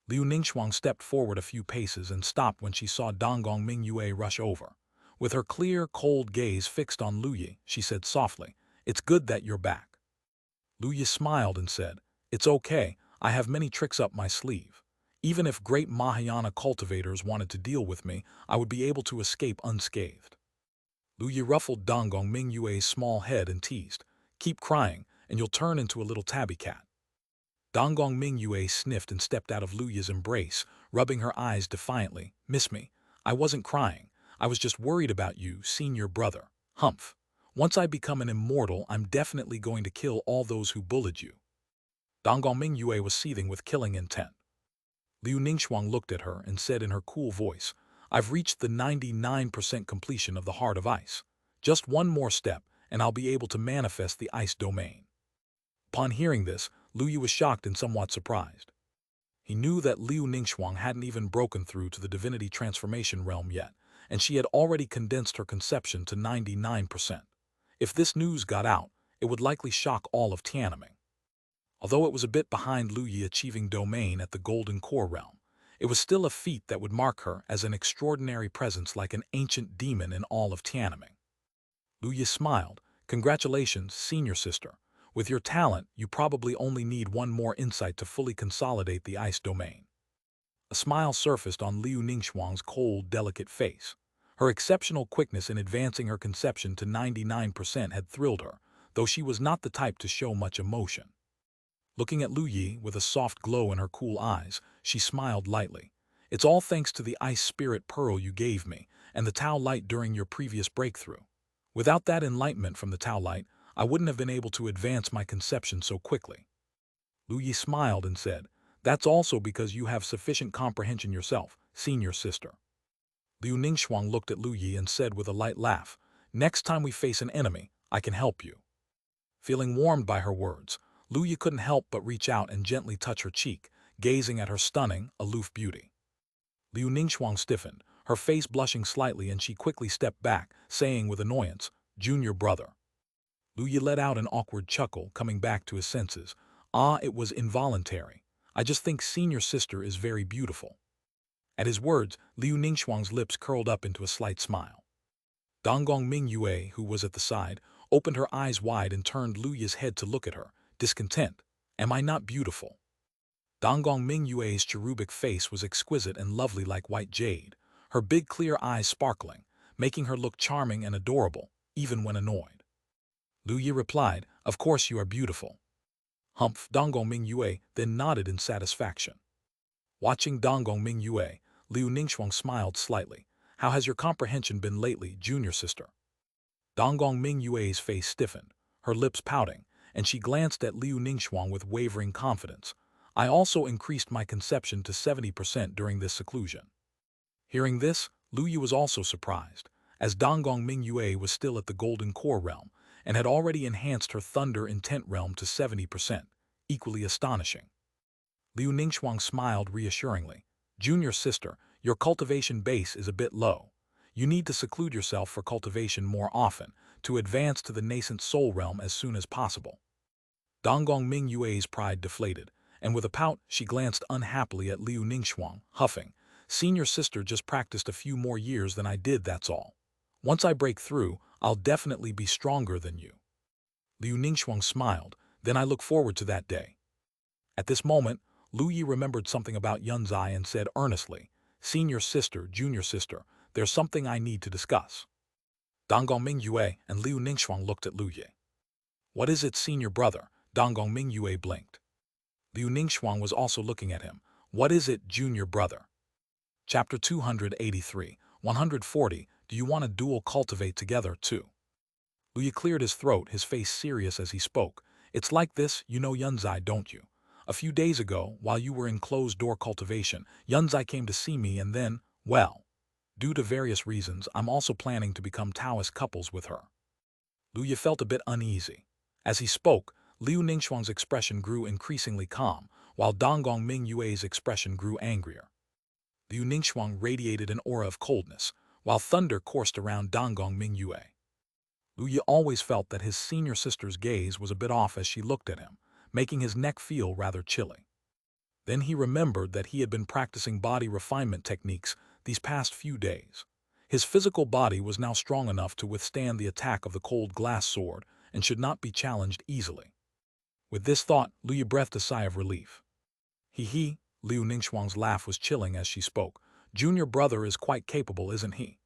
Liu Ningxuang stepped forward a few paces and stopped when she saw Donggong Mingyue rush over. With her clear, cold gaze fixed on Lu Yi, she said softly, "It's good that you're back." Lu Yi smiled and said, "It's okay, I have many tricks up my sleeve. Even if great Mahayana cultivators wanted to deal with me, I would be able to escape unscathed." Lu Yi ruffled Donggong Mingyue's small head and teased, "Keep crying, and you'll turn into a little tabby cat." Donggong Mingyue sniffed and stepped out of Lu Yi's embrace, rubbing her eyes defiantly. "Miss me, I wasn't crying. I was just worried about you, senior brother. Humph. Once I become an immortal, I'm definitely going to kill all those who bullied you." Donggong Mingyue was seething with killing intent. Liu Ningxuang looked at her and said in her cool voice, "I've reached the 99% completion of the Heart of Ice. Just one more step, and I'll be able to manifest the ice domain." Upon hearing this, Lu Yi was shocked and somewhat surprised. He knew that Liu Ningxuang hadn't even broken through to the divinity transformation realm yet, and she had already condensed her conception to 99%. If this news got out, it would likely shock all of Tiananmen. Although it was a bit behind Lu Yi achieving domain at the Golden Core realm, it was still a feat that would mark her as an extraordinary presence like an ancient demon in all of Tiananmen. Lu Yi smiled. "Congratulations, senior sister. With your talent, you probably only need one more insight to fully consolidate the ice domain." A smile surfaced on Liu Ningxuang's cold, delicate face. Her exceptional quickness in advancing her conception to 99% had thrilled her, though she was not the type to show much emotion. Looking at Lu Yi with a soft glow in her cool eyes, she smiled lightly. "It's all thanks to the ice spirit pearl you gave me, and the Tao light during your previous breakthrough. Without that enlightenment from the Tao light, I wouldn't have been able to advance my conception so quickly." Lu Yi smiled and said, "That's also because you have sufficient comprehension yourself, senior sister." Liu Ningxuang looked at Lu Yi and said with a light laugh, "Next time we face an enemy, I can help you." Feeling warmed by her words, Lu Yi couldn't help but reach out and gently touch her cheek, gazing at her stunning, aloof beauty. Liu Ningxuang stiffened, her face blushing slightly, and she quickly stepped back, saying with annoyance, "Junior brother." Lu Yi let out an awkward chuckle, coming back to his senses. "Ah, it was involuntary. I just think senior sister is very beautiful." At his words, Liu Ningxuang's lips curled up into a slight smile. Donggong Mingyue, who was at the side, opened her eyes wide and turned Lu Yi's head to look at her, discontent. "Am I not beautiful?" Donggong Mingyue's cherubic face was exquisite and lovely like white jade, her big clear eyes sparkling, making her look charming and adorable, even when annoyed. Lu Yi replied, "Of course you are beautiful." Humph! Donggong Mingyue then nodded in satisfaction. Watching Donggong Mingyue, Liu Ningxuang smiled slightly. "How has your comprehension been lately, junior sister?" Donggong Mingyue's face stiffened, her lips pouting, and she glanced at Liu Ningxuang with wavering confidence. "I also increased my conception to 70% during this seclusion." Hearing this, Lu Yi was also surprised, as Donggong Mingyue was still at the Golden Core realm and had already enhanced her Thunder Intent realm to 70%, equally astonishing. Liu Ningxuang smiled reassuringly. "Junior sister, your cultivation base is a bit low. You need to seclude yourself for cultivation more often, to advance to the nascent soul realm as soon as possible." Donggong Mingyue's pride deflated, and with a pout, she glanced unhappily at Liu Ningxuang, huffing, "Senior sister just practiced a few more years than I did, that's all. Once I break through, I'll definitely be stronger than you." Liu Ningxuang smiled, "Then I look forward to that day." At this moment, Lu Yi remembered something about Yunzai and said earnestly, "Senior sister, junior sister, there's something I need to discuss." Donggong Mingyue and Liu Ningxuang looked at Lu Yi. "What is it, senior brother?" Donggong Mingyue blinked. Liu Ningxuang was also looking at him. "What is it, junior brother?" Chapter 283, 140, Do you want to dual cultivate together, too? Lu Yi cleared his throat, his face serious as he spoke. "It's like this, you know Yunzai, don't you? A few days ago, while you were in closed-door cultivation, Yunzai came to see me and then, well, due to various reasons, I'm also planning to become Taoist couples with her. Luya felt a bit uneasy. As he spoke, Liu Ningxuang's expression grew increasingly calm, while Donggong Mingyue's expression grew angrier. Liu Ningxuang radiated an aura of coldness, while thunder coursed around Donggong Mingyue. Luya always felt that his senior sister's gaze was a bit off as she looked at him, making his neck feel rather chilly. Then he remembered that he had been practicing body refinement techniques these past few days. His physical body was now strong enough to withstand the attack of the cold glass sword and should not be challenged easily. With this thought, Luya breathed a sigh of relief. He, Liu Ningxuang's laugh was chilling as she spoke. Junior brother is quite capable, isn't he?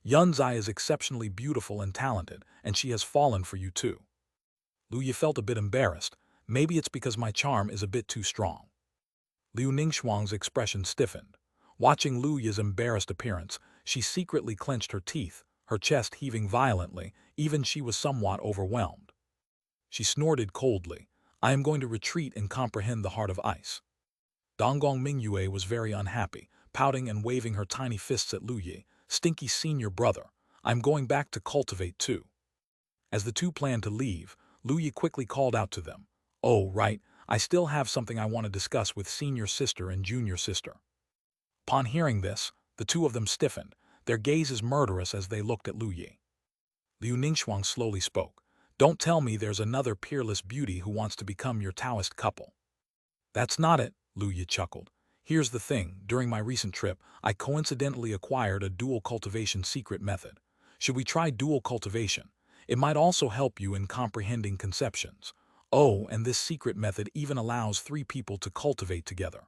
Yunzai is exceptionally beautiful and talented, and she has fallen for you too. Luya felt a bit embarrassed. Maybe it's because my charm is a bit too strong. Liu Ningxuang's expression stiffened. Watching Luya's embarrassed appearance, she secretly clenched her teeth, her chest heaving violently, even she was somewhat overwhelmed. She snorted coldly. I am going to retreat and comprehend the heart of ice. Donggong Mingyue was very unhappy, pouting and waving her tiny fists at Luya. Stinky senior brother, I'm going back to cultivate too. As the two planned to leave, Luya quickly called out to them. Oh, right, I still have something I want to discuss with senior sister and junior sister. Upon hearing this, the two of them stiffened, their gazes murderous as they looked at Luya. Liu Ningxuang slowly spoke. Don't tell me there's another peerless beauty who wants to become your Taoist couple. That's not it, Luya chuckled. Here's the thing, during my recent trip, I coincidentally acquired a dual cultivation secret method. Should we try dual cultivation? It might also help you in comprehending conceptions. Oh, and this secret method even allows 3 people to cultivate together.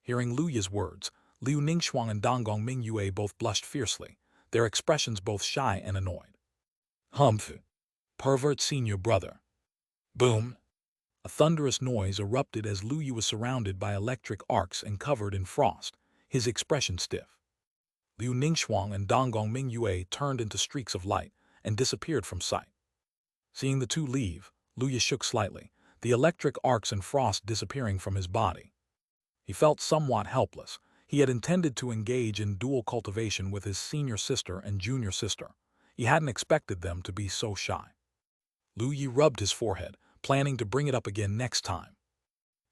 Hearing Luya's words, Liu Ningxuang and Donggong Mingyue both blushed fiercely, their expressions both shy and annoyed. Humph! Pervert senior brother. Boom! A thunderous noise erupted as Luya was surrounded by electric arcs and covered in frost, his expression stiff. Liu Ningxuang and Donggong Mingyue turned into streaks of light and disappeared from sight. Seeing the two leave, Luya shook slightly, the electric arcs and frost disappearing from his body. He felt somewhat helpless. He had intended to engage in dual cultivation with his senior sister and junior sister. He hadn't expected them to be so shy. Luya rubbed his forehead, planning to bring it up again next time.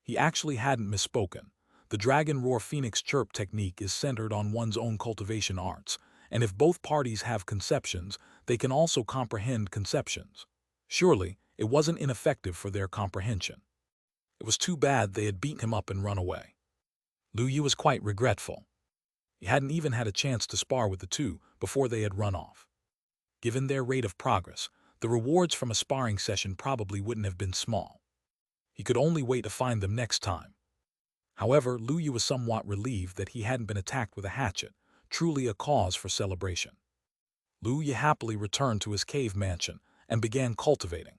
He actually hadn't misspoken. The Dragon Roar Phoenix Chirp technique is centered on one's own cultivation arts, and if both parties have conceptions, they can also comprehend conceptions. Surely, it wasn't ineffective for their comprehension. It was too bad they had beaten him up and run away. Luya was quite regretful. He hadn't even had a chance to spar with the two before they had run off. Given their rate of progress, the rewards from a sparring session probably wouldn't have been small. He could only wait to find them next time. However, Luya was somewhat relieved that he hadn't been attacked with a hatchet, truly a cause for celebration. Luya happily returned to his cave mansion and began cultivating.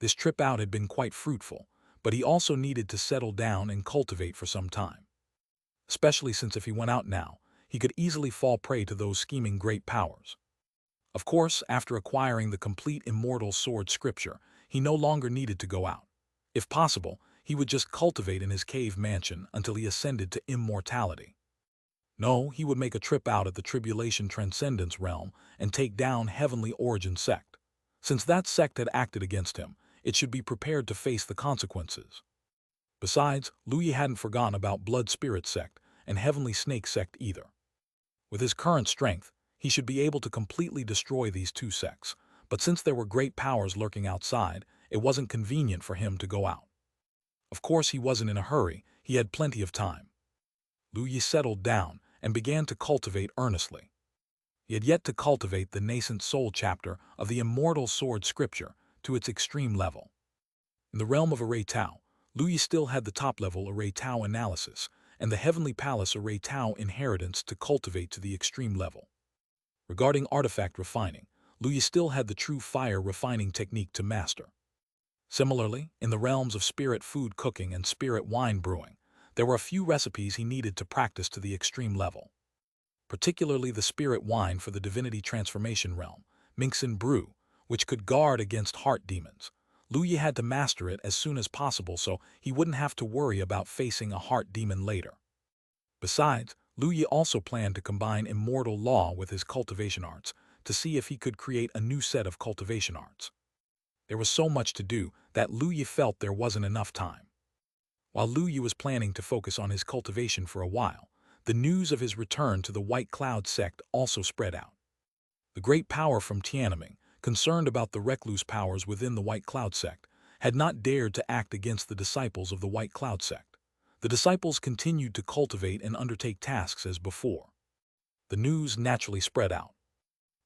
This trip out had been quite fruitful, but he also needed to settle down and cultivate for some time. Especially since if he went out now, he could easily fall prey to those scheming great powers. Of course, after acquiring the complete Immortal sword scripture, he no longer needed to go out. If possible, he would just cultivate in his cave mansion until he ascended to immortality. No, he would make a trip out at the Tribulation Transcendence realm and take down Heavenly Origin sect. Since that sect had acted against him, it should be prepared to face the consequences. Besides, Luya hadn't forgotten about Blood Spirit sect and Heavenly Snake sect either. With his current strength, he should be able to completely destroy these two sects, but since there were great powers lurking outside, it wasn't convenient for him to go out. Of course he wasn't in a hurry, he had plenty of time. Luya settled down and began to cultivate earnestly. He had yet to cultivate the nascent soul chapter of the Immortal sword scripture to its extreme level. In the realm of Array Tao, Luya still had the top-level Array Tao analysis and the Heavenly Palace Array Tao inheritance to cultivate to the extreme level. Regarding artifact refining, Luya still had the true fire refining technique to master. Similarly, in the realms of spirit food cooking and spirit wine brewing, there were a few recipes he needed to practice to the extreme level. Particularly the spirit wine for the divinity transformation realm, Minxin Brew, which could guard against heart demons. Lu Yi had to master it as soon as possible so he wouldn't have to worry about facing a heart demon later. Besides, Lu Yi also planned to combine Immortal Law with his cultivation arts to see if he could create a new set of cultivation arts. There was so much to do that Lu Yi felt there wasn't enough time. While Lu Yi was planning to focus on his cultivation for a while, the news of his return to the White Cloud sect also spread out. The great power from Tiananmen, concerned about the recluse powers within the White Cloud sect, had not dared to act against the disciples of the White Cloud sect. The disciples continued to cultivate and undertake tasks as before. The news naturally spread out.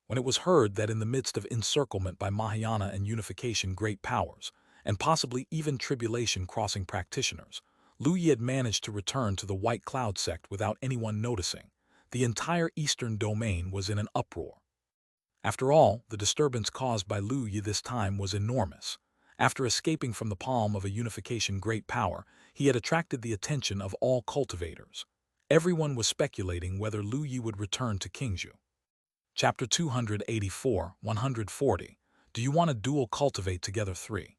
When it was heard that in the midst of encirclement by Mahayana and unification great powers, and possibly even tribulation crossing practitioners, Lu Yi had managed to return to the White Cloud sect without anyone noticing, the entire eastern domain was in an uproar. After all, the disturbance caused by Lu Yi this time was enormous. After escaping from the palm of a unification great power, he had attracted the attention of all cultivators. Everyone was speculating whether Lu Yi would return to Qingzhou. Chapter 284, 140. Do you want to dual cultivate together 3?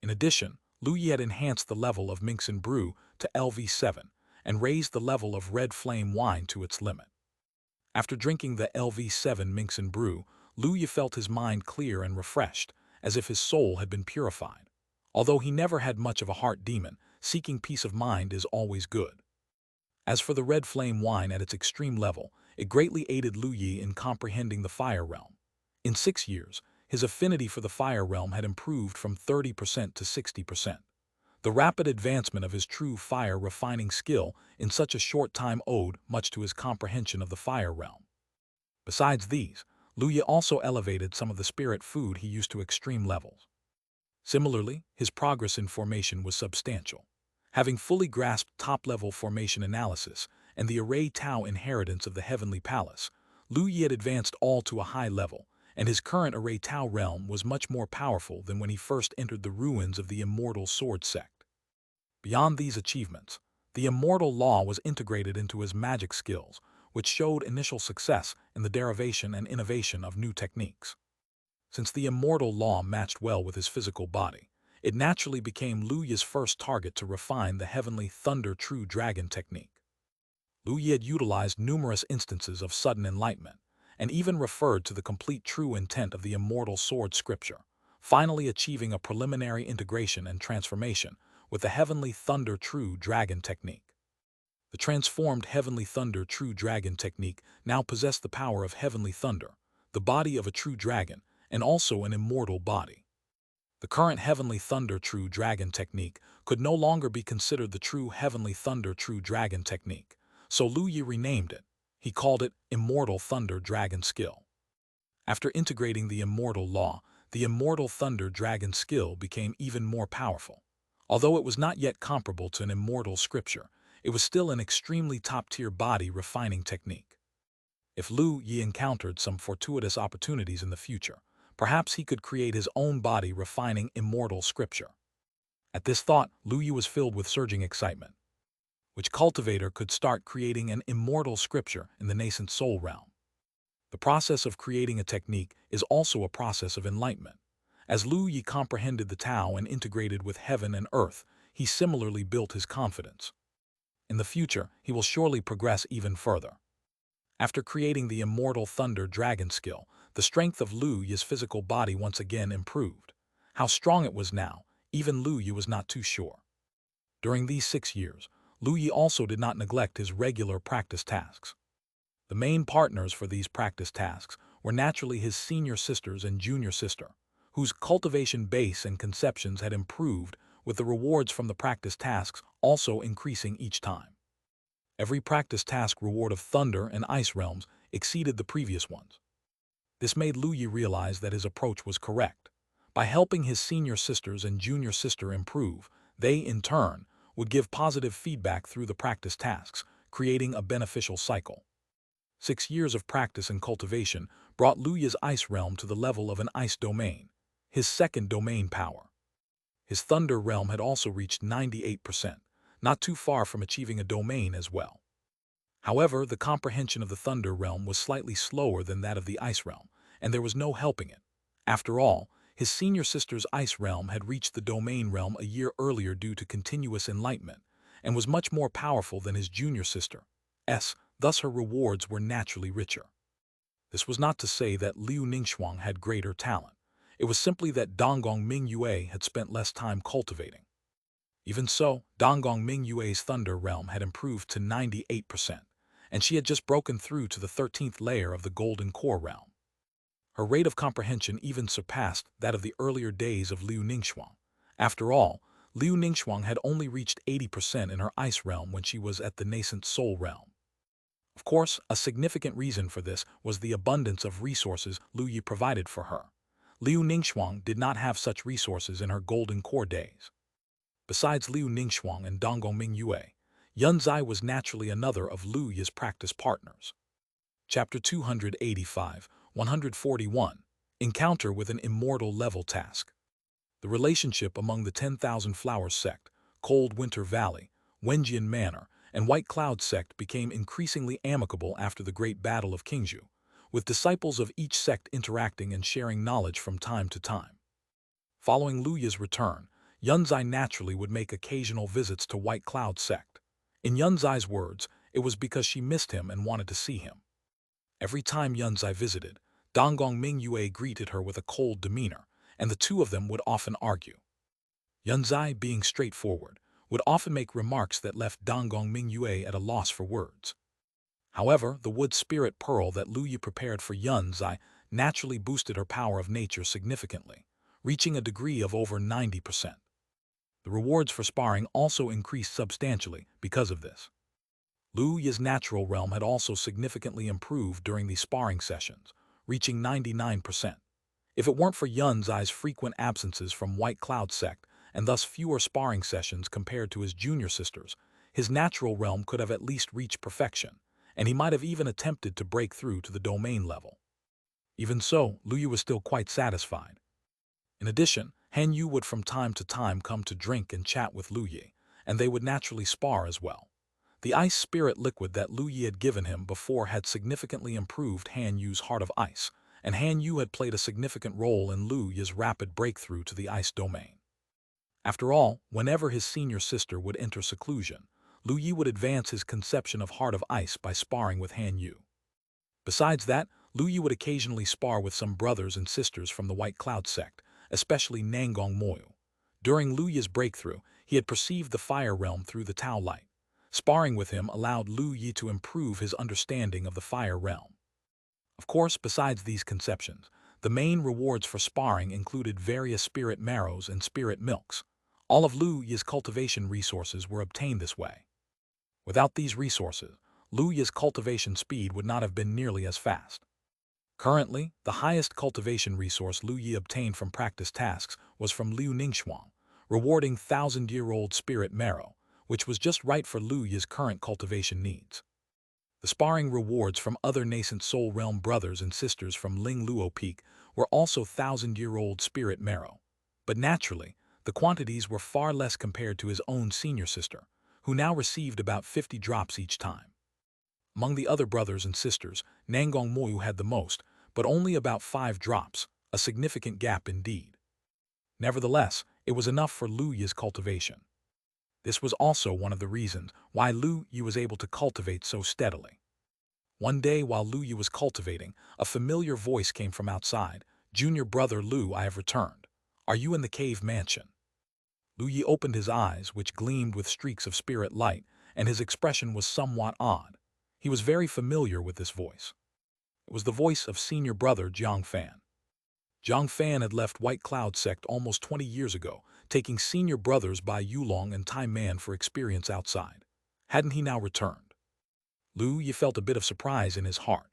In addition, Lu Yi had enhanced the level of Mingxin Brew to LV7 and raised the level of Red Flame Wine to its limit. After drinking the LV7 Mingxin Brew, Lu Yi felt his mind clear and refreshed, as if his soul had been purified. Although he never had much of a heart demon, seeking peace of mind is always good. As for the Red Flame Wine at its extreme level, it greatly aided Lu Yi in comprehending the fire realm. In 6 years, his affinity for the fire realm had improved from 30% to 60%. The rapid advancement of his true fire refining skill in such a short time owed much to his comprehension of the fire realm. Besides these, Lu Yi also elevated some of the spirit food he used to extreme levels. Similarly, his progress in formation was substantial. Having fully grasped top-level formation analysis and the array Tao inheritance of the Heavenly Palace, Lu Yi had advanced all to a high level, and his current array Tao realm was much more powerful than when he first entered the ruins of the Immortal Sword sect. Beyond these achievements, the Immortal Law was integrated into his magic skills, which showed initial success in the derivation and innovation of new techniques. Since the Immortal Law matched well with his physical body, it naturally became Lu Yi's first target to refine the Heavenly Thunder True Dragon technique. Lu Yi had utilized numerous instances of sudden enlightenment, and even referred to the complete true intent of the Immortal Sword scripture, finally achieving a preliminary integration and transformation with the Heavenly Thunder True Dragon technique. The transformed Heavenly Thunder True Dragon technique now possessed the power of Heavenly Thunder, the body of a true dragon, and also an immortal body. The current Heavenly Thunder True Dragon technique could no longer be considered the true Heavenly Thunder True Dragon technique, so Lu Yi renamed it. He called it Immortal Thunder Dragon Skill. After integrating the Immortal Law, the Immortal Thunder Dragon skill became even more powerful. Although it was not yet comparable to an Immortal Scripture, it was still an extremely top-tier body refining technique. If Lu Yi encountered some fortuitous opportunities in the future, perhaps he could create his own body refining Immortal Scripture. At this thought, Lu Yi was filled with surging excitement. Which cultivator could start creating an Immortal Scripture in the nascent soul realm? The process of creating a technique is also a process of enlightenment. As Lu Yi comprehended the Tao and integrated with heaven and earth, he similarly built his confidence. In the future, he will surely progress even further. After creating the Immortal Thunder Dragon skill, the strength of Lu Yi's physical body once again improved. How strong it was now, even Lu Yi was not too sure. During these 6 years, Lu Yi also did not neglect his regular practice tasks. The main partners for these practice tasks were naturally his senior sisters and junior sister, whose cultivation base and conceptions had improved, with the rewards from the practice tasks also increasing each time. Every practice task reward of Thunder and Ice realms exceeded the previous ones. This made Lu Yi realize that his approach was correct. By helping his senior sisters and junior sister improve, they, in turn, would give positive feedback through the practice tasks, creating a beneficial cycle. 6 years of practice and cultivation brought Lu Yi's Ice realm to the level of an Ice domain, his second domain power. His Thunder realm had also reached 98%, not too far from achieving a domain as well. However, the comprehension of the Thunder realm was slightly slower than that of the Ice realm, and there was no helping it. After all, his senior sister's ice realm had reached the domain realm a year earlier due to continuous enlightenment, and was much more powerful than his junior sister. Thus her rewards were naturally richer. This was not to say that Liu Ningxuang had greater talent. It was simply that Donggong Mingyue had spent less time cultivating. Even so, Donggong Mingyue's thunder realm had improved to 98%, and she had just broken through to the 13th layer of the golden core realm. Her rate of comprehension even surpassed that of the earlier days of Liu Ningxuang. After all, Liu Ningxuang had only reached 80% in her ice realm when she was at the nascent soul realm. Of course, a significant reason for this was the abundance of resources Lu Yi provided for her. Liu Ningxuang did not have such resources in her golden core days. Besides Liu Ningxuang and Donggong Mingyue, Yunzai was naturally another of Lu Yi's practice partners. Chapter 285, 141, Encounter with an Immortal Level Task. The relationship among the 10,000 Flowers sect, Cold Winter Valley, Wenjian Manor, and White Cloud sect became increasingly amicable after the Great Battle of Qingzhou, with disciples of each sect interacting and sharing knowledge from time to time. Following Lu Yi's return, Yunzai naturally would make occasional visits to White Cloud sect. In Yunzai's words, it was because she missed him and wanted to see him. Every time Yunzai visited, Donggong Mingyue greeted her with a cold demeanor, and the two of them would often argue. Yunzai, being straightforward, would often make remarks that left Donggong Mingyue at a loss for words. However, the wood spirit pearl that Lu Yi prepared for Yunzai naturally boosted her power of nature significantly, reaching a degree of over 90%. The rewards for sparring also increased substantially because of this. Lu Yi's natural realm had also significantly improved during these sparring sessions, reaching 99%. If it weren't for Yunzai's frequent absences from White Cloud sect, and thus fewer sparring sessions compared to his junior sisters, his natural realm could have at least reached perfection, and he might have even attempted to break through to the domain level. Even so, Lu Yi was still quite satisfied. In addition, Han Yu would from time to time come to drink and chat with Lu Yi, and they would naturally spar as well. The ice spirit liquid that Lu Yi had given him before had significantly improved Han Yu's heart of ice, and Han Yu had played a significant role in Lu Yi's rapid breakthrough to the ice domain. After all, whenever his senior sister would enter seclusion, Lu Yi would advance his conception of heart of ice by sparring with Han Yu. Besides that, Lu Yi would occasionally spar with some brothers and sisters from the White Cloud sect, especially Nanggong Moyu. During Lu Yi's breakthrough, he had perceived the fire realm through the Tao light. Sparring with him allowed Lu Yi to improve his understanding of the fire realm. Of course, besides these conceptions, the main rewards for sparring included various spirit marrows and spirit milks. All of Lu Yi's cultivation resources were obtained this way. Without these resources, Lu Yi's cultivation speed would not have been nearly as fast. Currently, the highest cultivation resource Lu Yi obtained from practice tasks was from Liu Ningxuang, rewarding 1,000-year-old spirit marrow, which was just right for Lu Yi's current cultivation needs. The sparring rewards from other nascent soul realm brothers and sisters from Ling Luo Peak were also 1,000-year-old spirit marrow, but naturally, the quantities were far less compared to his own senior sister, who now received about 50 drops each time. Among the other brothers and sisters, Nanggong Moyu had the most, but only about 5 drops, a significant gap indeed. Nevertheless, it was enough for Lu Yi's cultivation. This was also one of the reasons why Lu Yi was able to cultivate so steadily. One day while Lu Yi was cultivating, a familiar voice came from outside. "Junior brother Lu, I have returned. Are you in the cave mansion?" Lu Yi opened his eyes, which gleamed with streaks of spirit light, and his expression was somewhat odd. He was very familiar with this voice. It was the voice of senior brother Jiang Fan. Jiang Fan had left White Cloud sect almost 20 years ago, taking senior brothers Bai Yulong and Tai Man for experience outside. Hadn't he now returned? Lu Yi felt a bit of surprise in his heart.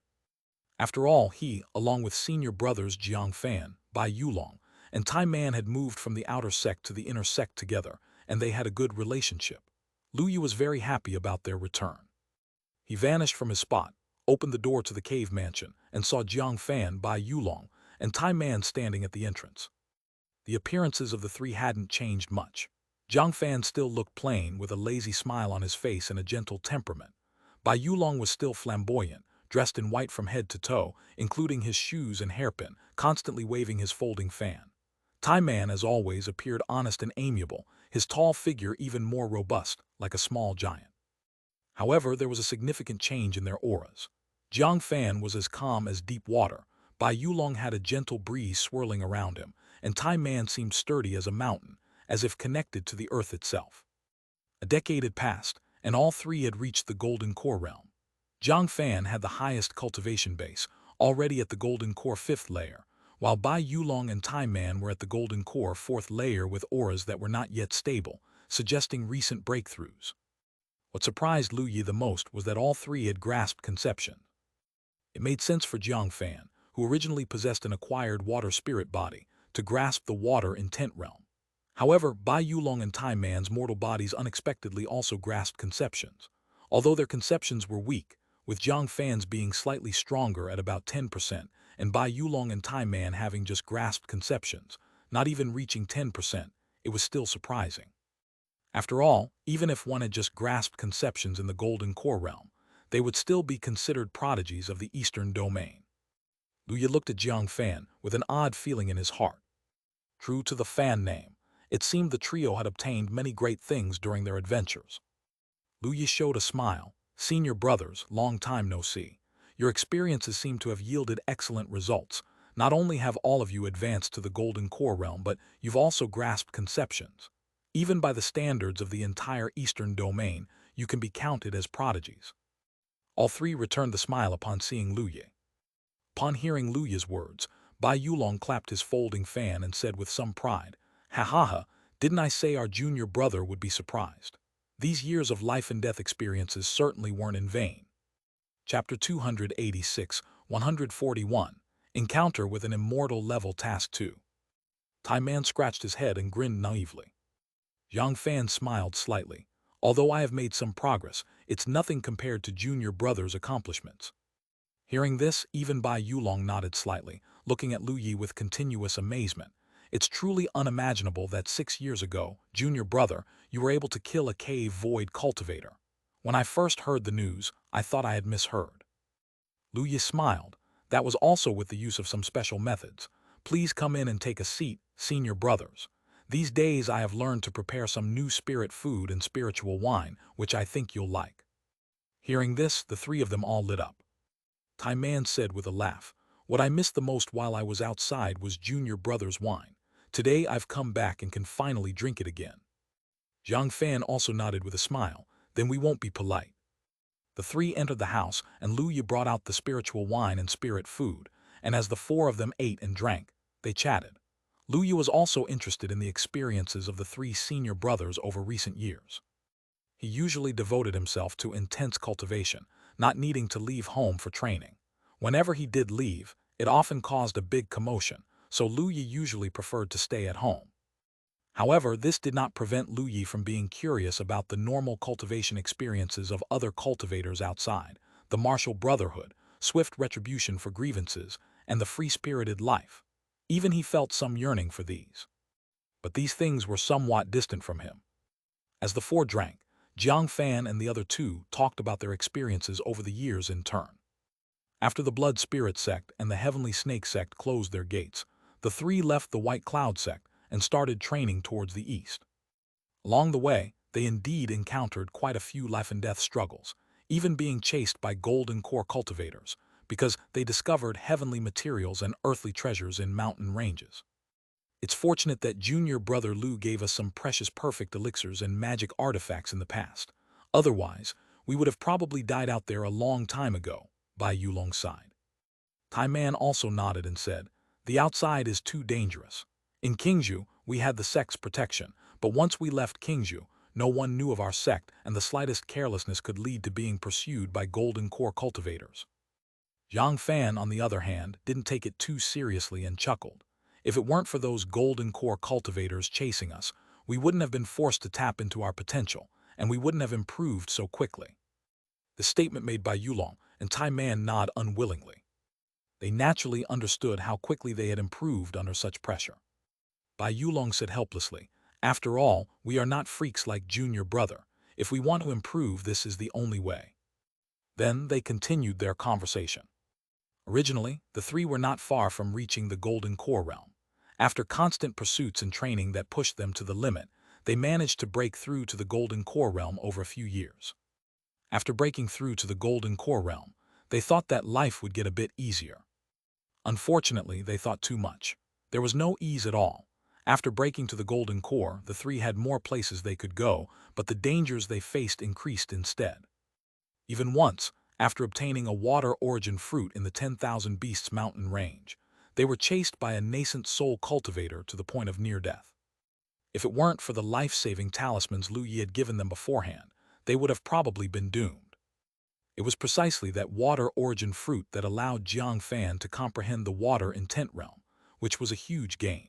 After all, he, along with senior brothers Jiang Fan, Bai Yulong, and Tai Man had moved from the outer sect to the inner sect together, and they had a good relationship. Lu Yi was very happy about their return. He vanished from his spot, opened the door to the cave mansion, and saw Jiang Fan, Bai Yulong, and Tai Man standing at the entrance. The appearances of the three hadn't changed much. Jiang Fan still looked plain, with a lazy smile on his face and a gentle temperament. Bai Yulong was still flamboyant, dressed in white from head to toe, including his shoes and hairpin, constantly waving his folding fan. Tai Man, as always, appeared honest and amiable, his tall figure even more robust, like a small giant. However, there was a significant change in their auras. Jiang Fan was as calm as deep water, Bai Yulong had a gentle breeze swirling around him, and Tai Man seemed sturdy as a mountain, as if connected to the earth itself. A decade had passed, and all three had reached the Golden Core realm. Jiang Fan had the highest cultivation base, already at the Golden Core 5th layer, while Bai Yulong and Tai Man were at the Golden Core 4th layer with auras that were not yet stable, suggesting recent breakthroughs. What surprised Lu Yi the most was that all three had grasped conception. It made sense for Jiang Fan, who originally possessed an acquired water spirit body, to grasp the water intent realm. However, Bai Yulong and Tai Man's mortal bodies unexpectedly also grasped conceptions. Although their conceptions were weak, with Jiang Fan's being slightly stronger at about 10%, and Bai Yulong and Tai Man having just grasped conceptions, not even reaching 10%, it was still surprising. After all, even if one had just grasped conceptions in the Golden Core realm, they would still be considered prodigies of the Eastern domain. Lu Yi looked at Jiang Fan with an odd feeling in his heart. True to the Fan name, it seemed the trio had obtained many great things during their adventures. Lu Yi showed a smile. Senior brothers, long time no see. Your experiences seem to have yielded excellent results. Not only have all of you advanced to the Golden Core realm, but you've also grasped conceptions. Even by the standards of the entire Eastern domain, you can be counted as prodigies. All three returned the smile upon seeing Lu Yi. Upon hearing Lu Yi's words, Bai Yulong clapped his folding fan and said with some pride, "Ha ha ha, didn't I say our junior brother would be surprised? These years of life and death experiences certainly weren't in vain." Chapter 286, 141, Encounter with an Immortal Level Task 2. Tai Man scratched his head and grinned naively. Jiang Fan smiled slightly. "Although I have made some progress, it's nothing compared to junior brother's accomplishments." Hearing this, even Bai Yulong nodded slightly, looking at Lu Yi with continuous amazement. "It's truly unimaginable that 6 years ago, junior brother, you were able to kill a cave void cultivator. When I first heard the news, I thought I had misheard." Lu Yi smiled. "That was also with the use of some special methods. Please come in and take a seat, senior brothers. These days I have learned to prepare some new spirit food and spiritual wine, which I think you'll like." Hearing this, the three of them all lit up. Tai Man said with a laugh, "What I missed the most while I was outside was junior brother's wine. Today I've come back and can finally drink it again." Jiang Fan also nodded with a smile. "Then we won't be polite." The three entered the house, and Lu Yi brought out the spiritual wine and spirit food, and as the four of them ate and drank, they chatted. Lu Yi was also interested in the experiences of the three senior brothers over recent years. He usually devoted himself to intense cultivation, not needing to leave home for training. Whenever he did leave, it often caused a big commotion, so Lu Yi usually preferred to stay at home. However, this did not prevent Lu Yi from being curious about the normal cultivation experiences of other cultivators outside, the martial brotherhood, swift retribution for grievances, and the free-spirited life. Even he felt some yearning for these. But these things were somewhat distant from him. As the four drank, Jiang Fan and the other two talked about their experiences over the years in turn. After the Blood Spirit sect and the Heavenly Snake sect closed their gates, the three left the White Cloud sect and started training towards the east. Along the way, they indeed encountered quite a few life-and-death struggles, even being chased by Golden Core cultivators, because they discovered heavenly materials and earthly treasures in mountain ranges. It's fortunate that junior brother Lu gave us some precious perfect elixirs and magic artifacts in the past. Otherwise, we would have probably died out there a long time ago, Bai Yulong sighed. Tai Man also nodded and said, "The outside is too dangerous. In Qingzhou, we had the sect's protection, but once we left Qingzhou, no one knew of our sect, and the slightest carelessness could lead to being pursued by Golden Core cultivators." Jiang Fan, on the other hand, didn't take it too seriously and chuckled. "If it weren't for those Golden Core cultivators chasing us, we wouldn't have been forced to tap into our potential, and we wouldn't have improved so quickly." The statement made by Yulong and Tai Man nod unwillingly. They naturally understood how quickly they had improved under such pressure. Bai Yulong said helplessly, "After all, we are not freaks like junior brother. If we want to improve, this is the only way." Then they continued their conversation. Originally, the three were not far from reaching the Golden Core realm. After constant pursuits and training that pushed them to the limit, they managed to break through to the Golden Core realm over a few years. After breaking through to the Golden Core realm, they thought that life would get a bit easier. Unfortunately, they thought too much. There was no ease at all. After breaking to the Golden Core, the three had more places they could go, but the dangers they faced increased instead. Even once, after obtaining a water origin fruit in the 10,000 Beasts mountain range, they were chased by a nascent soul cultivator to the point of near death. If it weren't for the life-saving talismans Lu Yi had given them beforehand, they would have probably been doomed. It was precisely that water origin fruit that allowed Jiang Fan to comprehend the water intent realm, which was a huge gain.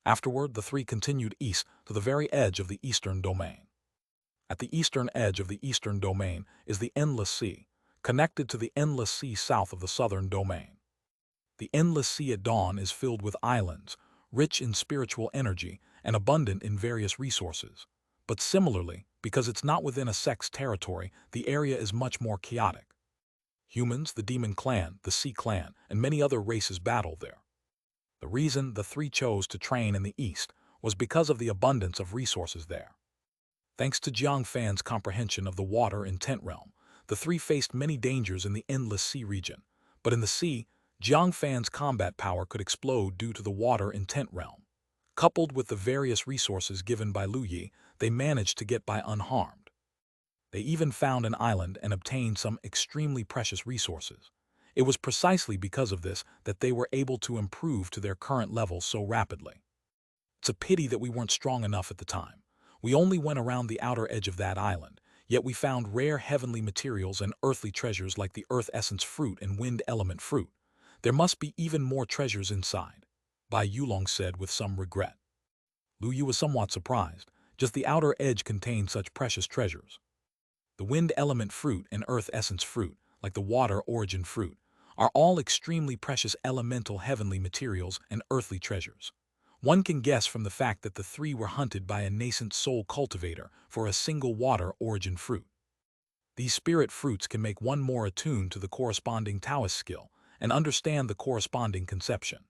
Afterward, the three continued east to the very edge of the Eastern Domain. At the eastern edge of the Eastern Domain is the Endless Sea, connected to the Endless Sea south of the Southern Domain. The Endless Sea at dawn is filled with islands, rich in spiritual energy and abundant in various resources. But similarly, because it's not within a sect's territory, the area is much more chaotic. Humans, the Demon Clan, the Sea Clan, and many other races battle there. The reason the three chose to train in the east was because of the abundance of resources there. Thanks to Jiang Fan's comprehension of the water intent realm, the three faced many dangers in the Endless Sea region. But in the sea, Jiang Fan's combat power could explode due to the water intent realm. Coupled with the various resources given by Lu Yi, they managed to get by unharmed. They even found an island and obtained some extremely precious resources. It was precisely because of this that they were able to improve to their current level so rapidly. It's a pity that we weren't strong enough at the time. We only went around the outer edge of that island, yet we found rare heavenly materials and earthly treasures like the earth essence fruit and wind element fruit. There must be even more treasures inside, Bai Yulong said with some regret. Lu Yu was somewhat surprised. Just the outer edge contained such precious treasures. The wind element fruit and earth essence fruit, like the water origin fruit, are all extremely precious elemental heavenly materials and earthly treasures. One can guess from the fact that the three were hunted by a nascent soul cultivator for a single water origin fruit. These spirit fruits can make one more attuned to the corresponding Taoist skill and understand the corresponding conception.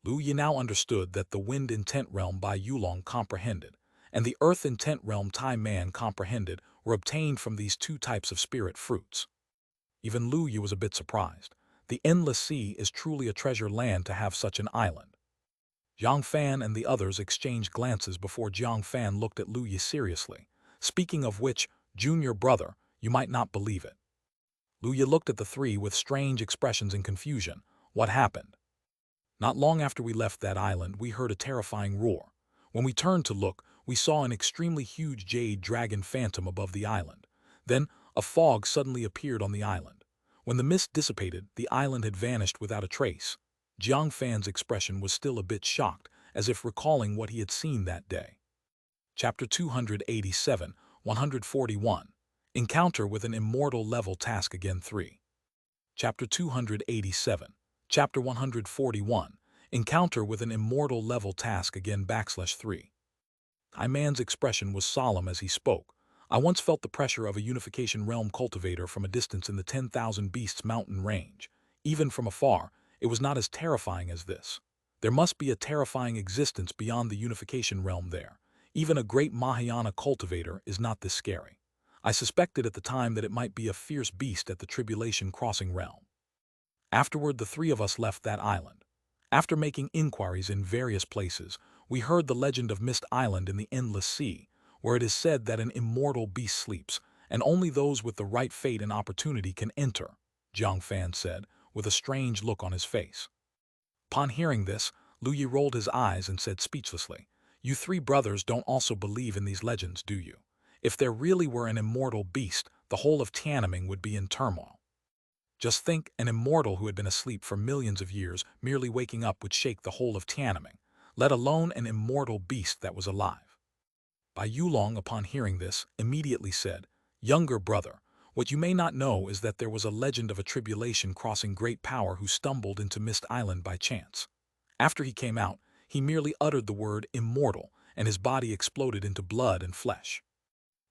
Lu Yi now understood that the wind intent realm Bai Yulong comprehended, and the earth intent realm Tai Man comprehended were obtained from these two types of spirit fruits. Even Lu Yi was a bit surprised. The Endless Sea is truly a treasure land to have such an island. Jiang Fan and the others exchanged glances before Jiang Fan looked at Lu Yi seriously. Speaking of which, junior brother, you might not believe it. Lu Yi looked at the three with strange expressions and confusion. What happened? Not long after we left that island, we heard a terrifying roar. When we turned to look, we saw an extremely huge jade dragon phantom above the island. Then, a fog suddenly appeared on the island. When the mist dissipated, the island had vanished without a trace. Jiang Fan's expression was still a bit shocked, as if recalling what he had seen that day. Chapter 287, 141. Encounter with an Immortal Level Task Again 3. Chapter 287. Chapter 141. Encounter with an Immortal Level Task Again /3. Tai Man's expression was solemn as he spoke. I once felt the pressure of a Unification Realm cultivator from a distance in the 10,000 Beasts mountain range. Even from afar, it was not as terrifying as this. There must be a terrifying existence beyond the Unification Realm there. Even a great Mahayana cultivator is not this scary. I suspected at the time that it might be a fierce beast at the Tribulation Crossing realm. Afterward, the three of us left that island. After making inquiries in various places, we heard the legend of Mist Island in the Endless Sea, where it is said that an immortal beast sleeps, and only those with the right fate and opportunity can enter, Jiang Fan said, with a strange look on his face. Upon hearing this, Lu Yi rolled his eyes and said speechlessly, "You three brothers don't also believe in these legends, do you? If there really were an immortal beast, the whole of Tiananmen would be in turmoil. Just think, an immortal who had been asleep for millions of years, merely waking up would shake the whole of Tiananmen, let alone an immortal beast that was alive." Bai Yulong, upon hearing this, immediately said, "Younger brother, what you may not know is that there was a legend of a tribulation crossing great power who stumbled into Mist Island by chance. After he came out, he merely uttered the word immortal, and his body exploded into blood and flesh."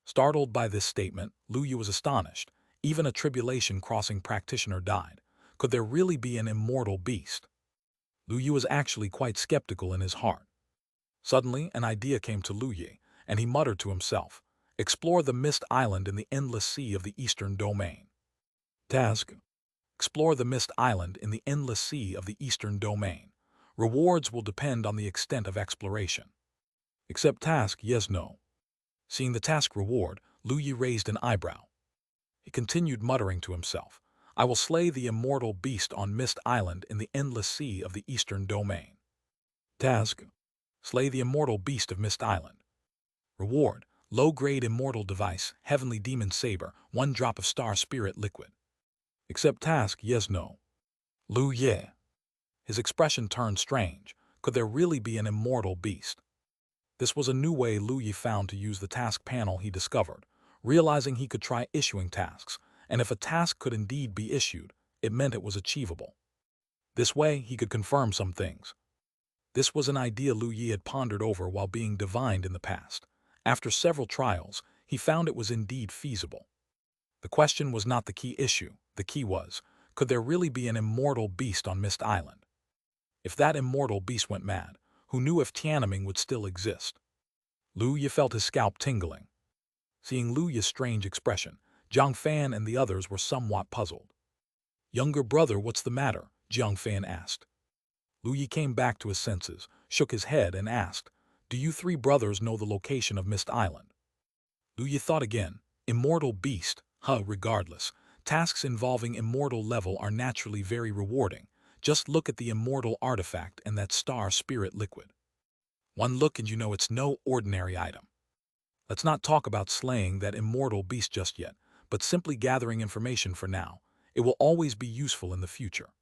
Startled by this statement, Lu Yu was astonished. Even a tribulation crossing practitioner died. Could there really be an immortal beast? Lu Yi was actually quite skeptical in his heart. Suddenly, an idea came to Lu Yi, and he muttered to himself, "Explore the Mist Island in the endless sea of the Eastern Domain." Task: explore the Mist Island in the endless sea of the Eastern Domain. Rewards will depend on the extent of exploration. Accept task, yes, no. Seeing the task reward, Lu Yi raised an eyebrow. He continued muttering to himself, "I will slay the immortal beast on Mist Island in the endless sea of the Eastern Domain." Task: slay the immortal beast of Mist Island. Reward: low-grade immortal device, heavenly demon saber, 1 drop of star spirit liquid. Accept task, yes, no. Lu Ye. His expression turned strange. Could there really be an immortal beast? This was a new way Lu Yi found to use the task panel he discovered, realizing he could try issuing tasks, and if a task could indeed be issued, it meant it was achievable. This way, he could confirm some things. This was an idea Lu Yi had pondered over while being divined in the past. After several trials, he found it was indeed feasible. The question was not the key issue. The key was, could there really be an immortal beast on Mist Island? If that immortal beast went mad, who knew if Tiananmen would still exist? Lu Yi felt his scalp tingling. Seeing Lu Yi's strange expression, Jiang Fan and the others were somewhat puzzled. "Younger brother, what's the matter?" Jiang Fan asked. Lu Yi came back to his senses, shook his head, and asked, "Do you 3 brothers know the location of Mist Island?" Lu Yi thought again. Immortal beast, regardless. Tasks involving immortal level are naturally very rewarding. Just look at the immortal artifact and that star spirit liquid. One look and you know it's no ordinary item. Let's not talk about slaying that immortal beast just yet, but simply gathering information for now. It will always be useful in the future.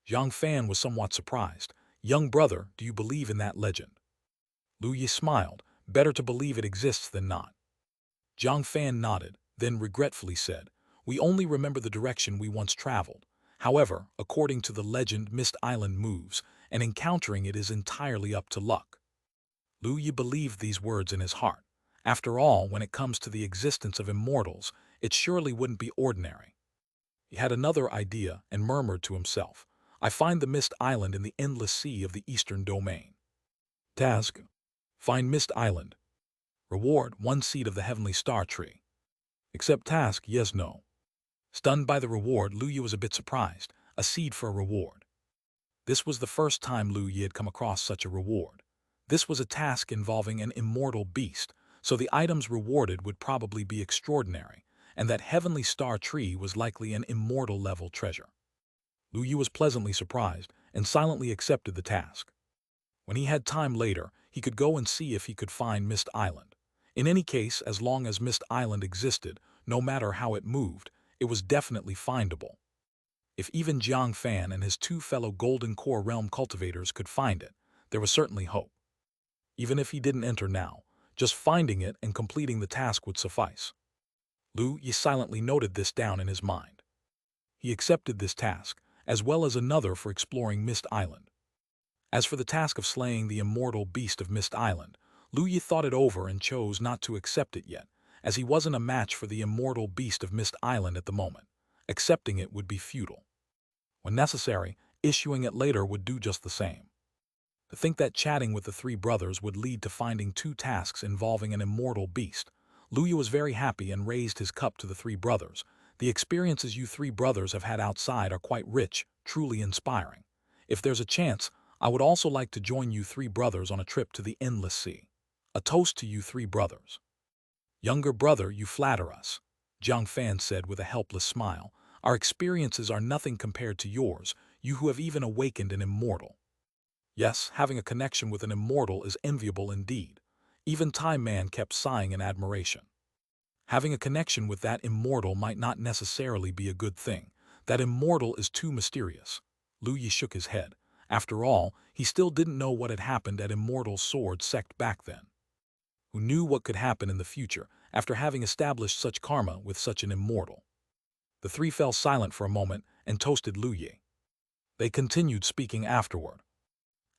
Jiang Fan was somewhat surprised. "Young brother, do you believe in that legend?" Lu Yi smiled. "Better to believe it exists than not." Jiang Fan nodded, then regretfully said, "We only remember the direction we once traveled. However, according to the legend, Mist Island moves, and encountering it is entirely up to luck." Lu Yi believed these words in his heart. After all, when it comes to the existence of immortals, it surely wouldn't be ordinary. He had another idea and murmured to himself, "I find the Mist Island in the endless sea of the Eastern Domain." Task: find Mist Island. Reward: 1 seed of the Heavenly Star Tree. Accept task, yes, no. Stunned by the reward, Lu Yi was a bit surprised. A seed for a reward. This was the first time Lu Yi had come across such a reward. This was a task involving an immortal beast, so the items rewarded would probably be extraordinary, and that Heavenly Star Tree was likely an immortal-level treasure. Lu Yi was pleasantly surprised and silently accepted the task. When he had time later, he could go and see if he could find Mist Island. In any case, as long as Mist Island existed, no matter how it moved, it was definitely findable. If even Jiang Fan and his 2 fellow Golden Core Realm cultivators could find it, there was certainly hope. Even if he didn't enter now, just finding it and completing the task would suffice. Lu Yi silently noted this down in his mind. He accepted this task, as well as another for exploring Mist Island. As for the task of slaying the immortal beast of Mist Island, Lu Yi thought it over and chose not to accept it yet, as he wasn't a match for the immortal beast of Mist Island at the moment. Accepting it would be futile. When necessary, issuing it later would do just the same. To think that chatting with the 3 brothers would lead to finding 2 tasks involving an immortal beast, Lu Yi was very happy and raised his cup to the 3 brothers. "The experiences you 3 brothers have had outside are quite rich, truly inspiring. If there's a chance, I would also like to join you 3 brothers on a trip to the endless sea. A toast to you 3 brothers." "Younger brother, you flatter us," Jiang Fan said with a helpless smile. "Our experiences are nothing compared to yours, you who have even awakened an immortal." Yes, having a connection with an immortal is enviable indeed. Even Time Man kept sighing in admiration. Having a connection with that immortal might not necessarily be a good thing. That immortal is too mysterious. Lu Yi shook his head. After all, he still didn't know what had happened at Immortal Sword sect back then. Who knew what could happen in the future after having established such karma with such an immortal? The 3 fell silent for a moment and toasted Lu Yi. They continued speaking afterward.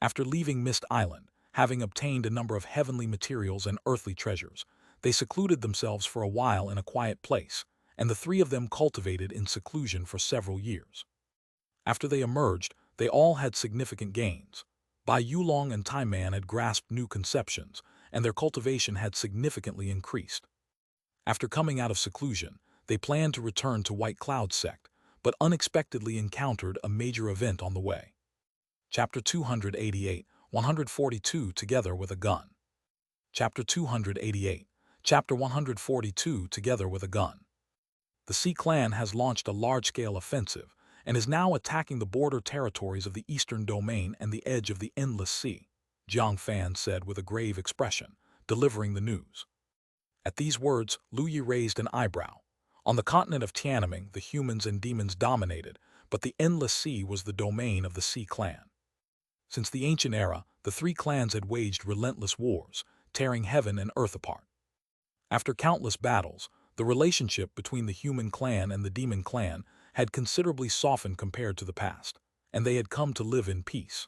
After leaving Mist Island, having obtained a number of heavenly materials and earthly treasures, they secluded themselves for a while in a quiet place, and the 3 of them cultivated in seclusion for several years. After they emerged, They all had significant gains. Bai Yulong and Tai Man had grasped new conceptions, and their cultivation had significantly increased. After coming out of seclusion, they planned to return to White Cloud sect, but unexpectedly encountered a major event on the way. Chapter 288, 142 Together with a Gun. Chapter 288, Chapter 142 Together with a Gun. The Qi clan has launched a large-scale offensive and is now attacking the border territories of the Eastern Domain and the edge of the Endless Sea, Jiang Fan said with a grave expression, delivering the news. At these words, Lu Yi raised an eyebrow. On the continent of Tiananmen, the humans and demons dominated, but the Endless Sea was the domain of the Qi clan. Since the ancient era, the three clans had waged relentless wars, tearing heaven and earth apart. After countless battles, the relationship between the human clan and the demon clan had considerably softened compared to the past, and they had come to live in peace.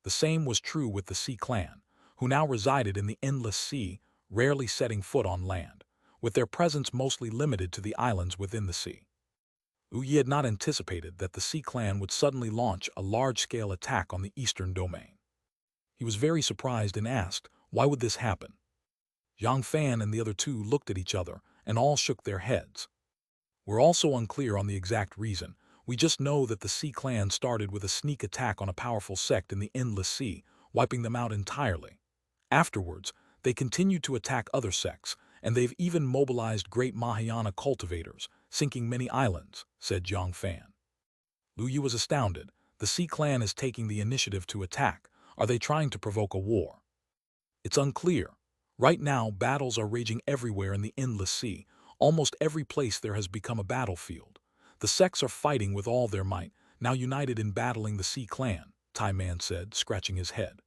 The same was true with the Qi clan, who now resided in the Endless Sea, rarely setting foot on land, with their presence mostly limited to the islands within the sea. Lu Yi had not anticipated that the Qi clan would suddenly launch a large-scale attack on the Eastern Domain. He was very surprised and asked, why would this happen? Jiang Fan and the other two looked at each other and all shook their heads. We're also unclear on the exact reason. We just know that the Qi clan started with a sneak attack on a powerful sect in the Endless Sea, wiping them out entirely. Afterwards, they continued to attack other sects, and they've even mobilized great Mahayana cultivators, sinking many islands, said Jiang Fan. Lu Yi was astounded. The Qi clan is taking the initiative to attack. Are they trying to provoke a war? It's unclear. Right now, battles are raging everywhere in the Endless Sea. Almost every place there has become a battlefield. The sects are fighting with all their might, now united in battling the Qi clan, Tai Man said, scratching his head.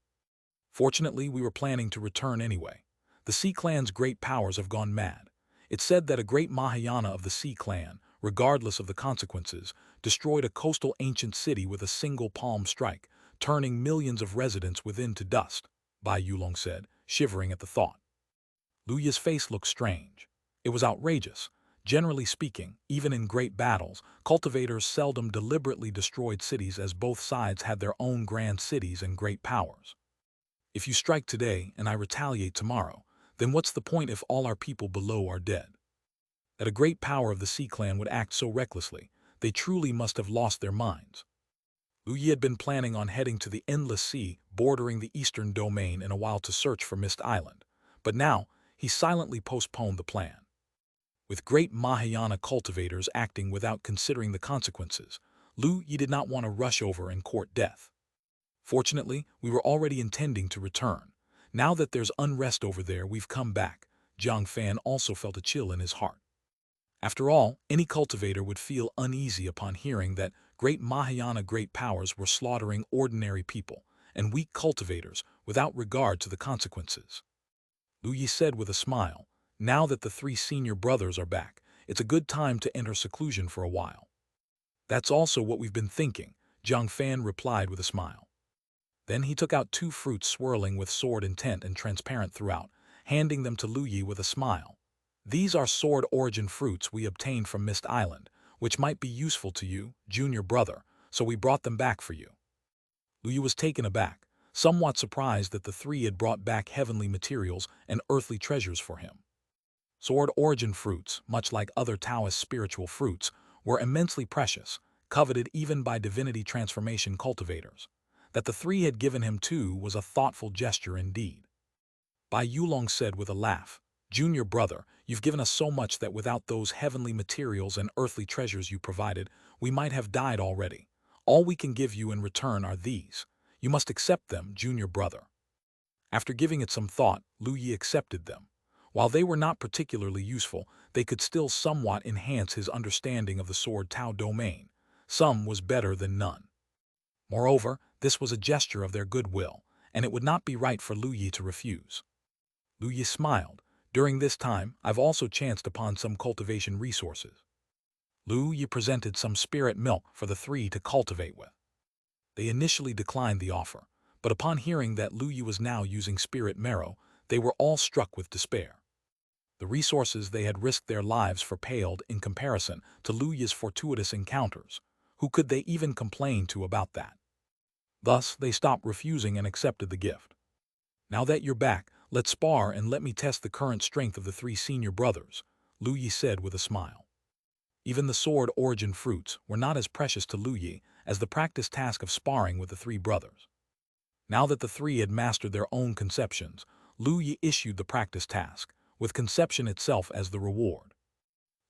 Fortunately, we were planning to return anyway. The Qi clan's great powers have gone mad. It's said that a great Mahayana of the Qi clan, regardless of the consequences, destroyed a coastal ancient city with a single palm strike, turning millions of residents within to dust, Bai Yulong said, shivering at the thought. Lu Yi's face looked strange. It was outrageous. Generally speaking, even in great battles, cultivators seldom deliberately destroyed cities as both sides had their own grand cities and great powers. If you strike today and I retaliate tomorrow, then what's the point if all our people below are dead? That a great power of the Qi clan would act so recklessly, they truly must have lost their minds. Lu Yi had been planning on heading to the Endless Sea bordering the Eastern Domain in a while to search for Mist Island, but now he silently postponed the plan. With great Mahayana cultivators acting without considering the consequences, Lu Yi did not want to rush over and court death. Fortunately, we were already intending to return. Now that there's unrest over there, we've come back. Jiang Fan also felt a chill in his heart. After all, any cultivator would feel uneasy upon hearing that great Mahayana great powers were slaughtering ordinary people and weak cultivators without regard to the consequences. Lu Yi said with a smile, now that the three senior brothers are back, it's a good time to enter seclusion for a while. That's also what we've been thinking, Jiang Fan replied with a smile. Then he took out 2 fruits swirling with sword intent and transparent throughout, handing them to Lu Yi with a smile. These are sword origin fruits we obtained from Mist Island, which might be useful to you, junior brother, so we brought them back for you. Lu Yi was taken aback, somewhat surprised that the three had brought back heavenly materials and earthly treasures for him. Sword origin fruits, much like other Taoist spiritual fruits, were immensely precious, coveted even by divinity transformation cultivators. That the three had given him too was a thoughtful gesture indeed. Bai Yulong said with a laugh, Junior brother, you've given us so much that without those heavenly materials and earthly treasures you provided, we might have died already. All we can give you in return are these. You must accept them, junior brother. After giving it some thought, Lu Yi accepted them. While they were not particularly useful, they could still somewhat enhance his understanding of the Sword Tao domain. Some was better than none. Moreover, this was a gesture of their goodwill, and it would not be right for Lu Yi to refuse. Lu Yi smiled. During this time, I've also chanced upon some cultivation resources. Lu Yi presented some spirit milk for the three to cultivate with. They initially declined the offer, but upon hearing that Lu Yi was now using spirit marrow, they were all struck with despair. The resources they had risked their lives for paled in comparison to Lu Yi's fortuitous encounters. Who could they even complain to about that? Thus, they stopped refusing and accepted the gift. Now that you're back, let's spar and let me test the current strength of the three senior brothers, Lu Yi said with a smile. Even the sword origin fruits were not as precious to Lu Yi as the practice task of sparring with the three brothers. Now that the three had mastered their own conceptions, Lu Yi issued the practice task, with conception itself as the reward.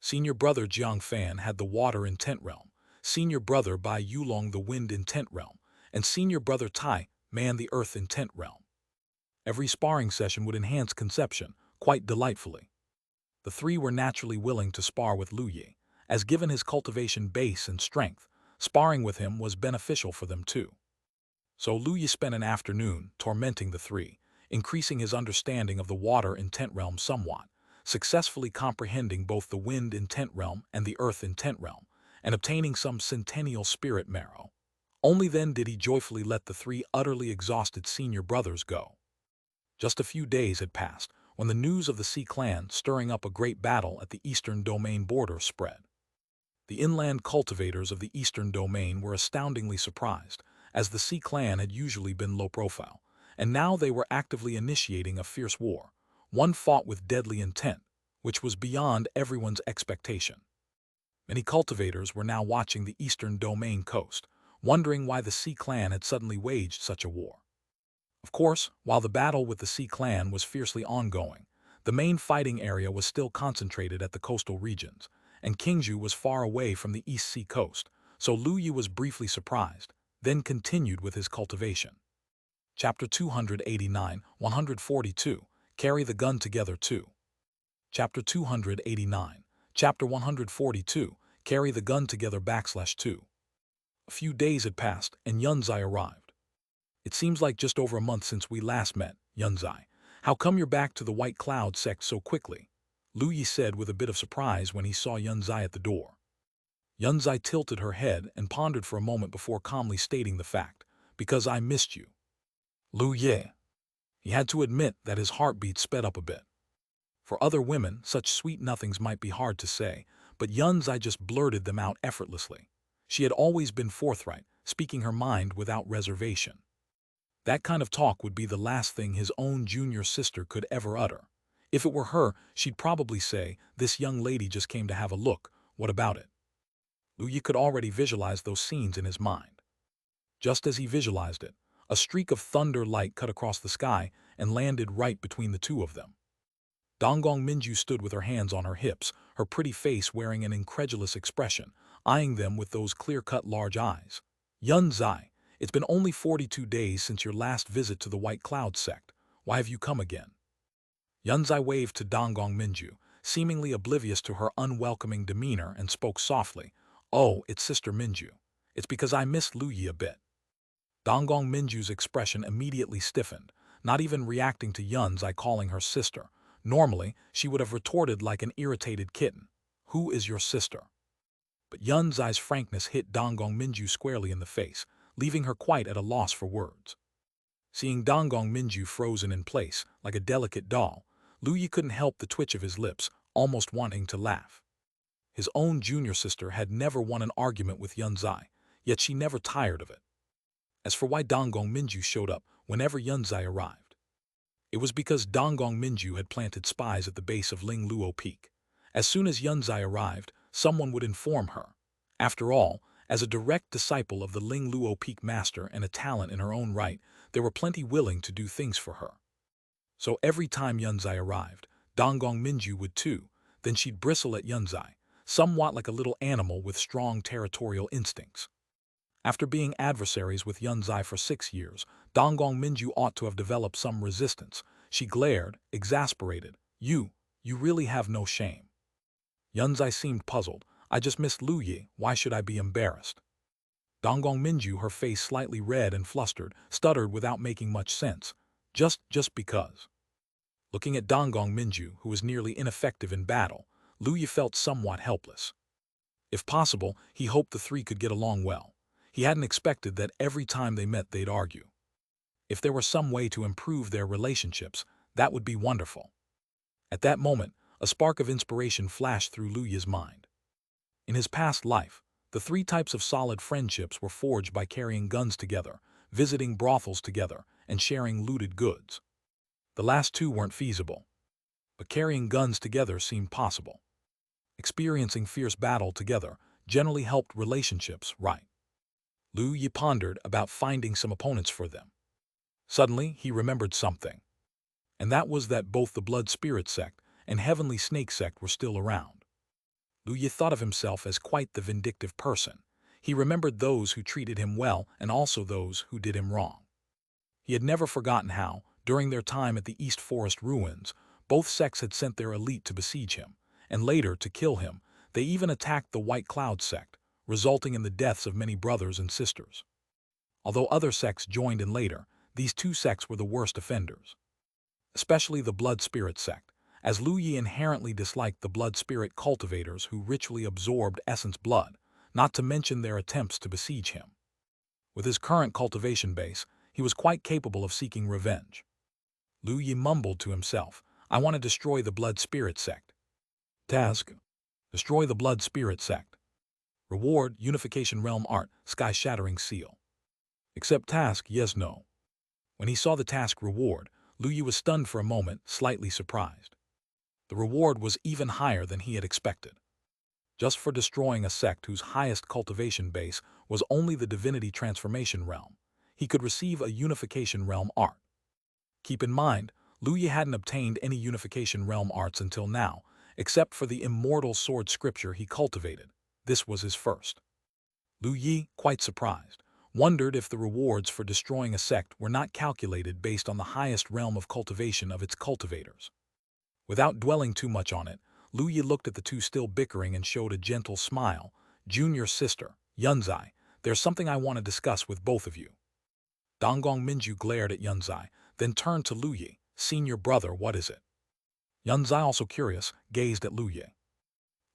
Senior brother Jiang Fan had the water intent realm, senior brother Bai Yulong the wind intent realm, and senior brother Tai Man the earth intent realm. Every sparring session would enhance conception, quite delightfully. The three were naturally willing to spar with Lu Yi, as given his cultivation base and strength, sparring with him was beneficial for them too. So Lu Yi spent an afternoon tormenting the three, increasing his understanding of the water intent realm somewhat, successfully comprehending both the wind intent realm and the earth intent realm, and obtaining some centennial spirit marrow. Only then did he joyfully let the three utterly exhausted senior brothers go. Just a few days had passed when the news of the Sea clan stirring up a great battle at the eastern domain border spread. The inland cultivators of the eastern domain were astoundingly surprised, as the Sea clan had usually been low profile, and now they were actively initiating a fierce war, one fought with deadly intent, which was beyond everyone's expectation. Many cultivators were now watching the eastern domain coast, wondering why the Sea clan had suddenly waged such a war. Of course, while the battle with the Sea clan was fiercely ongoing, the main fighting area was still concentrated at the coastal regions, and Qingzhou was far away from the East Sea coast, so Lu Yi was briefly surprised, then continued with his cultivation. Chapter 289, 142, Carry the Gun Together 2. Chapter 289, Chapter 142, Carry the Gun Together /2. A few days had passed, and Yunzai arrived. It seems like just over a month since we last met, Yunzai. How come you're back to the White Cloud sect so quickly? Lu Yi said with a bit of surprise when he saw Yunzai at the door. Yunzai tilted her head and pondered for a moment before calmly stating the fact, because I missed you. Lu Yi. He had to admit that his heartbeat sped up a bit. For other women, such sweet nothings might be hard to say, but Yunzai just blurted them out effortlessly. She had always been forthright, speaking her mind without reservation. That kind of talk would be the last thing his own junior sister could ever utter. If it were her, she'd probably say, "This young lady just came to have a look, what about it?" Lu Yi could already visualize those scenes in his mind. Just as he visualized it, a streak of thunder light cut across the sky and landed right between the two of them. Donggong Minju stood with her hands on her hips, her pretty face wearing an incredulous expression, eyeing them with those clear-cut large eyes. Yunzai, it's been only 42 days since your last visit to the White Cloud sect. Why have you come again? Yunzai waved to Donggong Minju, seemingly oblivious to her unwelcoming demeanor, and spoke softly. Oh, it's Sister Minju. It's because I missed Lu Yi a bit. Donggong Minju's expression immediately stiffened, not even reacting to Yunzai calling her sister. Normally, she would have retorted like an irritated kitten. Who is your sister? But Yunzai's frankness hit Donggong Minju squarely in the face, leaving her quite at a loss for words. Seeing Donggong Minju frozen in place, like a delicate doll, Lu Yi couldn't help the twitch of his lips, almost wanting to laugh. His own junior sister had never won an argument with Yunzai, yet she never tired of it. As for why Donggong Minju showed up whenever Yunzai arrived, it was because Donggong Minju had planted spies at the base of Ling Luo Peak. As soon as Yunzai arrived, someone would inform her. After all, as a direct disciple of the Ling Luo Peak master and a talent in her own right, there were plenty willing to do things for her. So every time Yunzai arrived, Donggong Minju would too, then she'd bristle at Yunzai, somewhat like a little animal with strong territorial instincts. After being adversaries with Yunzai for 6 years, Donggong Minju ought to have developed some resistance. She glared, exasperated. You really have no shame. Yunzai seemed puzzled. I just missed Lu Yi, why should I be embarrassed? Donggong Minju, her face slightly red and flustered, stuttered without making much sense. Just because. Looking at Donggong Minju, who was nearly ineffective in battle, Lu Yi felt somewhat helpless. If possible, he hoped the three could get along well. He hadn't expected that every time they met they'd argue. If there were some way to improve their relationships, that would be wonderful. At that moment, a spark of inspiration flashed through Lu Yi's mind. In his past life, the 3 types of solid friendships were forged by carrying guns together, visiting brothels together, and sharing looted goods. The last two weren't feasible, but carrying guns together seemed possible. Experiencing fierce battle together generally helped relationships, right? Liu Yi pondered about finding some opponents for them. Suddenly, he remembered something, and that was that both the Blood Spirit sect and Heavenly Snake sect were still around. Liu Yi thought of himself as quite the vindictive person. He remembered those who treated him well and also those who did him wrong. He had never forgotten how, during their time at the East Forest ruins, both sects had sent their elite to besiege him, and later to kill him. They even attacked the White Cloud sect, resulting in the deaths of many brothers and sisters. Although other sects joined in later, these two sects were the worst offenders. Especially the Blood Spirit sect, as Liu Yi inherently disliked the Blood Spirit cultivators who ritually absorbed essence blood, not to mention their attempts to besiege him. With his current cultivation base, he was quite capable of seeking revenge. Liu Yi mumbled to himself, "I want to destroy the Blood Spirit sect." Task: destroy the Blood Spirit sect. Reward: Unification Realm Art, Sky-Shattering Seal. Accept task: yes, no. When he saw the task reward, Liu Yi was stunned for a moment, slightly surprised. The reward was even higher than he had expected. Just for destroying a sect whose highest cultivation base was only the Divinity Transformation Realm, he could receive a Unification Realm Art. Keep in mind, Liu Yi hadn't obtained any Unification Realm Arts until now, except for the Immortal Sword Scripture he cultivated. This was his first. Liu Yi, quite surprised, wondered if the rewards for destroying a sect were not calculated based on the highest realm of cultivation of its cultivators. Without dwelling too much on it, Liu Yi looked at the two still bickering and showed a gentle smile. "Junior sister, Yunzai, there's something I want to discuss with both of you." Donggong Minju glared at Yunzai, then turned to Liu Yi. "Senior brother, what is it?" Yunzai, also curious, gazed at Liu Yi.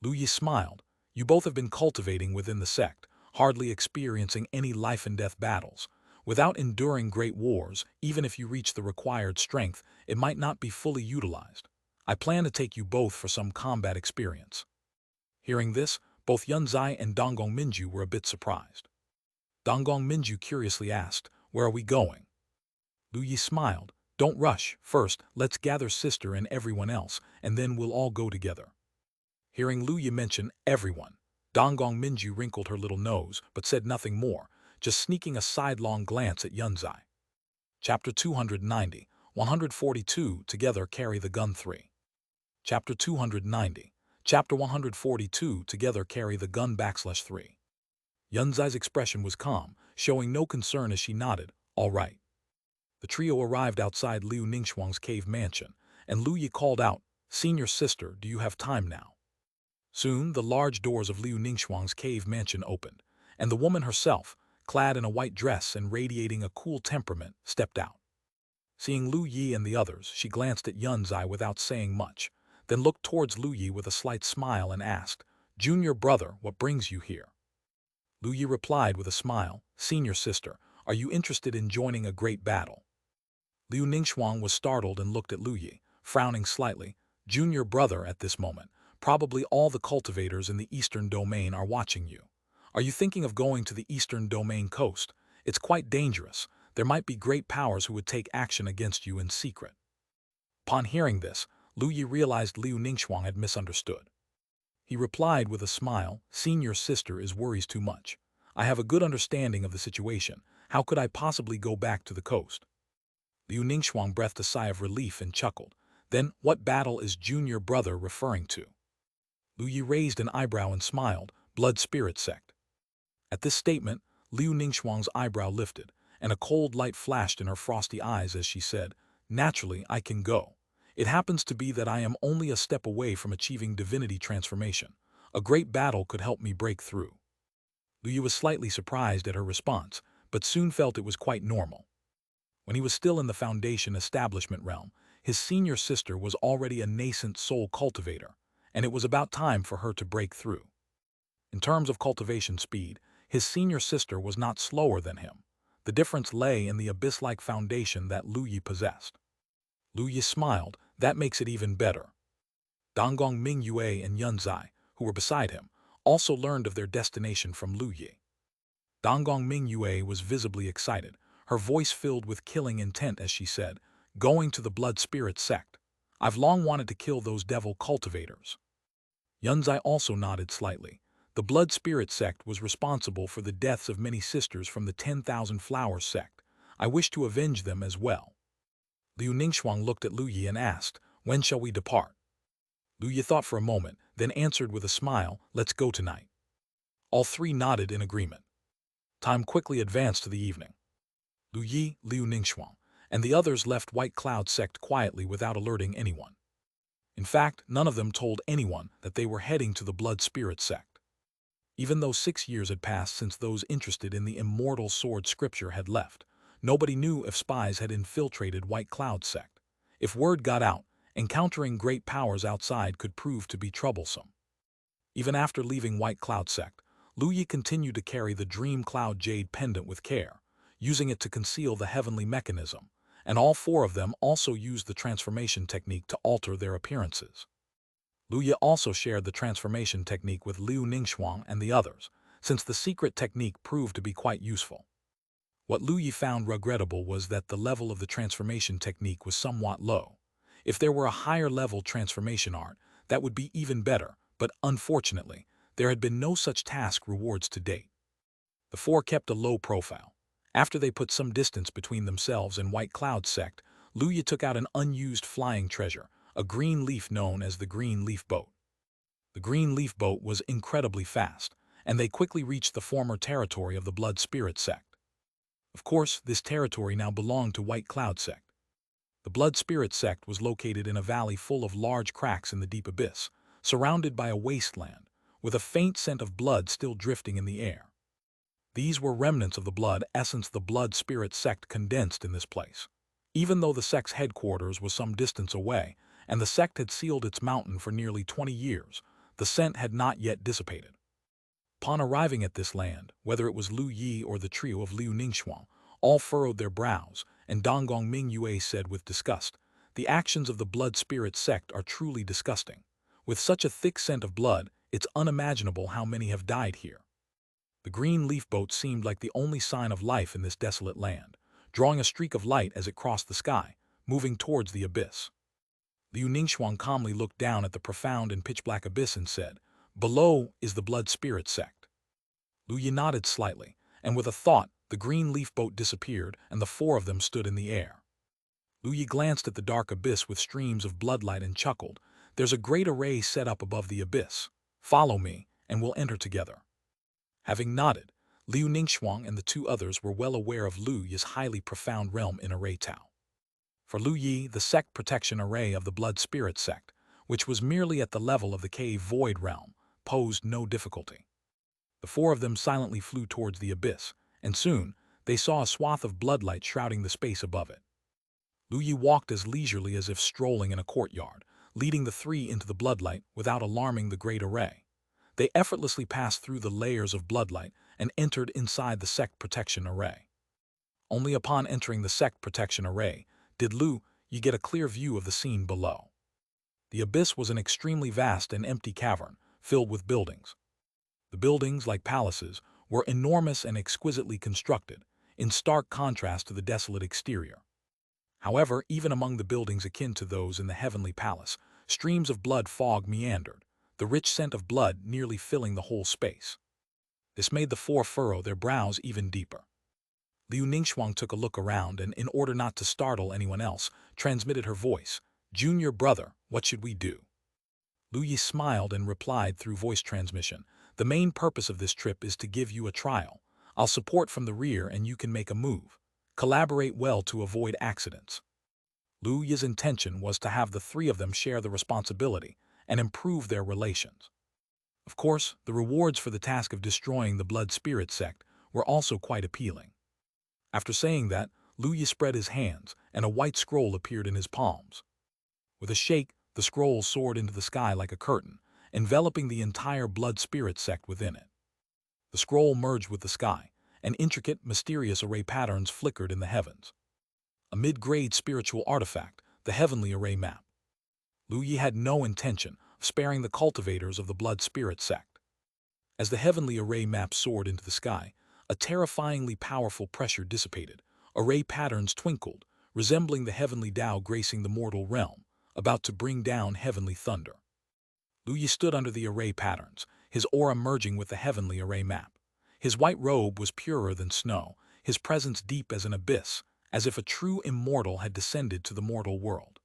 Liu Yi smiled. "You both have been cultivating within the sect, hardly experiencing any life-and-death battles. Without enduring great wars, even if you reach the required strength, it might not be fully utilized. I plan to take you both for some combat experience." Hearing this, both Yunzai and Donggong Minju were a bit surprised. Donggong Minju curiously asked, "Where are we going?" Liu Yi smiled. "Don't rush. First, let's gather sister and everyone else, and then we'll all go together." Hearing Liu Yi mention everyone, Donggong Minju wrinkled her little nose, but said nothing more, just sneaking a sidelong glance at Yunzai. Chapter 290, 142, Together Carry the Gun 3. Chapter 290, Chapter 142, Together Carry the Gun /3. Yunzai's expression was calm, showing no concern as she nodded, "All right." The trio arrived outside Liu Ningxuang's cave mansion, and Liu Yi called out, "Senior sister, do you have time now?" Soon, the large doors of Liu Ningxuang's cave mansion opened, and the woman herself, clad in a white dress and radiating a cool temperament, stepped out. Seeing Liu Yi and the others, she glanced at Yunzai without saying much, then looked towards Liu Yi with a slight smile and asked, "Junior brother, what brings you here?" Liu Yi replied with a smile, "Senior sister, are you interested in joining a great battle?" Liu Ningxuang was startled and looked at Liu Yi, frowning slightly. "Junior brother, at this moment, probably all the cultivators in the Eastern Domain are watching you. Are you thinking of going to the Eastern Domain coast? It's quite dangerous. There might be great powers who would take action against you in secret." Upon hearing this, Liu Yi realized Liu Ningxuang had misunderstood. He replied with a smile, "Senior sister is worries too much. I have a good understanding of the situation. How could I possibly go back to the coast?" Liu Ningxuang breathed a sigh of relief and chuckled. "Then, what battle is junior brother referring to?" Liu Yi raised an eyebrow and smiled, "Blood Spirit sect." At this statement, Liu Ningxuang's eyebrow lifted, and a cold light flashed in her frosty eyes as she said, "Naturally, I can go. It happens to be that I am only a step away from achieving divinity transformation. A great battle could help me break through." Liu Yi was slightly surprised at her response, but soon felt it was quite normal. When he was still in the Foundation establishment realm, his senior sister was already a nascent soul cultivator, and it was about time for her to break through. In terms of cultivation speed, his senior sister was not slower than him. The difference lay in the abyss-like foundation that Liu Yi possessed. Liu Yi smiled, "That makes it even better." Donggong Mingyue and Yunzai, who were beside him, also learned of their destination from Liu Yi. Donggong Mingyue was visibly excited. her voice filled with killing intent as she said, "Going to the Blood Spirit sect. I've long wanted to kill those devil cultivators." Yunzai also nodded slightly. The Blood Spirit sect was responsible for the deaths of many sisters from the 10,000 Flowers sect. I wish to avenge them as well. Liu Ningxuang looked at Lu Yi and asked, "When shall we depart?" Lu Yi thought for a moment, then answered with a smile, "Let's go tonight." All three nodded in agreement. Time quickly advanced to the evening. Lu Yi, Liu Ningxuang, and the others left White Cloud sect quietly without alerting anyone. In fact, none of them told anyone that they were heading to the Blood Spirit sect. Even though 6 years had passed since those interested in the Immortal Sword scripture had left, nobody knew if spies had infiltrated White Cloud sect. If word got out, encountering great powers outside could prove to be troublesome. Even after leaving White Cloud sect, Lu Yi continued to carry the Dream Cloud Jade pendant with care, using it to conceal the heavenly mechanism, and all four of them also used the transformation technique to alter their appearances. Lu Yi also shared the transformation technique with Liu Ningxuang and the others, since the secret technique proved to be quite useful. What Lu Yi found regrettable was that the level of the transformation technique was somewhat low. If there were a higher level transformation art, that would be even better, but unfortunately, there had been no such task rewards to date. The four kept a low profile. After they put some distance between themselves and White Cloud sect, Lu Yi took out an unused flying treasure, a green leaf known as the Green Leaf Boat. The Green Leaf Boat was incredibly fast, and they quickly reached the former territory of the Blood Spirit sect. Of course, this territory now belonged to White Cloud sect. The Blood Spirit sect was located in a valley full of large cracks in the deep abyss, surrounded by a wasteland, with a faint scent of blood still drifting in the air. These were remnants of the blood essence the Blood Spirit sect condensed in this place. Even though the sect's headquarters was some distance away, and the sect had sealed its mountain for nearly 20 years, the scent had not yet dissipated. Upon arriving at this land, whether it was Lu Yi or the trio of Liu Ningxuang, all furrowed their brows, and Donggong Mingyue said with disgust, "The actions of the Blood Spirit sect are truly disgusting. With such a thick scent of blood, it's unimaginable how many have died here." The green leaf boat seemed like the only sign of life in this desolate land, drawing a streak of light as it crossed the sky, moving towards the abyss. Liu Ningxuang calmly looked down at the profound and pitch-black abyss and said, "Below is the Blood Spirit sect." Lu Yi nodded slightly, and with a thought, the green leaf boat disappeared and the four of them stood in the air. Lu Yi glanced at the dark abyss with streams of bloodlight and chuckled, "There's a great array set up above the abyss. Follow me, and we'll enter together." Having nodded, Liu Ningxuang and the two others were well aware of Lu Yi's highly profound realm in Array Tao. For Lu Yi, the sect protection array of the Blood Spirit sect, which was merely at the level of the cave void realm, posed no difficulty. The four of them silently flew towards the abyss, and soon they saw a swath of bloodlight shrouding the space above it. Lu Yi walked as leisurely as if strolling in a courtyard, leading the three into the bloodlight without alarming the great array. They effortlessly passed through the layers of bloodlight and entered inside the sect protection array. Only upon entering the sect protection array did Lu Yi get a clear view of the scene below. The abyss was an extremely vast and empty cavern, filled with buildings. The buildings, like palaces, were enormous and exquisitely constructed, in stark contrast to the desolate exterior. However, even among the buildings akin to those in the heavenly palace, streams of blood fog meandered, the rich scent of blood nearly filling the whole space. This made the four furrow their brows even deeper. Liu Ningxuang took a look around and, in order not to startle anyone else, transmitted her voice, "Junior brother, what should we do?" Lu Yi smiled and replied through voice transmission, "The main purpose of this trip is to give you a trial. I'll support from the rear and you can make a move. Collaborate well to avoid accidents." Lu Yi's intention was to have the three of them share the responsibility and improve their relations. Of course, the rewards for the task of destroying the Blood Spirit sect were also quite appealing. After saying that, Lu Yi spread his hands, and a white scroll appeared in his palms. With a shake, the scroll soared into the sky like a curtain, enveloping the entire Blood Spirit sect within it. The scroll merged with the sky, and intricate, mysterious array patterns flickered in the heavens. A mid-grade spiritual artifact, the Heavenly Array Map. Lu Yi had no intention of sparing the cultivators of the Blood Spirit sect. As the Heavenly Array Map soared into the sky, a terrifyingly powerful pressure dissipated, Array patterns twinkled, resembling the heavenly Tao gracing the mortal realm, about to bring down heavenly thunder. Lu Yi stood under the array patterns, his aura merging with the heavenly array map. His white robe was purer than snow, his presence deep as an abyss, as if a true immortal had descended to the mortal world.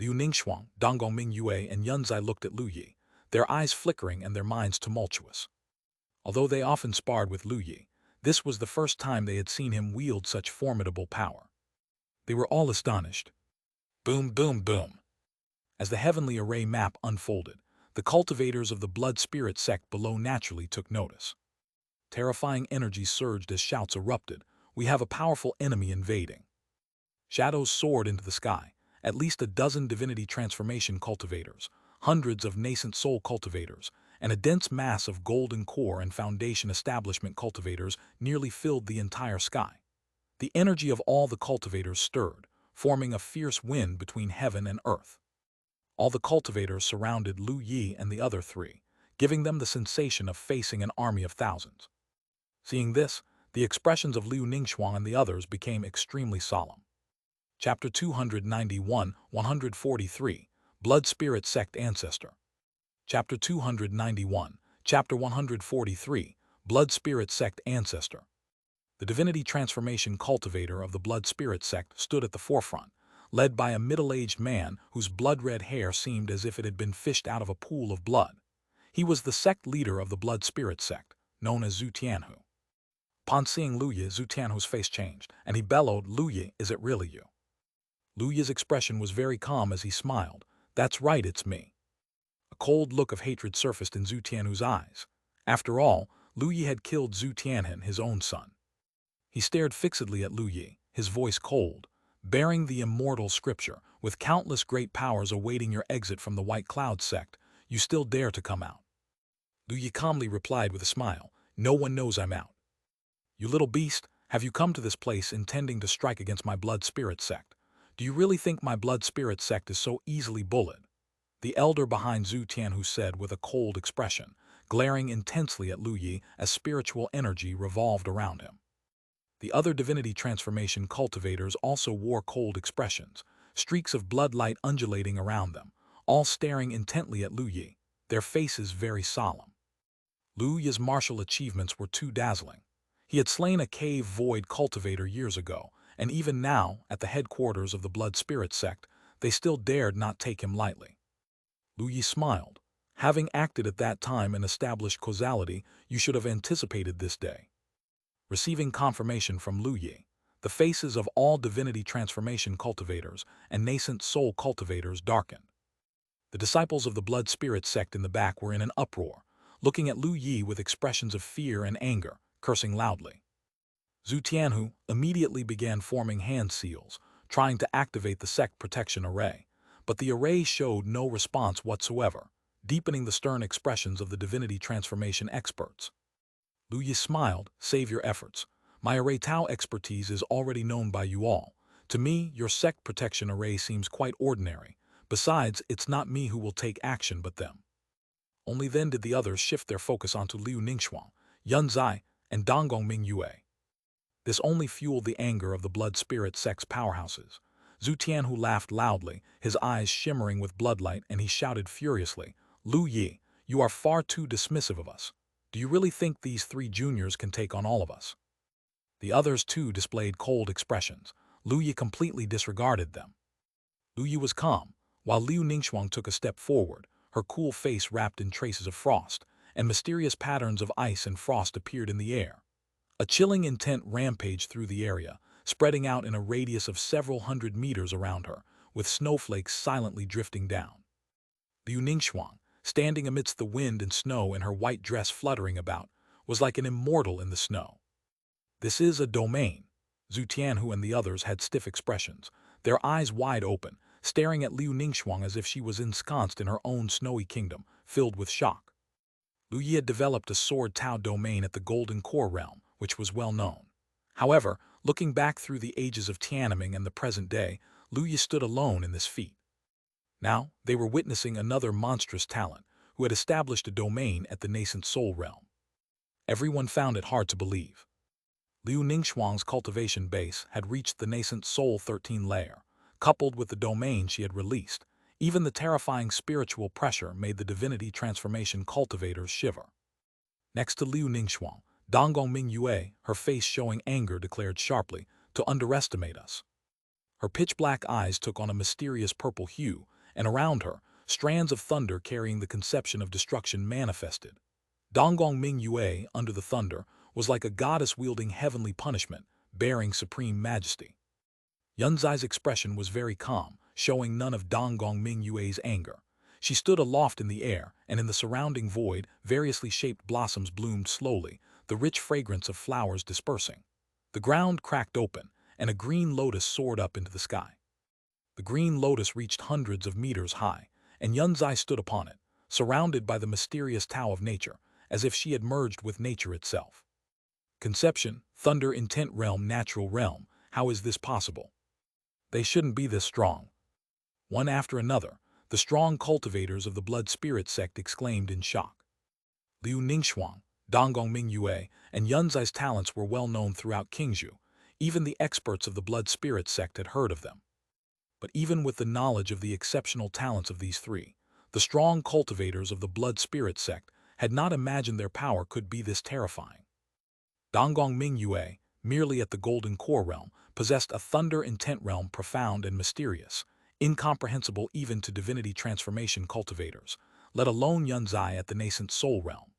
Liu Ningxuang, Donggong Yue, and Yunzai looked at Lu Yi, their eyes flickering and their minds tumultuous. Although they often sparred with Lu Yi, this was the first time they had seen him wield such formidable power. They were all astonished. Boom, boom, boom. As the heavenly array map unfolded, the cultivators of the blood spirit sect below naturally took notice. Terrifying energy surged as shouts erupted. We have a powerful enemy invading. Shadows soared into the sky. At least a dozen divinity transformation cultivators, hundreds of nascent soul cultivators, and a dense mass of golden core and foundation establishment cultivators nearly filled the entire sky. The energy of all the cultivators stirred, forming a fierce wind between heaven and earth. All the cultivators surrounded Lu Yi and the other three, giving them the sensation of facing an army of thousands. Seeing this, the expressions of Liu Ningxuang and the others became extremely solemn. Chapter 291, 143, Blood Spirit Sect Ancestor. Chapter 291, Chapter 143, Blood Spirit Sect Ancestor. The divinity transformation cultivator of the Blood Spirit Sect stood at the forefront, led by a middle-aged man whose blood-red hair seemed as if it had been fished out of a pool of blood. He was the sect leader of the Blood Spirit Sect, known as Zhu Tianhu. Upon seeing Lu Yi, Zhu Tianhu's face changed, and he bellowed, "Lu Yi, is it really you?" Lu Yi's expression was very calm as he smiled. "That's right, it's me." A cold look of hatred surfaced in Zhu Tianhu's eyes. After all, Lu Yi had killed Zhu Tianhen, his own son. He stared fixedly at Lu Yi, his voice cold. "Bearing the immortal scripture, with countless great powers awaiting your exit from the White Cloud sect, you still dare to come out." Lu Yi calmly replied with a smile, "No one knows I'm out." "You little beast, have you come to this place intending to strike against my blood spirit sect? Do you really think my blood spirit sect is so easily bullied?" The elder behind Zhu Tianhu said with a cold expression, glaring intensely at Lu Yi as spiritual energy revolved around him. The other divinity transformation cultivators also wore cold expressions, streaks of bloodlight undulating around them, all staring intently at Lu Yi, their faces very solemn. Lu Yi's martial achievements were too dazzling. He had slain a cave void cultivator years ago, and even now, at the headquarters of the Blood Spirit Sect, they still dared not take him lightly. Lu Yi smiled. "Having acted at that time and established causality, you should have anticipated this day." Receiving confirmation from Lu Yi, the faces of all divinity transformation cultivators and nascent soul cultivators darkened. The disciples of the Blood Spirit Sect in the back were in an uproar, looking at Lu Yi with expressions of fear and anger, cursing loudly. Zhu Tianhu immediately began forming hand seals, trying to activate the sect protection array, but the array showed no response whatsoever, deepening the stern expressions of the divinity transformation experts. Lu Yi smiled, "Save your efforts. My array Tao expertise is already known by you all. To me, your sect protection array seems quite ordinary. Besides, it's not me who will take action but them." Only then did the others shift their focus onto Liu Ningxuang, Yunzai, and Donggong Yue. This only fueled the anger of the blood spirit sect's powerhouses. Zhu Tianhu laughed loudly, his eyes shimmering with bloodlight, and he shouted furiously, "Lu Yi, you are far too dismissive of us. Do you really think these three juniors can take on all of us?" The others too displayed cold expressions. Lu Yi completely disregarded them. Lu Yi was calm, while Liu Ningxuang took a step forward, her cool face wrapped in traces of frost, and mysterious patterns of ice and frost appeared in the air. A chilling intent rampaged through the area, spreading out in a radius of several hundred meters around her, with snowflakes silently drifting down. Liu Ningxuang, standing amidst the wind and snow and her white dress fluttering about, was like an immortal in the snow. "This is a domain." Zhu Tianhu and the others had stiff expressions, their eyes wide open, staring at Liu Ningxuang as if she was ensconced in her own snowy kingdom, filled with shock. Lu Yi had developed a Sword Tao domain at the Golden Core realm, which was well known. However, looking back through the ages of Tianming and the present day, Lu Yi stood alone in this feat. Now, they were witnessing another monstrous talent who had established a domain at the nascent soul realm. Everyone found it hard to believe. Liu Ningxuang's cultivation base had reached the nascent Soul 13 layer. Coupled with the domain she had released, even the terrifying spiritual pressure made the divinity transformation cultivators shiver. Next to Liu Ningxuang, Donggong Mingyue, her face showing anger, declared sharply, "To underestimate us." Her pitch-black eyes took on a mysterious purple hue, and around her, strands of thunder carrying the conception of destruction manifested. Donggong Mingyue, under the thunder, was like a goddess wielding heavenly punishment, bearing supreme majesty. Yunzai's expression was very calm, showing none of Donggong Mingyue's anger. She stood aloft in the air, and in the surrounding void, variously shaped blossoms bloomed slowly, the rich fragrance of flowers dispersing. The ground cracked open, and a green lotus soared up into the sky. The green lotus reached hundreds of meters high, and Yunzai stood upon it, surrounded by the mysterious Tao of nature, as if she had merged with nature itself. Conception, thunder, intent realm, natural realm, how is this possible? They shouldn't be this strong. One after another, the strong cultivators of the blood spirit sect exclaimed in shock. Liu Ningxuang, Donggong Mingyue, and Yunzai's talents were well known throughout Qingzhou. Even the experts of the blood spirit sect had heard of them. But even with the knowledge of the exceptional talents of these three, the strong cultivators of the blood spirit sect had not imagined their power could be this terrifying. Donggong Mingyue, merely at the golden core realm, possessed a thunder intent realm profound and mysterious, incomprehensible even to divinity transformation cultivators, let alone Yunzai at the nascent soul realm.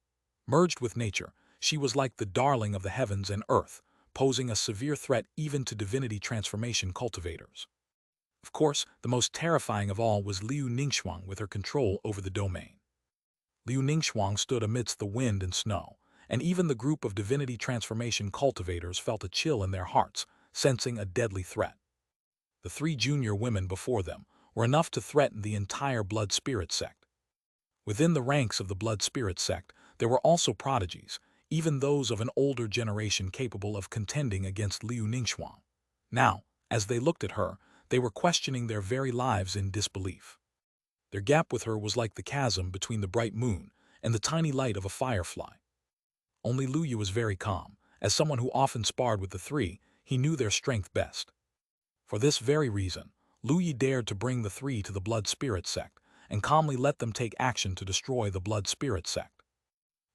Merged with nature, she was like the darling of the heavens and earth, posing a severe threat even to divinity transformation cultivators. Of course, the most terrifying of all was Liu Ningxuang with her control over the domain. Liu Ningxuang stood amidst the wind and snow, and even the group of divinity transformation cultivators felt a chill in their hearts, sensing a deadly threat. The three junior women before them were enough to threaten the entire blood spirit sect. Within the ranks of the blood spirit sect, there were also prodigies, even those of an older generation capable of contending against Liu Ningxuang. Now, as they looked at her, they were questioning their very lives in disbelief. Their gap with her was like the chasm between the bright moon and the tiny light of a firefly. Only Lu Yu was very calm. As someone who often sparred with the three, he knew their strength best. For this very reason, Lu Yu dared to bring the three to the blood spirit sect and calmly let them take action to destroy the blood spirit sect.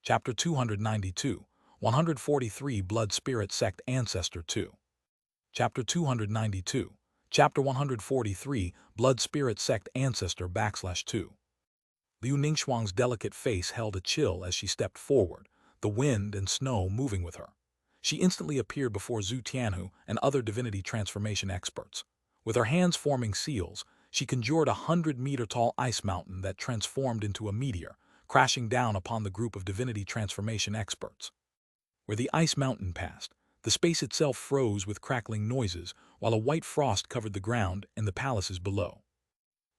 Chapter 292, 143 Blood Spirit Sect Ancestor 2. Chapter 292, Chapter 143 Blood Spirit Sect Ancestor /2. Liu Ningxuang's delicate face held a chill as she stepped forward, the wind and snow moving with her. She instantly appeared before Zhu Tianhu and other divinity transformation experts. With her hands forming seals, she conjured a 100-meter-tall ice mountain that transformed into a meteor, crashing down upon the group of divinity transformation experts. Where the ice mountain passed, the space itself froze with crackling noises, while a white frost covered the ground and the palaces below.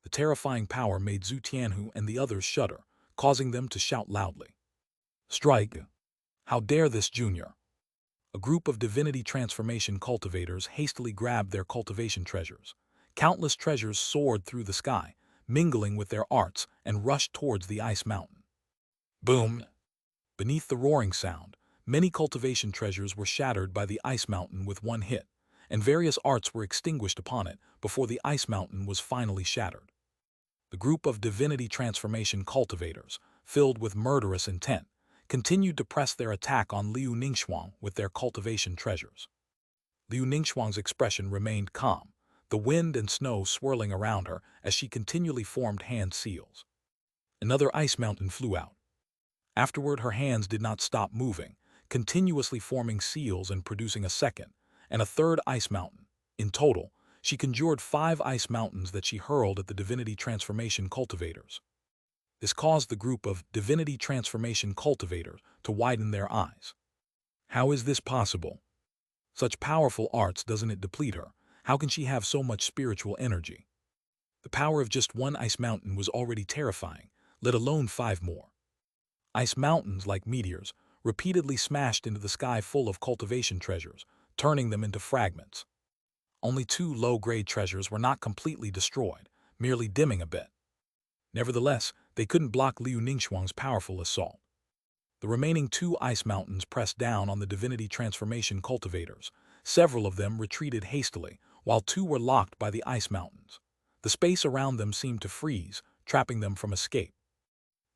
The terrifying power made Zhu Tianhu and the others shudder, causing them to shout loudly. "Strike! How dare this junior!" A group of divinity transformation cultivators hastily grabbed their cultivation treasures. Countless treasures soared through the sky, mingling with their arts, and rushed towards the ice mountain. Boom! Beneath the roaring sound, many cultivation treasures were shattered by the ice mountain with one hit, and various arts were extinguished upon it before the ice mountain was finally shattered. The group of divinity transformation cultivators, filled with murderous intent, continued to press their attack on Liu Ningxuang with their cultivation treasures. Liu Ningxuang's expression remained calm, the wind and snow swirling around her as she continually formed hand seals. Another ice mountain flew out. Afterward, her hands did not stop moving, continuously forming seals and producing a second, and a third ice mountain. In total, she conjured 5 ice mountains that she hurled at the divinity transformation cultivators. This caused the group of divinity transformation cultivators to widen their eyes. How is this possible? Such powerful arts, doesn't it deplete her? How can she have so much spiritual energy? The power of just one ice mountain was already terrifying, let alone 5 more. Ice mountains, like meteors, repeatedly smashed into the sky full of cultivation treasures, turning them into fragments. Only 2 low-grade treasures were not completely destroyed, merely dimming a bit. Nevertheless, they couldn't block Liu Ningxuang's powerful assault. The remaining 2 ice mountains pressed down on the divinity transformation cultivators. Several of them retreated hastily, while 2 were locked by the ice mountains. The space around them seemed to freeze, trapping them from escape.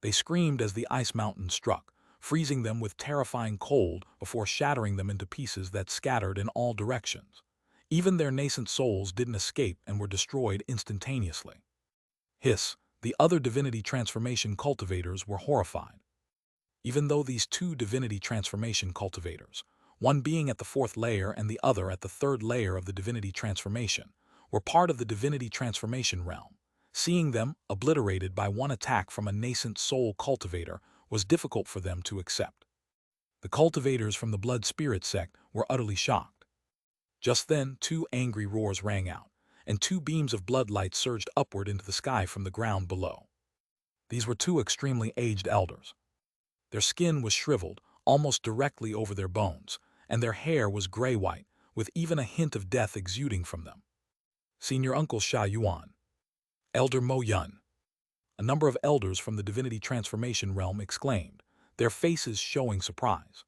They screamed as the ice mountain struck, freezing them with terrifying cold before shattering them into pieces that scattered in all directions. Even their nascent souls didn't escape and were destroyed instantaneously. Hiss, the other divinity transformation cultivators were horrified. Even though these 2 divinity transformation cultivators, one being at the 4th layer and the other at the 3rd layer of the divinity transformation, were part of the divinity transformation realm, seeing them obliterated by one attack from a nascent soul cultivator was difficult for them to accept. The cultivators from the blood spirit sect were utterly shocked. Just then, 2 angry roars rang out, and 2 beams of blood light surged upward into the sky from the ground below. These were 2 extremely aged elders. Their skin was shriveled, almost directly over their bones, and their hair was gray-white, with even a hint of death exuding from them. Senior Uncle Sha Yuan. Elder Mo Yun. A number of elders from the divinity transformation realm exclaimed, their faces showing surprise.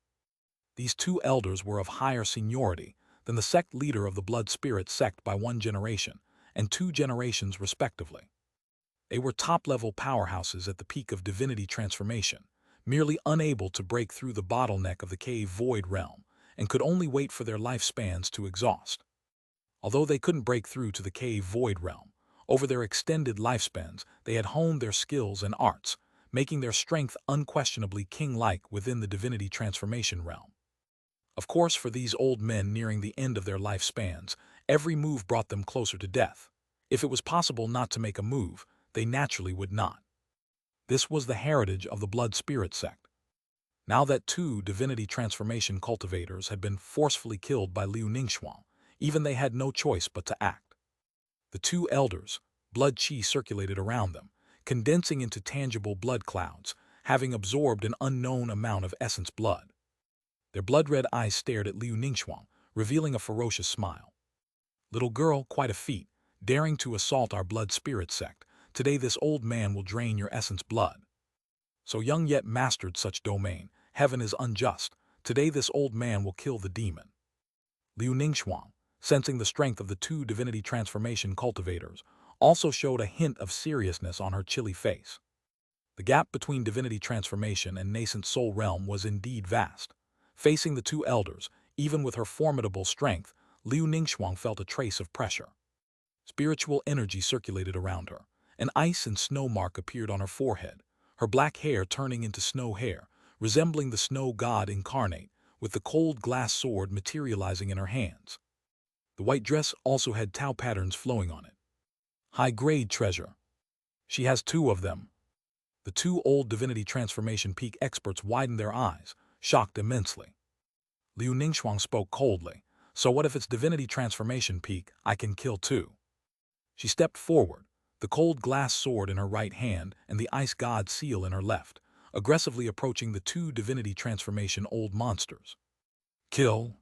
These 2 elders were of higher seniority than the sect leader of the blood spirit sect by 1 generation and 2 generations respectively. They were top-level powerhouses at the peak of divinity transformation, merely unable to break through the bottleneck of the cave void realm, and could only wait for their lifespans to exhaust. Although they couldn't break through to the cave void realm, over their extended lifespans they had honed their skills and arts, making their strength unquestionably king-like within the divinity transformation realm. Of course, for these old men nearing the end of their lifespans, every move brought them closer to death. If it was possible not to make a move, they naturally would not. This was the heritage of the blood spirit sect. Now that 2 divinity transformation cultivators had been forcefully killed by Liu Ningxuang, even they had no choice but to act. The 2 elders, blood qi circulated around them, condensing into tangible blood clouds, having absorbed an unknown amount of essence blood. Their blood-red eyes stared at Liu Ningxuang, revealing a ferocious smile. Little girl, quite a feat, daring to assault our blood spirit sect. Today this old man will drain your essence blood. So young yet mastered such domain, heaven is unjust. Today this old man will kill the demon. Liu Ningxuang, sensing the strength of the 2 divinity transformation cultivators, also showed a hint of seriousness on her chilly face. The gap between divinity transformation and nascent soul realm was indeed vast. Facing the 2 elders, even with her formidable strength, Liu Ningxuang felt a trace of pressure. Spiritual energy circulated around her. An ice and snow mark appeared on her forehead, her black hair turning into snow hair, resembling the snow god incarnate, with the cold glass sword materializing in her hands. The white dress also had Tao patterns flowing on it. High-grade treasure. She has 2 of them. The 2 old divinity transformation peak experts widened their eyes, shocked immensely. Liu Ningxuang spoke coldly. So what if it's divinity transformation peak? I can kill 2. She stepped forward, the cold glass sword in her right hand and the ice god seal in her left, aggressively approaching the 2 divinity transformation old monsters. Kill!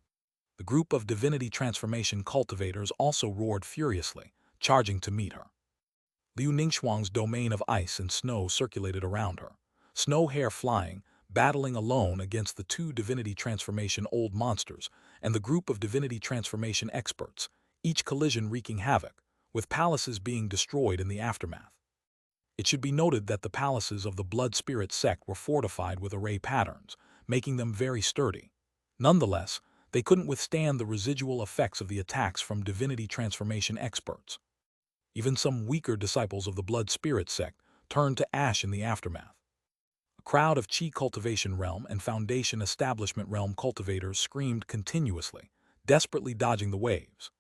The group of divinity transformation cultivators also roared furiously, charging to meet her. Liu Ningxuang's domain of ice and snow circulated around her, snow hair flying, battling alone against the 2 divinity transformation old monsters and the group of divinity transformation experts, each collision wreaking havoc, with palaces being destroyed in the aftermath. It should be noted that the palaces of the blood spirit sect were fortified with array patterns, making them very sturdy. Nonetheless, they couldn't withstand the residual effects of the attacks from divinity transformation experts. Even some weaker disciples of the blood spirit sect turned to ash in the aftermath. A crowd of Qi cultivation realm and foundation establishment realm cultivators screamed continuously, desperately dodging the waves.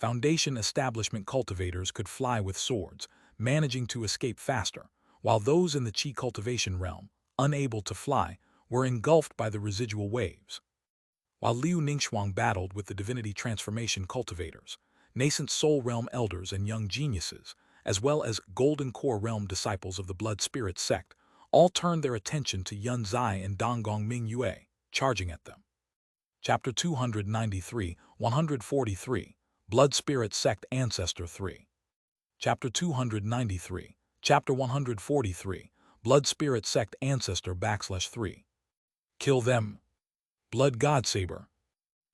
Foundation establishment cultivators could fly with swords, managing to escape faster, while those in the Qi cultivation realm, unable to fly, were engulfed by the residual waves. While Liu Ningxuang battled with the divinity transformation cultivators, nascent soul realm elders and young geniuses, as well as golden core realm disciples of the blood spirit sect, all turned their attention to Yun Zai and Donggong Ming Yue, charging at them. Chapter 293, 143, Blood Spirit Sect Ancestor 3. Chapter 293, Chapter 143, Blood Spirit Sect Ancestor /3. Kill them. Blood God Saber.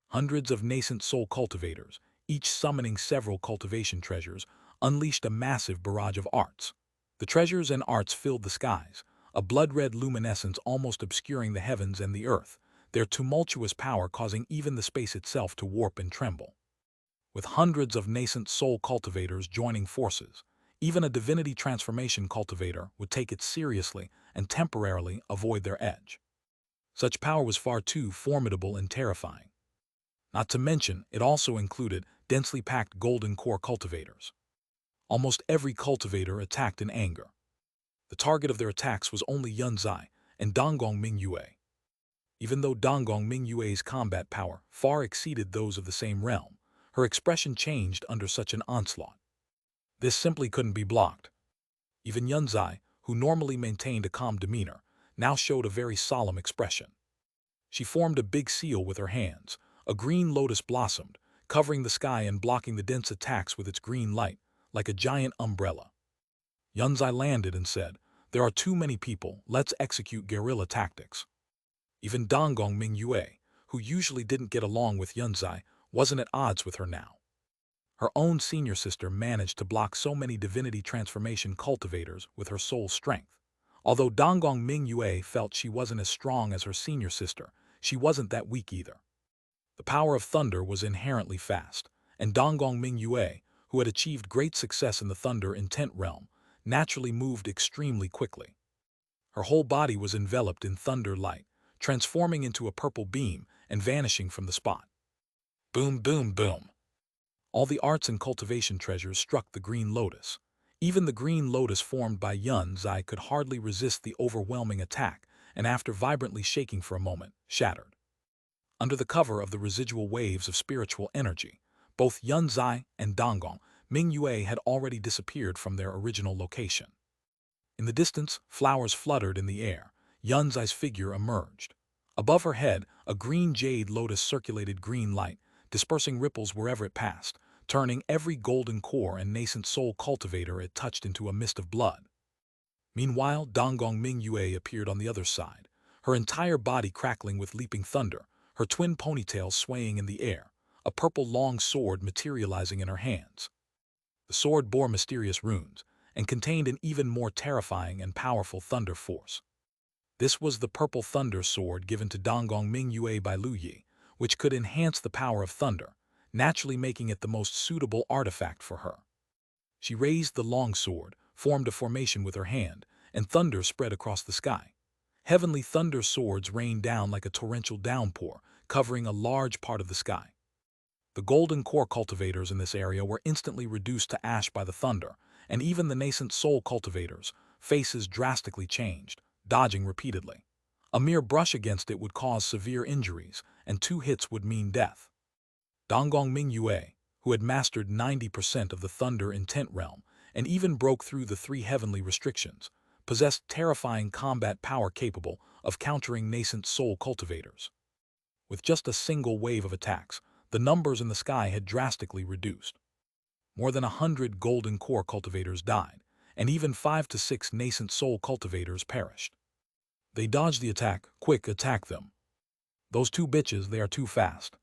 Hundreds of nascent soul cultivators, each summoning several cultivation treasures, unleashed a massive barrage of arts. The treasures and arts filled the skies, a blood-red luminescence almost obscuring the heavens and the earth, their tumultuous power causing even the space itself to warp and tremble. With hundreds of nascent soul cultivators joining forces, even a divinity transformation cultivator would take it seriously and temporarily avoid their edge. Such power was far too formidable and terrifying. Not to mention, it also included densely packed golden core cultivators. Almost every cultivator attacked in anger. The target of their attacks was only Yunzai and Donggong Mingyue. Even though Donggong Mingyue's combat power far exceeded those of the same realm, her expression changed under such an onslaught. This simply couldn't be blocked. Even Yunzai, who normally maintained a calm demeanor, now showed a very solemn expression. She formed a big seal with her hands. A green lotus blossomed, covering the sky and blocking the dense attacks with its green light, like a giant umbrella. Yunzai landed and said, "There are too many people, let's execute guerrilla tactics." Even Donggong Mingyue, who usually didn't get along with Yunzai, wasn't at odds with her now. Her own senior sister managed to block so many divinity transformation cultivators with her soul strength. Although Donggong Mingyue felt she wasn't as strong as her senior sister, she wasn't that weak either. The power of thunder was inherently fast, and Donggong Mingyue, who had achieved great success in the thunder intent realm, naturally moved extremely quickly. Her whole body was enveloped in thunder light, transforming into a purple beam and vanishing from the spot. Boom, boom, boom. All the arts and cultivation treasures struck the green lotus. Even the green lotus formed by Yunzai could hardly resist the overwhelming attack, and after vibrantly shaking for a moment, shattered. Under the cover of the residual waves of spiritual energy, both Yunzai and Donggong Mingyue had already disappeared from their original location. In the distance, flowers fluttered in the air. Yunzai's figure emerged. Above her head, a green jade lotus circulated green light, dispersing ripples wherever it passed, turning every golden core and nascent soul cultivator it touched into a mist of blood. Meanwhile, Donggong Mingyue appeared on the other side, her entire body crackling with leaping thunder, her twin ponytails swaying in the air, a purple long sword materializing in her hands. The sword bore mysterious runes and contained an even more terrifying and powerful thunder force. This was the purple thunder sword given to Donggong Mingyue by Lu Yi, which could enhance the power of thunder, naturally making it the most suitable artifact for her. She raised the long sword, formed a formation with her hand, and thunder spread across the sky. Heavenly thunder swords rained down like a torrential downpour, covering a large part of the sky. The golden core cultivators in this area were instantly reduced to ash by the thunder, and even the nascent soul cultivators' faces drastically changed, dodging repeatedly. A mere brush against it would cause severe injuries, and 2 hits would mean death. Donggong Mingyue, who had mastered 90% of the thunder intent realm and even broke through the 3 heavenly restrictions, possessed terrifying combat power capable of countering nascent soul cultivators. With just a single wave of attacks, the numbers in the sky had drastically reduced. More than 100 golden core cultivators died, and even 5 to 6 nascent soul cultivators perished. They dodged the attack. Quick, attack them. Those 2 bitches, they are too fast.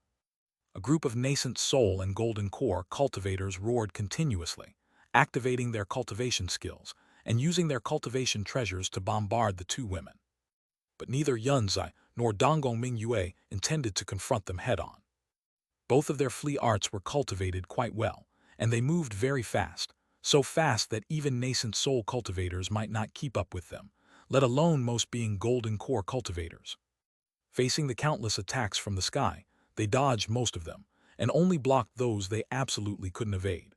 A group of nascent soul and golden core cultivators roared continuously, activating their cultivation skills and using their cultivation treasures to bombard the 2 women. But neither Yunzai nor Donggong Mingyue intended to confront them head-on. Both of their flee arts were cultivated quite well, and they moved very fast, so fast that even nascent soul cultivators might not keep up with them, let alone most being golden core cultivators. Facing the countless attacks from the sky, they dodged most of them, and only blocked those they absolutely couldn't evade.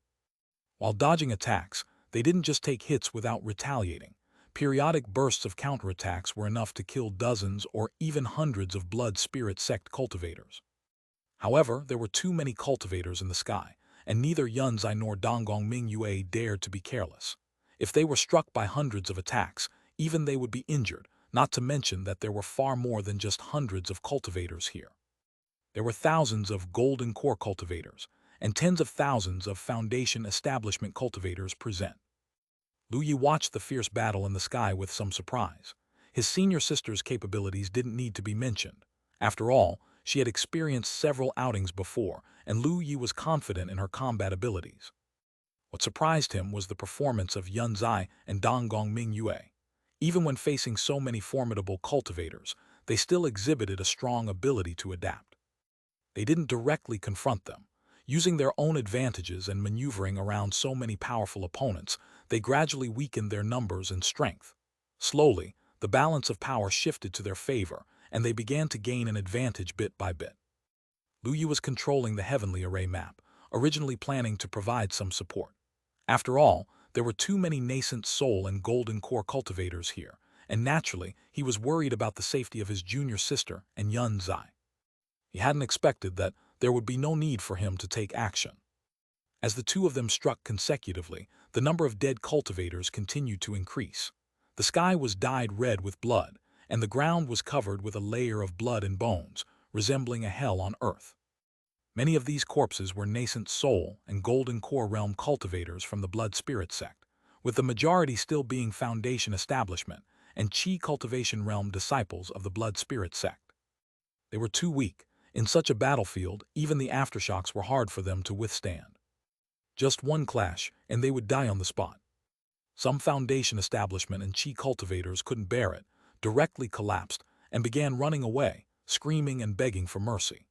While dodging attacks, they didn't just take hits without retaliating. Periodic bursts of counterattacks were enough to kill dozens or even hundreds of blood spirit sect cultivators. However, there were too many cultivators in the sky, and neither Yunzai nor Donggong Mingyue dared to be careless. If they were struck by hundreds of attacks, even they would be injured, not to mention that there were far more than just hundreds of cultivators here. There were thousands of golden core cultivators, and tens of thousands of foundation establishment cultivators present. Lu Yi watched the fierce battle in the sky with some surprise. His senior sister's capabilities didn't need to be mentioned. After all, she had experienced several outings before, and Lu Yi was confident in her combat abilities. What surprised him was the performance of Yun Zai and Donggong Mingyue. Even when facing so many formidable cultivators, they still exhibited a strong ability to adapt. They didn't directly confront them. Using their own advantages and maneuvering around so many powerful opponents, they gradually weakened their numbers and strength. Slowly, the balance of power shifted to their favor, and they began to gain an advantage bit by bit. Lu Yu was controlling the heavenly array map, originally planning to provide some support. After all, there were too many nascent soul and golden core cultivators here, and naturally, he was worried about the safety of his junior sister and Yun Zai. He hadn't expected that there would be no need for him to take action. As the two of them struck consecutively, the number of dead cultivators continued to increase. The sky was dyed red with blood, and the ground was covered with a layer of blood and bones, resembling a hell on earth. Many of these corpses were nascent soul and golden core realm cultivators from the blood spirit sect, with the majority still being foundation establishment and Qi cultivation realm disciples of the blood spirit sect. They were too weak. In such a battlefield, even the aftershocks were hard for them to withstand. Just one clash, and they would die on the spot. Some foundation establishment and Qi cultivators couldn't bear it, directly collapsed, and began running away, screaming and begging for mercy.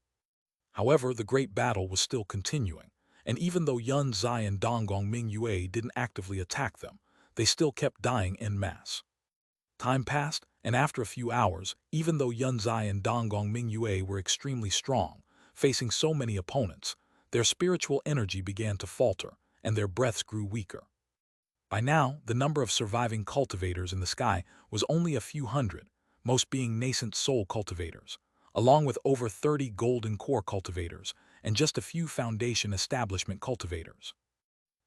However, the great battle was still continuing, and even though Yun Zai and Donggong Mingyue didn't actively attack them, they still kept dying en masse. Time passed, and after a few hours, even though Yun Zai and Donggong Mingyue were extremely strong, facing so many opponents, their spiritual energy began to falter, and their breaths grew weaker. By now, the number of surviving cultivators in the sky was only a few hundred, most being nascent soul cultivators, along with over 30 golden core cultivators and just a few foundation establishment cultivators.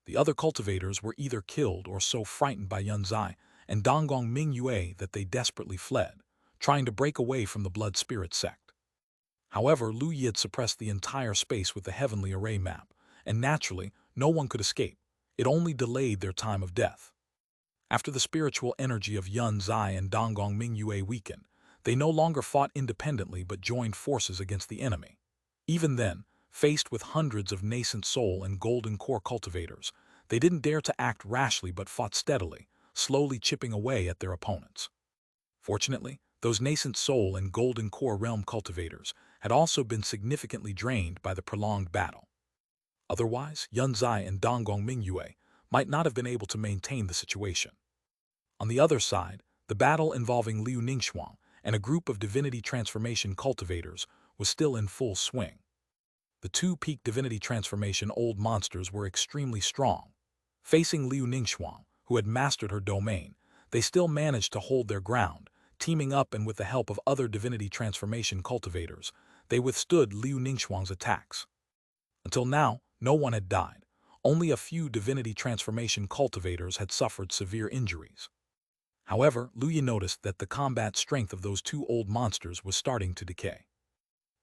The other cultivators were either killed or so frightened by Yun Zai and Donggong Mingyue that they desperately fled, trying to break away from the blood spirit sect. However, Lu Yi had suppressed the entire space with the heavenly array map, and naturally, no one could escape. It only delayed their time of death. After the spiritual energy of Yun Zai and Donggong Mingyue weakened, they no longer fought independently but joined forces against the enemy. Even then, faced with hundreds of nascent soul and golden core cultivators, they didn't dare to act rashly but fought steadily, slowly chipping away at their opponents. Fortunately, those nascent soul and golden core realm cultivators had also been significantly drained by the prolonged battle. Otherwise, Yun Zai and Donggong Mingyue might not have been able to maintain the situation. On the other side, the battle involving Liu Ningxuang and a group of divinity transformation cultivators was still in full swing. The two peak divinity transformation old monsters were extremely strong. Facing Liu Ningxuang, who had mastered her domain, they still managed to hold their ground. Teaming up and with the help of other divinity transformation cultivators, they withstood Liu Ningxuang's attacks. Until now, no one had died. Only a few divinity transformation cultivators had suffered severe injuries. However, Lu Yi noticed that the combat strength of those two old monsters was starting to decay.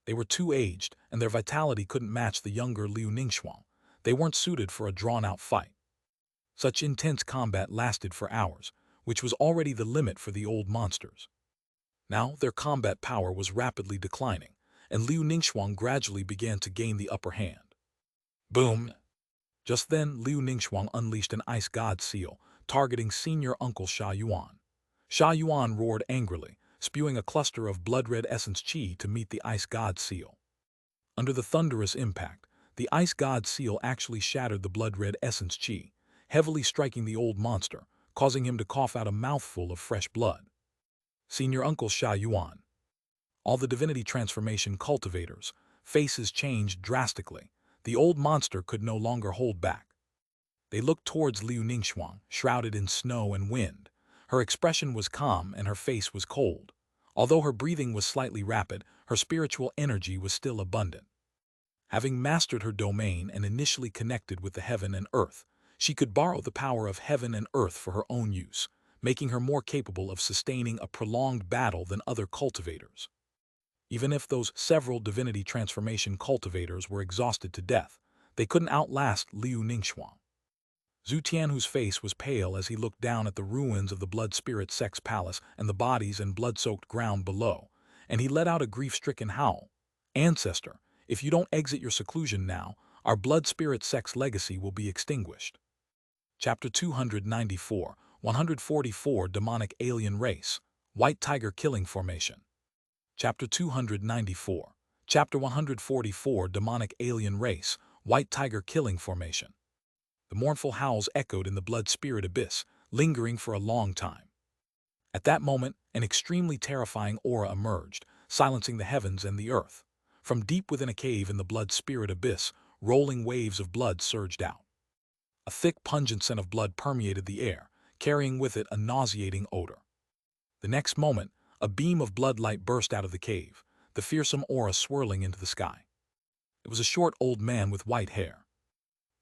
They were too aged, and their vitality couldn't match the younger Liu Ningxuang. They weren't suited for a drawn-out fight. Such intense combat lasted for hours, which was already the limit for the old monsters. Now their combat power was rapidly declining, and Liu Ningxuang gradually began to gain the upper hand. Boom! Just then, Liu Ningxuang unleashed an ice god seal, targeting senior uncle Sha Yuan. Sha Yuan roared angrily, spewing a cluster of blood-red essence qi to meet the ice god seal. Under the thunderous impact, the ice god seal actually shattered the blood-red essence qi, heavily striking the old monster, causing him to cough out a mouthful of fresh blood. Senior uncle Sha Yuan. All the divinity transformation cultivators' faces changed drastically. The old monster could no longer hold back. They looked towards Liu Ningxuang, shrouded in snow and wind. Her expression was calm and her face was cold. Although her breathing was slightly rapid, her spiritual energy was still abundant. Having mastered her domain and initially connected with the heaven and earth, she could borrow the power of heaven and earth for her own use, making her more capable of sustaining a prolonged battle than other cultivators. Even if those several divinity transformation cultivators were exhausted to death, they couldn't outlast Liu Ningxuang. Zhu Tianhu's face was pale as he looked down at the ruins of the blood spirit sect's palace and the bodies and blood-soaked ground below, and he let out a grief-stricken howl. Ancestor, if you don't exit your seclusion now, our blood spirit sect's legacy will be extinguished. Chapter 294, 144 Demonic Alien Race, White Tiger Killing Formation. Chapter 294, Chapter 144 Demonic Alien Race, White Tiger Killing Formation. The mournful howls echoed in the blood spirit abyss, lingering for a long time. At that moment, an extremely terrifying aura emerged, silencing the heavens and the earth. From deep within a cave in the blood spirit abyss, rolling waves of blood surged out. A thick, pungent scent of blood permeated the air, carrying with it a nauseating odor. The next moment, a beam of blood light burst out of the cave, the fearsome aura swirling into the sky. It was a short old man with white hair.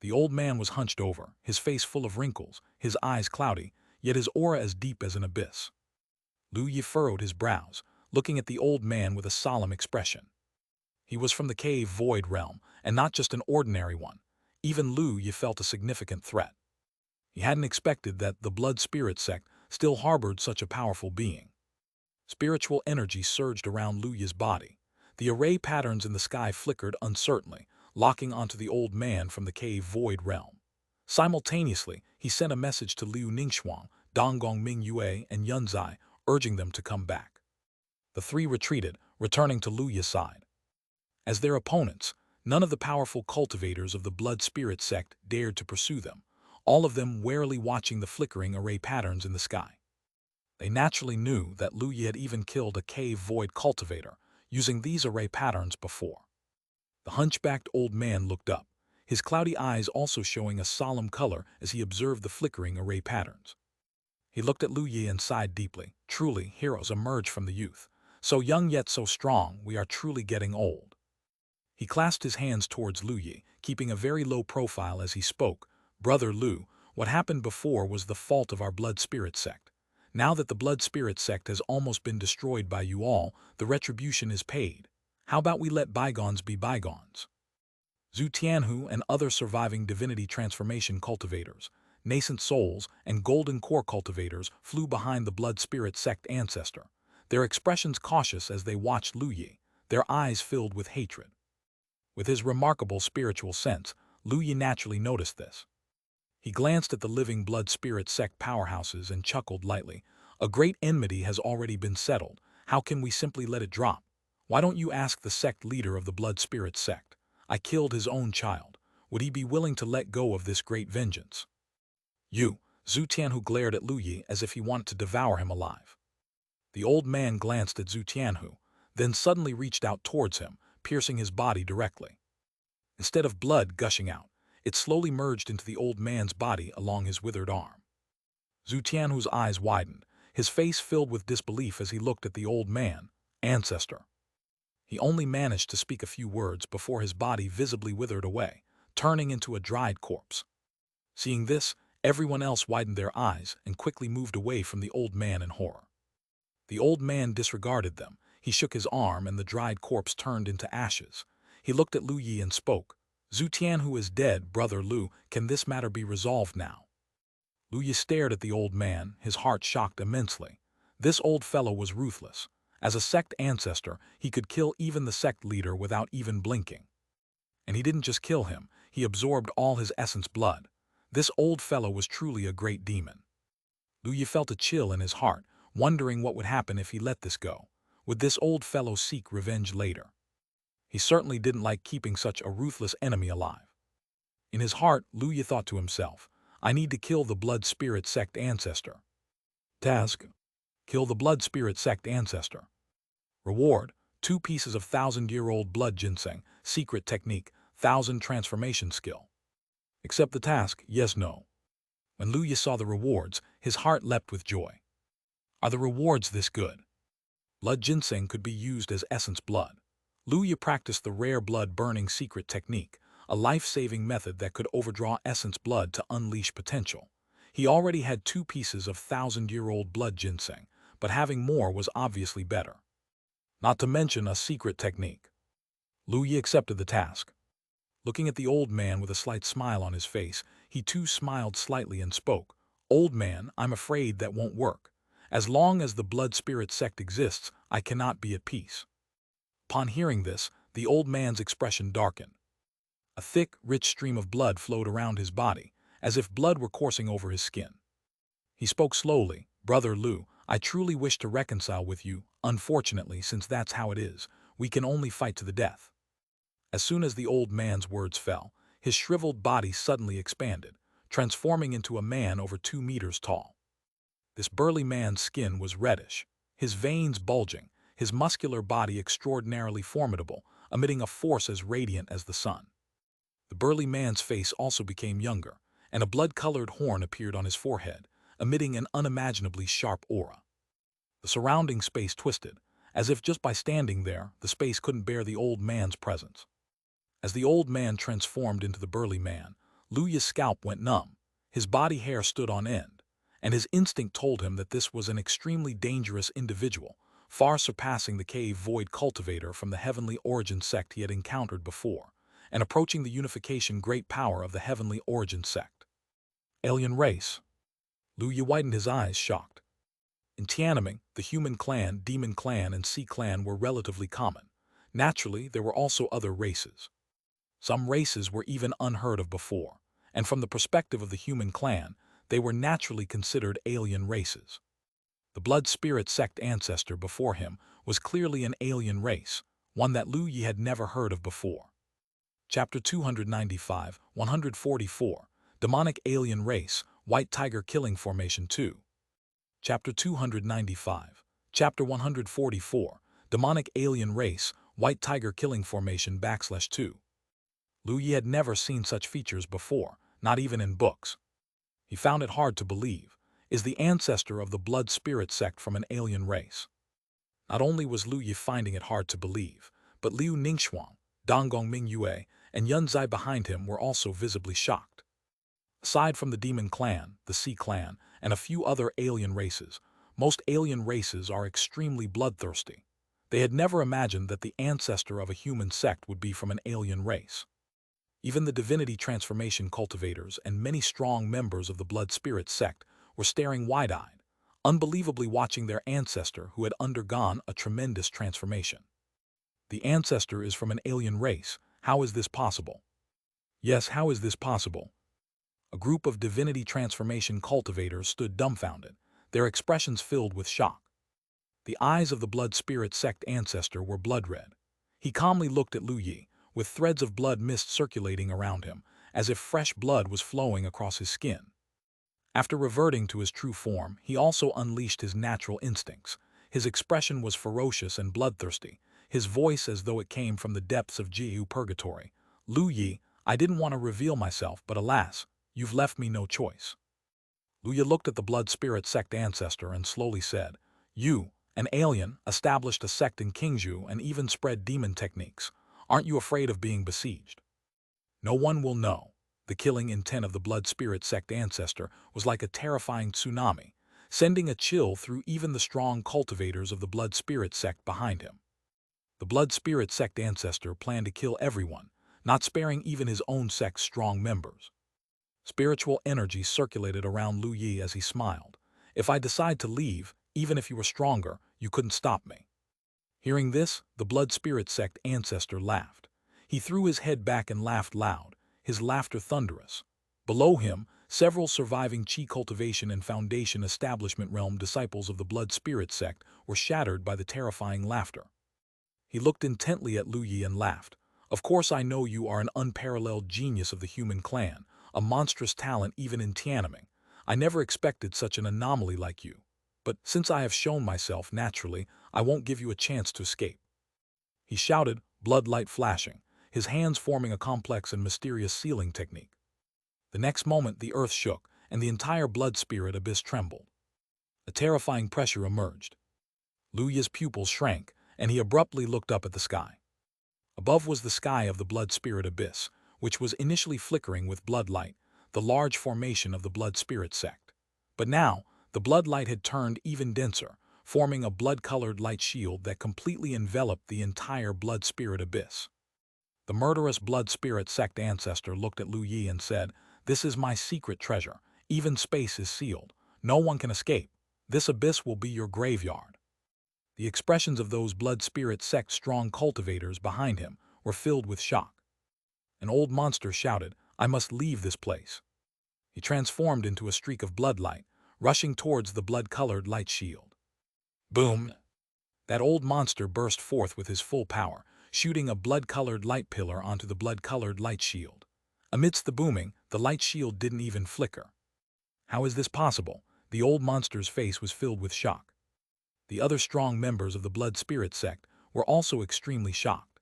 The old man was hunched over, his face full of wrinkles, his eyes cloudy, yet his aura as deep as an abyss. Lu Yi furrowed his brows, looking at the old man with a solemn expression. He was from the cave void realm, and not just an ordinary one. Even Lu Yi felt a significant threat. He hadn't expected that the blood spirit sect still harbored such a powerful being. Spiritual energy surged around Lu Yi's body. The array patterns in the sky flickered uncertainly, locking onto the old man from the cave void realm. Simultaneously, he sent a message to Liu Ningxuang, Donggong Mingyue, and Yunzai, urging them to come back. The three retreated, returning to Lu Yi's side. As their opponents, none of the powerful cultivators of the blood spirit sect dared to pursue them, all of them warily watching the flickering array patterns in the sky. They naturally knew that Lu Yi had even killed a cave void cultivator, using these array patterns before. The hunchbacked old man looked up, his cloudy eyes also showing a solemn color as he observed the flickering array patterns. He looked at Lu Yi and sighed deeply. Truly, heroes emerge from the youth. So young yet so strong, we are truly getting old. He clasped his hands towards Lu Yi, keeping a very low profile as he spoke. Brother Lu, what happened before was the fault of our blood spirit sect. Now that the blood spirit sect has almost been destroyed by you all, the retribution is paid. How about we let bygones be bygones? Zhu Tianhu and other surviving divinity transformation cultivators, nascent souls, and golden core cultivators flew behind the blood spirit sect ancestor, their expressions cautious as they watched Lu Yi, their eyes filled with hatred. With his remarkable spiritual sense, Lu Yi naturally noticed this. He glanced at the living blood spirit sect powerhouses and chuckled lightly. A great enmity has already been settled. How can we simply let it drop? Why don't you ask the sect leader of the blood spirit sect? I killed his own child. Would he be willing to let go of this great vengeance? You, Zhu Tianhu glared at Lu Yi as if he wanted to devour him alive. The old man glanced at Zhu Tianhu, then suddenly reached out towards him, piercing his body directly. Instead of blood gushing out, it slowly merged into the old man's body along his withered arm. Zhu Tianhu's eyes widened, his face filled with disbelief as he looked at the old man. Ancestor. He only managed to speak a few words before his body visibly withered away, turning into a dried corpse. Seeing this, everyone else widened their eyes and quickly moved away from the old man in horror. The old man disregarded them. He shook his arm and the dried corpse turned into ashes. He looked at Lu Yi and spoke. Zhu Tianhu is dead, brother Lu. Can this matter be resolved now? Lu Yi stared at the old man, his heart shocked immensely. This old fellow was ruthless. As a sect ancestor, he could kill even the sect leader without even blinking. And he didn't just kill him, he absorbed all his essence blood. This old fellow was truly a great demon. Lu Yi felt a chill in his heart, wondering what would happen if he let this go. Would this old fellow seek revenge later? He certainly didn't like keeping such a ruthless enemy alive. In his heart, Lu Yi thought to himself, I need to kill the blood spirit sect ancestor. Task: kill the blood spirit sect ancestor. Reward: 2 pieces of 1,000-year-old blood ginseng, secret technique, 1,000 transformation skill. Accept the task, yes, no. When Lu Yi saw the rewards, his heart leapt with joy. Are the rewards this good? Blood ginseng could be used as essence blood. Lu Yi practiced the rare blood burning secret technique, a life-saving method that could overdraw essence blood to unleash potential. He already had 2 pieces of 1,000-year-old blood ginseng, but having more was obviously better. Not to mention a secret technique. Lu Yi accepted the task. Looking at the old man with a slight smile on his face, he too smiled slightly and spoke. "Old man, I'm afraid that won't work. As long as the blood spirit sect exists, I cannot be at peace." Upon hearing this, the old man's expression darkened. A thick, rich stream of blood flowed around his body, as if blood were coursing over his skin. He spoke slowly. "Brother Lu, I truly wish to reconcile with you. Unfortunately, since that's how it is, we can only fight to the death." As soon as the old man's words fell, his shriveled body suddenly expanded, transforming into a man over 2 meters tall. This burly man's skin was reddish, his veins bulging, his muscular body extraordinarily formidable, emitting a force as radiant as the sun. The burly man's face also became younger, and a blood-colored horn appeared on his forehead, emitting an unimaginably sharp aura. The surrounding space twisted, as if just by standing there, the space couldn't bear the old man's presence. As the old man transformed into the burly man, Lu Yi's scalp went numb, his body hair stood on end, and his instinct told him that this was an extremely dangerous individual, far surpassing the cave void cultivator from the heavenly origin sect he had encountered before, and approaching the unification great power of the heavenly origin sect. Alien race. Lu Yi widened his eyes, shocked. In Tiananmen, the human clan, demon clan, and sea clan were relatively common. Naturally, there were also other races. Some races were even unheard of before, and from the perspective of the human clan, they were naturally considered alien races. The blood spirit sect ancestor before him was clearly an alien race, one that Lu Yi had never heard of before. Chapter 295, 144, Demonic Alien Race, White Tiger Killing Formation 2. Chapter 295, Chapter 144, Demonic Alien Race, White Tiger Killing Formation /2. Lu Yi had never seen such features before, not even in books. He found it hard to believe. Is the ancestor of the blood spirit sect from an alien race? Not only was Lu Yi finding it hard to believe, but Liu Ningxuang, Donggong Mingyue, and Yunzai behind him were also visibly shocked. Aside from the demon clan, the sea clan, and a few other alien races, most alien races are extremely bloodthirsty. They had never imagined that the ancestor of a human sect would be from an alien race. Even the divinity transformation cultivators and many strong members of the blood spirit sect were staring wide-eyed, unbelievably watching their ancestor who had undergone a tremendous transformation. The ancestor is from an alien race. How is this possible? Yes, how is this possible? A group of divinity transformation cultivators stood dumbfounded, their expressions filled with shock. The eyes of the blood spirit sect ancestor were blood red. He calmly looked at Lu Yi, with threads of blood mist circulating around him, as if fresh blood was flowing across his skin. After reverting to his true form, he also unleashed his natural instincts. His expression was ferocious and bloodthirsty, his voice as though it came from the depths of Jiu purgatory. "Lu Yi, I didn't want to reveal myself, but alas, you've left me no choice." Lu Yi looked at the blood spirit sect ancestor and slowly said, "You, an alien, established a sect in Qingzhou and even spread demon techniques. Aren't you afraid of being besieged?" "No one will know." The killing intent of the blood spirit sect ancestor was like a terrifying tsunami, sending a chill through even the strong cultivators of the blood spirit sect behind him. The blood spirit sect ancestor planned to kill everyone, not sparing even his own sect's strong members. Spiritual energy circulated around Lu Yi as he smiled. "If I decide to leave, even if you were stronger, you couldn't stop me." Hearing this, the blood spirit sect ancestor laughed. He threw his head back and laughed loud, his laughter thunderous. Below him, several surviving Qi Cultivation and Foundation Establishment Realm disciples of the blood spirit sect were shattered by the terrifying laughter. He looked intently at Lu Yi and laughed. "Of course I know you are an unparalleled genius of the human clan, a monstrous talent even in Tiananmen. I never expected such an anomaly like you. But since I have shown myself naturally, I won't give you a chance to escape." He shouted, blood light flashing, his hands forming a complex and mysterious sealing technique. The next moment the earth shook, and the entire blood spirit abyss trembled. A terrifying pressure emerged. Lu Yi's pupils shrank, and he abruptly looked up at the sky. Above was the sky of the blood spirit abyss, which was initially flickering with blood light, the large formation of the blood spirit sect. But now, the blood light had turned even denser, forming a blood-colored light shield that completely enveloped the entire blood spirit abyss. The murderous blood spirit sect ancestor looked at Lu Yi and said, This is my secret treasure. Even space is sealed. No one can escape. This abyss will be your graveyard." The expressions of those blood spirit sect strong cultivators behind him were filled with shock. An old monster shouted, "I must leave this place." He transformed into a streak of bloodlight, rushing towards the blood-colored light shield. Boom! That old monster burst forth with his full power, shooting a blood-colored light pillar onto the blood-colored light shield. Amidst the booming, the light shield didn't even flicker. How is this possible? The old monster's face was filled with shock. The other strong members of the blood spirit sect were also extremely shocked.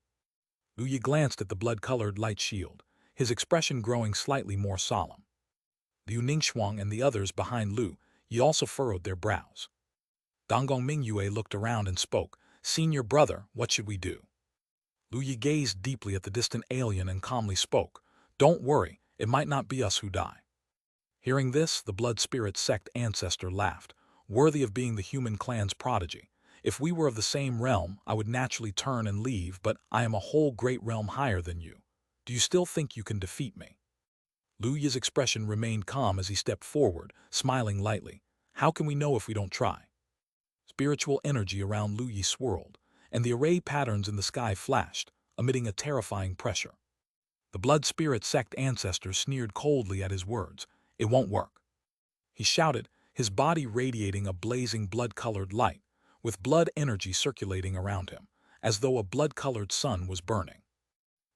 Lu Yi glanced at the blood-colored light shield, his expression growing slightly more solemn. Liu Ningxuang and the others behind Lu Yi also furrowed their brows. Donggong Mingyue looked around and spoke, "Senior brother, what should we do?" Lu Yi gazed deeply at the distant alien and calmly spoke, "Don't worry, it might not be us who die." Hearing this, the blood spirit sect ancestor laughed, worthy of being the human clan's prodigy. "If we were of the same realm, I would naturally turn and leave, but I am a whole great realm higher than you. Do you still think you can defeat me?" Lu Yi's expression remained calm as he stepped forward, smiling lightly. "How can we know if we don't try?" Spiritual energy around Lu Yi swirled, and the array patterns in the sky flashed, emitting a terrifying pressure. The blood spirit sect ancestor sneered coldly at his words. "It won't work." He shouted, his body radiating a blazing blood-colored light, with blood energy circulating around him, as though a blood-colored sun was burning.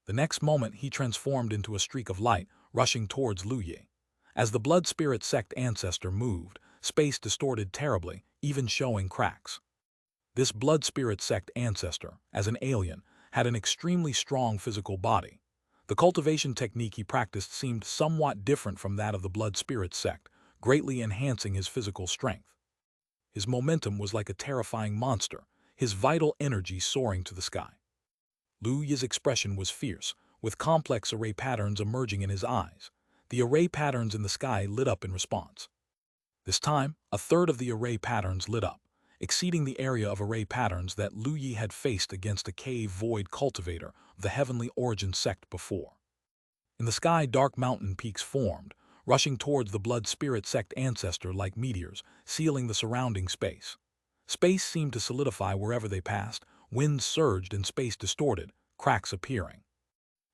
The next moment he transformed into a streak of light, rushing towards Lu Yi. As the blood spirit sect ancestor moved, space distorted terribly, even showing cracks. This blood spirit sect ancestor, as an alien, had an extremely strong physical body. The cultivation technique he practiced seemed somewhat different from that of the blood spirit sect, greatly enhancing his physical strength. His momentum was like a terrifying monster, his vital energy soaring to the sky. Lu Yi's expression was fierce, with complex array patterns emerging in his eyes. The array patterns in the sky lit up in response. This time, a third of the array patterns lit up, exceeding the area of array patterns that Lu Yi had faced against a cave void cultivator of the heavenly origin sect before. In the sky, dark mountain peaks formed, rushing towards the blood spirit sect ancestor like meteors, sealing the surrounding space. Space seemed to solidify wherever they passed, winds surged and space distorted, cracks appearing.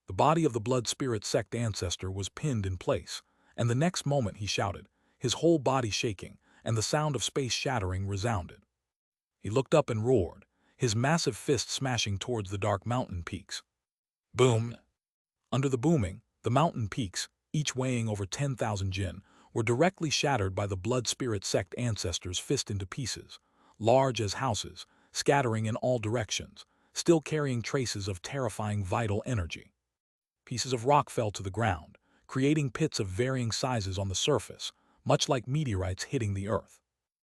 The body of the blood spirit sect ancestor was pinned in place, and the next moment he shouted, his whole body shaking, and the sound of space shattering resounded. He looked up and roared, his massive fist smashing towards the dark mountain peaks. Boom! Under the booming, the mountain peaks, each weighing over 10,000 jin, were directly shattered by the blood spirit sect ancestor's fist into pieces, large as houses, scattering in all directions, still carrying traces of terrifying vital energy. Pieces of rock fell to the ground, creating pits of varying sizes on the surface, much like meteorites hitting the earth.